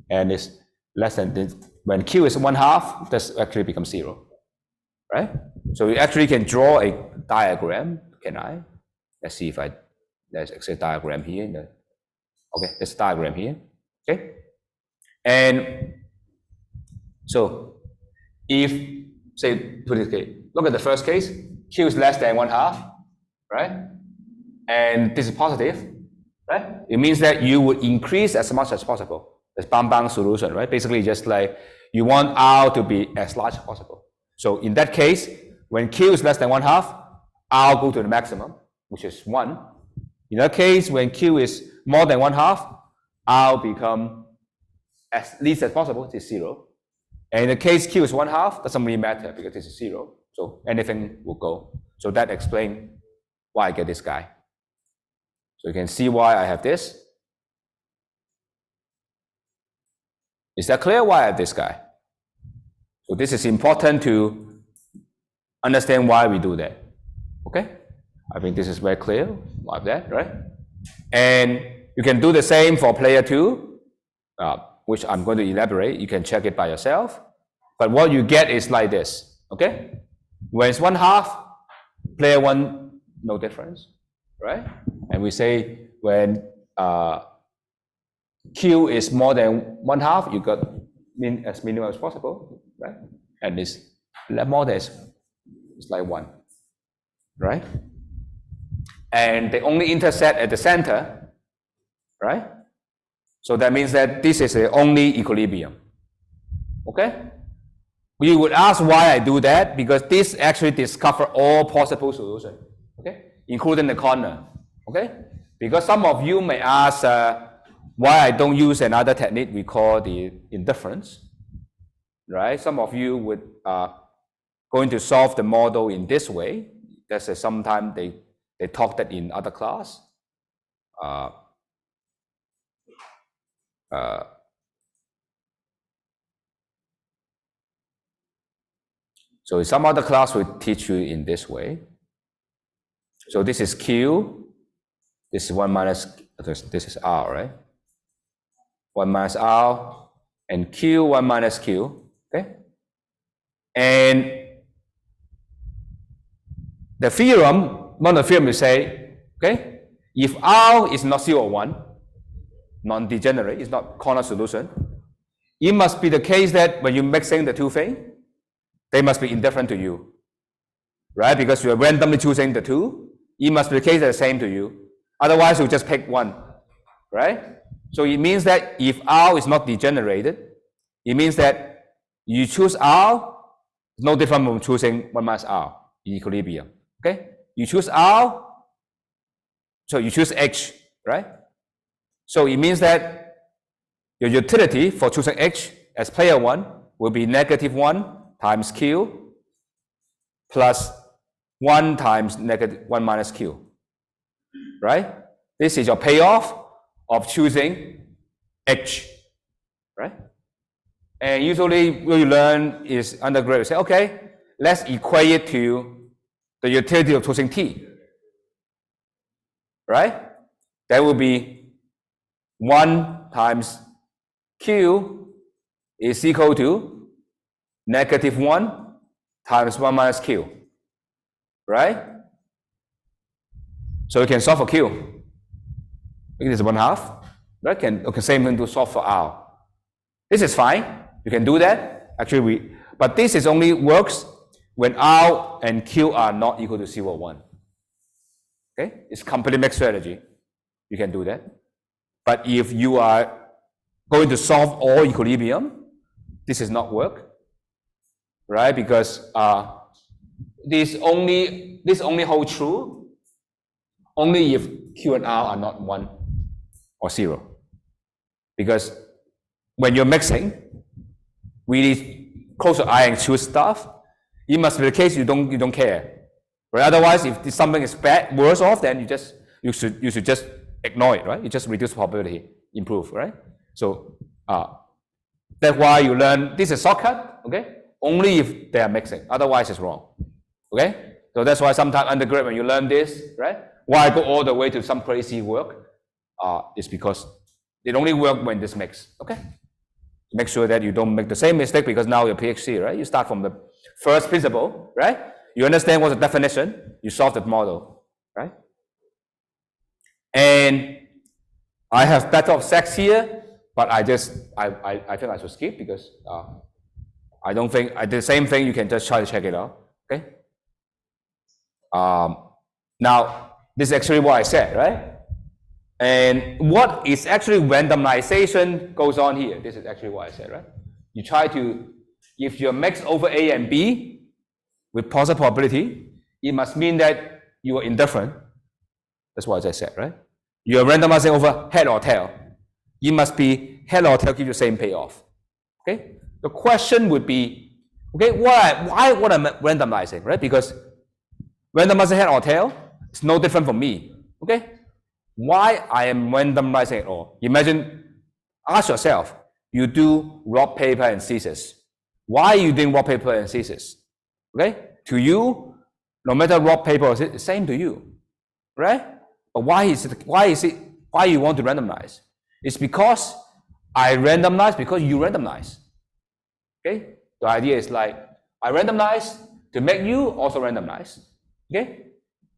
Speaker 1: And it's less than this. When Q is 1/2, this actually becomes 0, right? So you actually can draw a diagram. Can I? Let's see if there's actually a diagram here. Okay, there's a diagram here. Okay, and so if say put it okay, look at the first case. Q is less than 1/2, right? And this is positive, right? It means that you would increase as much as possible. It's bound solution, right? Basically, just like you want R to be as large as possible. So in that case, when Q is less than 1/2, R go to the maximum, which is 1. In that case, when Q is more than 1/2, R become as least as possible, it is 0. And in the case Q is 1/2, doesn't really matter because this is 0. So anything will go. So that explains why I get this guy. So you can see why I have this. Is that clear why I have this guy? So this is important to understand why we do that. Okay? I think this is very clear why I have that, right? And you can do the same for player 2, which I'm going to elaborate. You can check it by yourself. But what you get is like this, okay? When it's 1/2, player 1, no difference, right? And we say when Q is more than 1/2, you got as minimum as possible, right? And this more than it's like 1, right? And they only intersect at the center, right? So that means that this is the only equilibrium, okay? You would ask why I do that, because this actually discovers all possible solutions, okay? Including the corner, okay? Because some of you may ask why I don't use another technique we call the indifference, right? Some of you would going to solve the model in this way. That's sometimes they talk that in other class. So some other class will teach you in this way. So this is Q, this is 1 minus, this is R, right? 1 minus R, and Q, 1 minus Q, okay? And the theorem, one of the theorem will say, okay, if R is not 0 or 1, non-degenerate, it's not corner solution, it must be the case that when you're mixing the two things, they must be indifferent to you, right? Because you are randomly choosing the two, it must be the case that the same to you. Otherwise, you just pick one, right? So it means that if R is not degenerated, it means that you choose R, no different from choosing 1 minus R in equilibrium, okay? You choose R, so you choose H, right? So it means that your utility for choosing H as player 1 will be -1 times Q plus 1 times -1 minus Q, right? This is your payoff of choosing H, right? And usually what you learn is undergrad, you say, okay, let's equate it to the utility of choosing T, right? That will be 1 times Q is equal to -1 times 1 minus Q, right? So you can solve for Q. It is 1/2, right? Okay, same thing to solve for R. This is fine. You can do that. Actually, but this is only works when R and Q are not equal to 0 or 1. Okay, it's completely mixed strategy. You can do that. But if you are going to solve all equilibrium, this is not work. Right, because this only holds true only if Q and R are not 1 or 0. Because when you're mixing, really close your eye and choose stuff, it must be the case you don't care. Right? Otherwise, if something is bad, worse off, then you should just ignore it, right? You just reduce probability, improve, right? So that's why you learn this is shortcut, okay? Only if they are mixing, otherwise it's wrong, okay? So that's why sometimes undergrad when you learn this, right? Why go all the way to some crazy work? It's because it only works when this mix, okay? Make sure that you don't make the same mistake because now you're PhD, right? You start from the first principle, right? You understand what's the definition, you solve the model, right? And I have battle of sex here, but I think I should skip because I don't think I did the same thing. You can just try to check it out, okay? Now, this is actually what I said, right? And what is actually randomization goes on here. This is actually what I said, right? You try to, if you mix over A and B with positive probability, it must mean that you are indifferent. That's what I said, right? You are randomizing over head or tail. It must be head or tail give you the same payoff. Okay? The question would be, okay, why what I'm randomizing, right? Because randomizing head or tail is no different from me. Okay? Why I am randomizing it all? Imagine, ask yourself, you do rock, paper, and scissors. Why are you doing rock, paper, and scissors? Okay? To you, no matter rock, paper, or scissors, it's the same to you, right? But why you want to randomize? It's because I randomize because you randomize. Okay? The idea is like, I randomize to make you also randomize. Okay?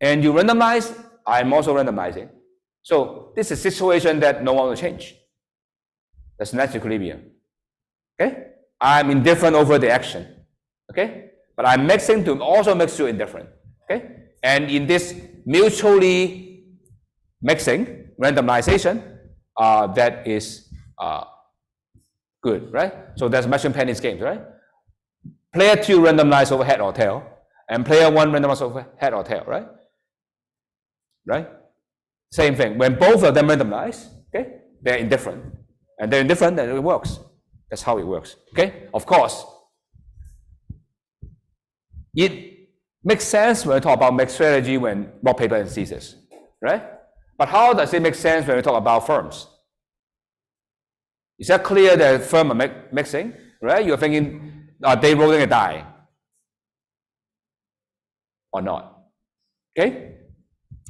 Speaker 1: And you randomize, I'm also randomizing. So this is a situation that no one will change. That's natural equilibrium. Okay? I'm indifferent over the action. Okay? But I'm mixing to also make you indifferent. Okay? And in this mutually mixing, randomization, that is good, right? So that's matching pennies games, right? Player 2 randomized over head or tail, and player 1 randomized over head or tail, right? Right? Same thing. When both of them randomize, okay, they're indifferent. And they're indifferent, then it works. That's how it works. Okay? Of course, it makes sense when we talk about mixed strategy when rock, paper, and scissors, right? But how does it make sense when we talk about firms? Is that clear that firms are mixing, right? You're thinking, are they rolling a die? Or not? Okay?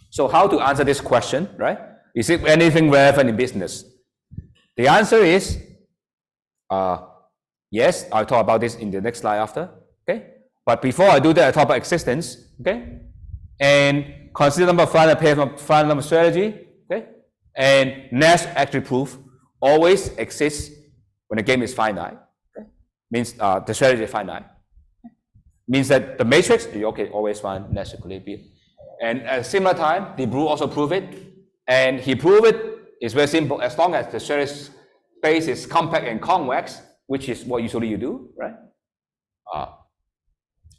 Speaker 1: So how to answer this question, right? Is it anything relevant in business? The answer is yes. I'll talk about this in the next slide after. Okay? But before I do that, I talk about existence. Okay? And consider number of final pair from final number strategy. Okay? And Nash actually proof always exists when the game is finite. Okay? Means the strategy is finite. Means that the matrix, you okay, always find Nash equilibrium. And at a similar time, De Bruyne also proved it. And he proved it, it's very simple. As long as the strategy space is compact and convex, which is what usually you do, right?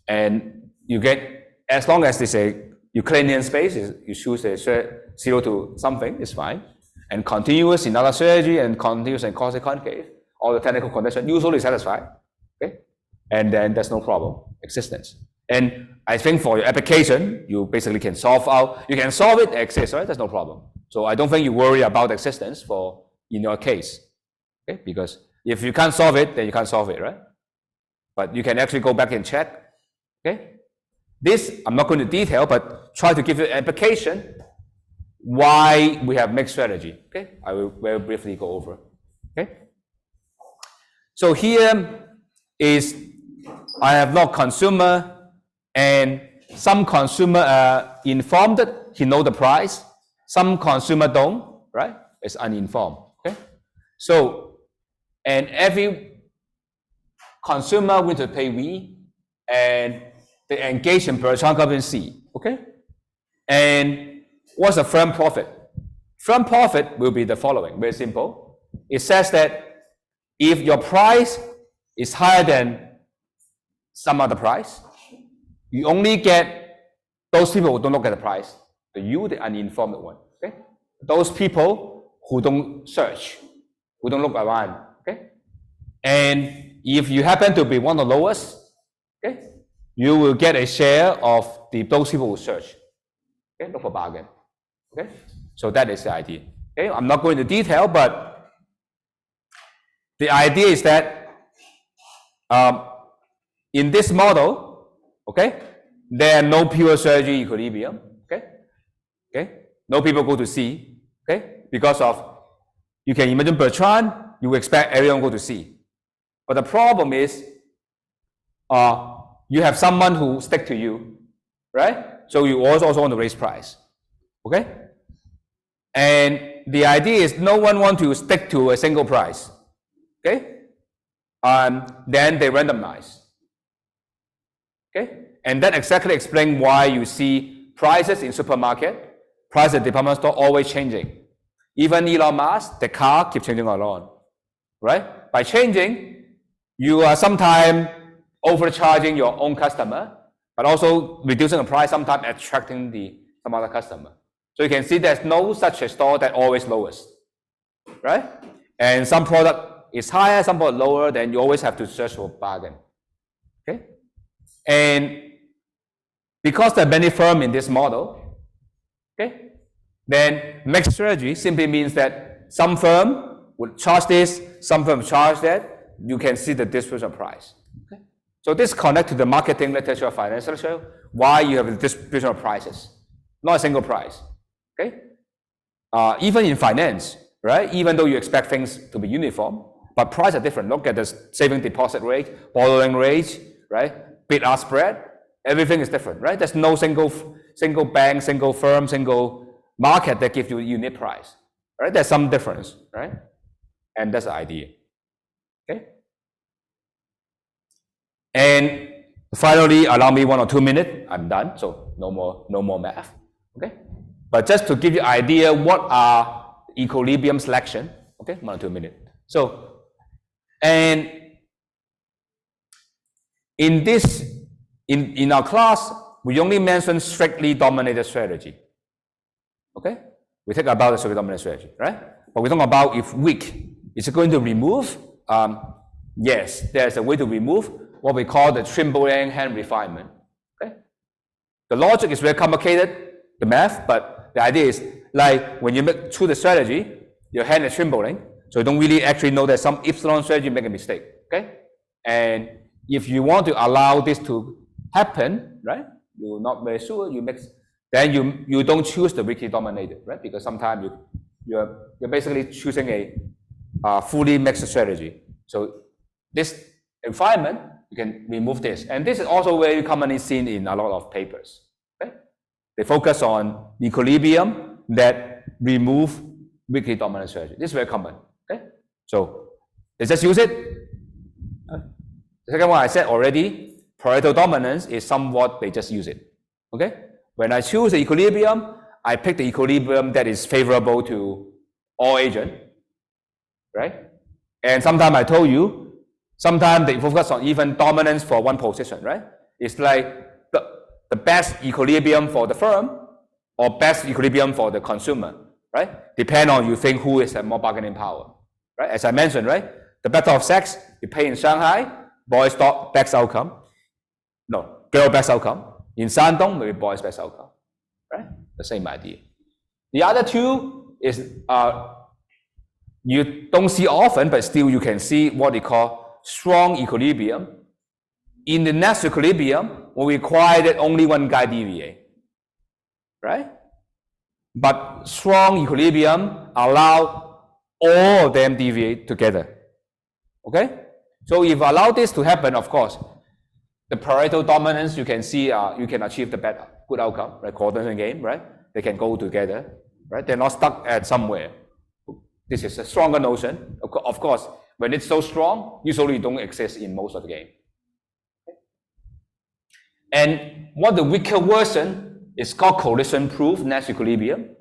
Speaker 1: And you get, as long as it's a Euclidean space, you choose a 0 to something, it's fine. And continuous in other strategy, and continuous and concave, all the technical conditions usually satisfied. Okay? And then there's no problem, existence. And I think for your application, you basically can solve out, you can solve it, exists, right? There's no problem. So I don't think you worry about existence in your case, okay? Because if you can't solve it, then you can't solve it, right? But you can actually go back and check, okay? This, I'm not going to detail, but try to give you an application why we have mixed strategy, okay? I will very briefly go over, okay? So here is, I have no consumer, and some consumer are informed, he know the price. Some consumer don't, right? It's uninformed, okay? So, and every consumer going to pay V, and the engagement per transaction C, okay? And what's the firm profit? Firm profit will be the following, very simple. It says that if your price is higher than some other price, you only get those people who don't look at the price, the uninformed one, okay? Those people who don't search, who don't look around, okay? And if you happen to be one of the lowest, okay, you will get a share of those people who search. Okay, look for bargain. Okay, so that is the idea. Okay, I'm not going into detail, but the idea is that in this model, okay, there are no pure strategy equilibrium. Okay, no people go to C. Okay, because of you can imagine Bertrand, you expect everyone go to C. But the problem is, you have someone who stick to you, right? So you also want to raise price, okay? And the idea is no one want to stick to a single price, okay? Then they randomize, okay? And that exactly explains why you see prices in supermarket, prices at department store always changing. Even Elon Musk, the car keeps changing along, right? By changing, you are sometimes overcharging your own customer, but also reducing the price, sometimes attracting some other customer. So you can see there's no such a store that always lowest, right? And some product is higher, some product lower, then you always have to search for bargain, okay? And because there are many firms in this model, okay, then mixed strategy simply means that some firm would charge this, some firm charge that. You can see the distribution of price. Okay? So this connects to the marketing literature, finance literature, why you have the distribution of prices, not a single price. Okay? Even in finance, right? Even though you expect things to be uniform, but prices are different. Look at the saving deposit rate, borrowing rate, right? Bid-ask spread, everything is different, right? There's no single bank, single firm, single market that gives you a unit price, right? There's some difference, right? And that's the idea, okay? And finally, allow me 1 or 2 minutes, I'm done, so no more math, okay? But just to give you an idea, what are equilibrium selection, okay? 1 or 2 minutes. So, and in our class, we only mention strictly dominated strategy. Okay, we talk about the strictly dominant strategy, right? But we talk about if weak, is it going to remove? Yes, there's a way to remove what we call the trembling hand refinement. Okay, the logic is very complicated, the math, but the idea is like when you make through the strategy, your hand is trembling, so you don't really actually know that some epsilon strategy make a mistake. Okay, and if you want to allow this to happen, right? You're not very sure. Then you don't choose the weakly dominated, right? Because sometimes you're basically choosing a fully mixed strategy. So this environment, you can remove this. And this is also very commonly seen in a lot of papers. Okay? They focus on equilibrium that remove weakly dominant strategy. This is very common. Okay? So they just use it. The second one I said already, Pareto dominance is somewhat they just use it. Okay? When I choose the equilibrium, I pick the equilibrium that is favorable to all agents, right? And sometimes I told you, sometimes they focus on even dominance for one position, right? It's like the best equilibrium for the firm or best equilibrium for the consumer, right? Depend on you think who is have more bargaining power, right? As I mentioned, right? The battle of sex, you pay in Shanghai, boys best outcome. No, girl best outcome. In Shandong, maybe boys best outcome, right? The same idea. The other two is you don't see often, but still you can see what they call strong equilibrium. In the next equilibrium, we require that only one guy deviate, right? But strong equilibrium allow all of them deviate together, okay? So if you allow this to happen, of course, the Pareto dominance, you can see you can achieve the good outcome, right? Coordination game, right? They can go together, right? They're not stuck at somewhere. This is a stronger notion. Of course, when it's so strong, usually it don't exist in most of the game. Okay? And what the weaker version is called collision-proof Nash equilibrium.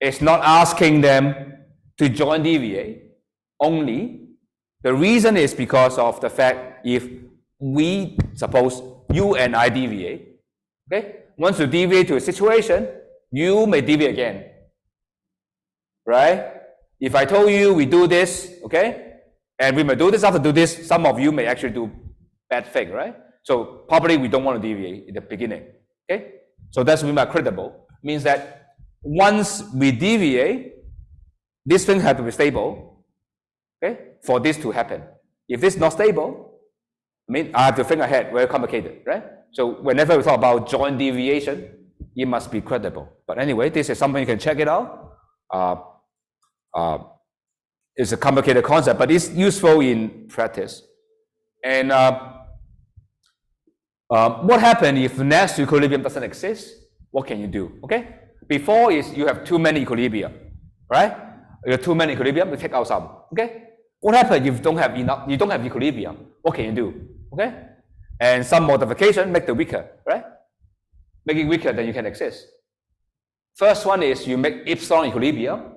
Speaker 1: It's not asking them to join deviate only. The reason is because of the fact if we suppose you and I deviate, okay? Once you deviate to a situation, you may deviate again, right? If I told you we do this, okay? And we may do this, after do this, some of you may actually do bad thing, right? So probably we don't want to deviate in the beginning, okay? So that's what we mean by credible. Means that once we deviate, this thing has to be stable, okay, for this to happen. If this is not stable, I mean, I have to think ahead, very complicated, right? So whenever we talk about joint deviation, it must be credible. But anyway, this is something you can check it out. It's a complicated concept, but it's useful in practice. And what happens if next equilibrium doesn't exist? What can you do? Okay. Before is you have too many equilibrium, right? You have too many equilibrium. You take out some. Okay. What happens if you don't have enough? You don't have equilibrium. What can you do? Okay. And some modification make it weaker, right? Make it weaker, then you can exist. First one is you make epsilon equilibrium,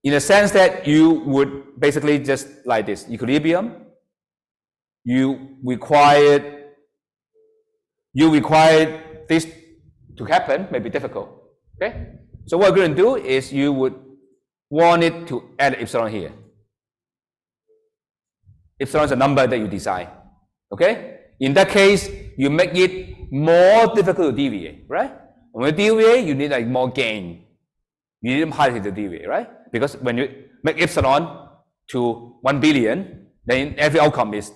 Speaker 1: in the sense that you would basically just like this equilibrium. You require this to happen, may be difficult. Okay, so what we're going to do is you would want it to add epsilon here. Epsilon is a number that you decide. Okay, in that case, you make it more difficult to deviate, right? When you deviate, you need like more gain. You need higher to deviate, right? Because when you make epsilon to 1 billion, then every outcome is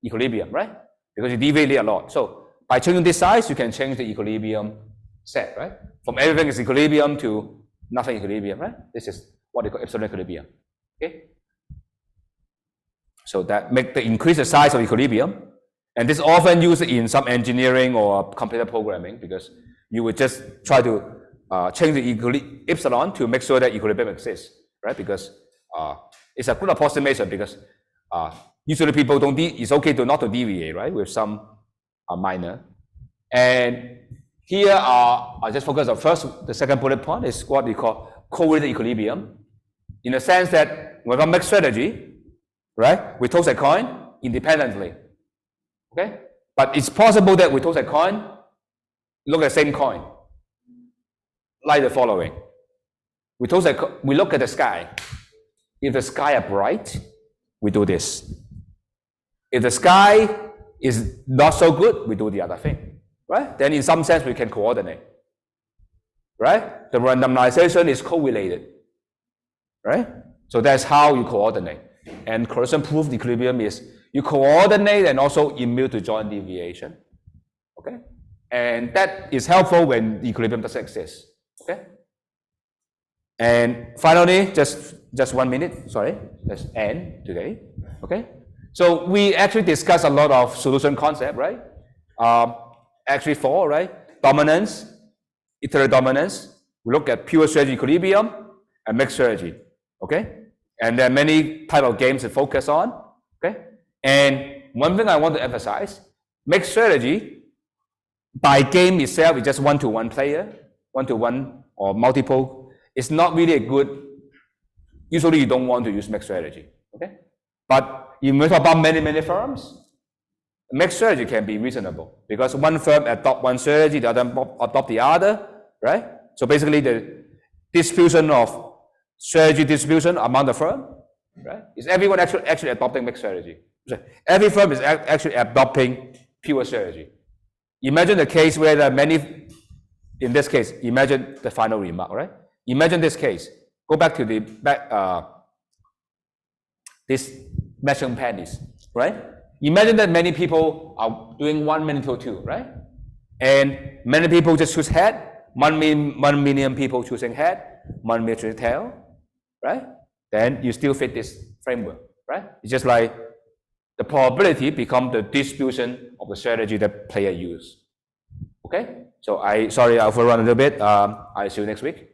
Speaker 1: equilibrium, right? Because you deviate a lot. So by changing this size, you can change the equilibrium set, right? From everything is equilibrium to nothing equilibrium, right? This is what they call epsilon equilibrium. Okay. So that make the increase the size of equilibrium, and this is often used in some engineering or computer programming, because you would just try to change the epsilon to make sure that equilibrium exists, right? Because it's a good approximation, because usually people don't, it's okay to not to deviate, right? With some minor. And here I just focus on first, the second bullet point is what we call correlated equilibrium, in the sense that when we make strategy, right, we toss a coin independently, okay? But it's possible that we toss a coin, look at the same coin, like the following. We look at the sky. If the sky are bright, we do this. If the sky is not so good, we do the other thing, right? Then in some sense, we can coordinate, right? The randomization is correlated, right? So that's how you coordinate. And correlation proof equilibrium is you coordinate and also immune to joint deviation, okay? And that is helpful when the equilibrium doesn't exist, okay? And finally, just 1 minute, sorry, let's end today, okay? So we actually discussed a lot of solution concept, right? Actually 4, right? Dominance, iterative dominance. We look at pure strategy equilibrium and mixed strategy, okay? And there are many type of games to focus on, okay? And one thing I want to emphasize, mixed strategy by game itself is just one-to-one player, one-to-one or multiple. It's not really a good, usually you don't want to use mixed strategy, okay? But if we talk about many firms, mixed strategy can be reasonable, because one firm adopt one strategy, the other adopt the other, right? So basically the distribution of strategy distribution among the firm, right? Is everyone actually adopting mixed strategy? So every firm is actually adopting pure strategy. Imagine the case where there are many, in this case, imagine the final remark, right? Imagine this case. Go back to the this matching pennies, right? Imagine that many people are doing 1 minute or 2, right? And many people just choose head, 1 million people choosing head, 1 million choosing tail, right? Then you still fit this framework, right? It's just like the probability become the distribution of the strategy that player use. Okay? So sorry, I overrun a little bit. I'll see you next week.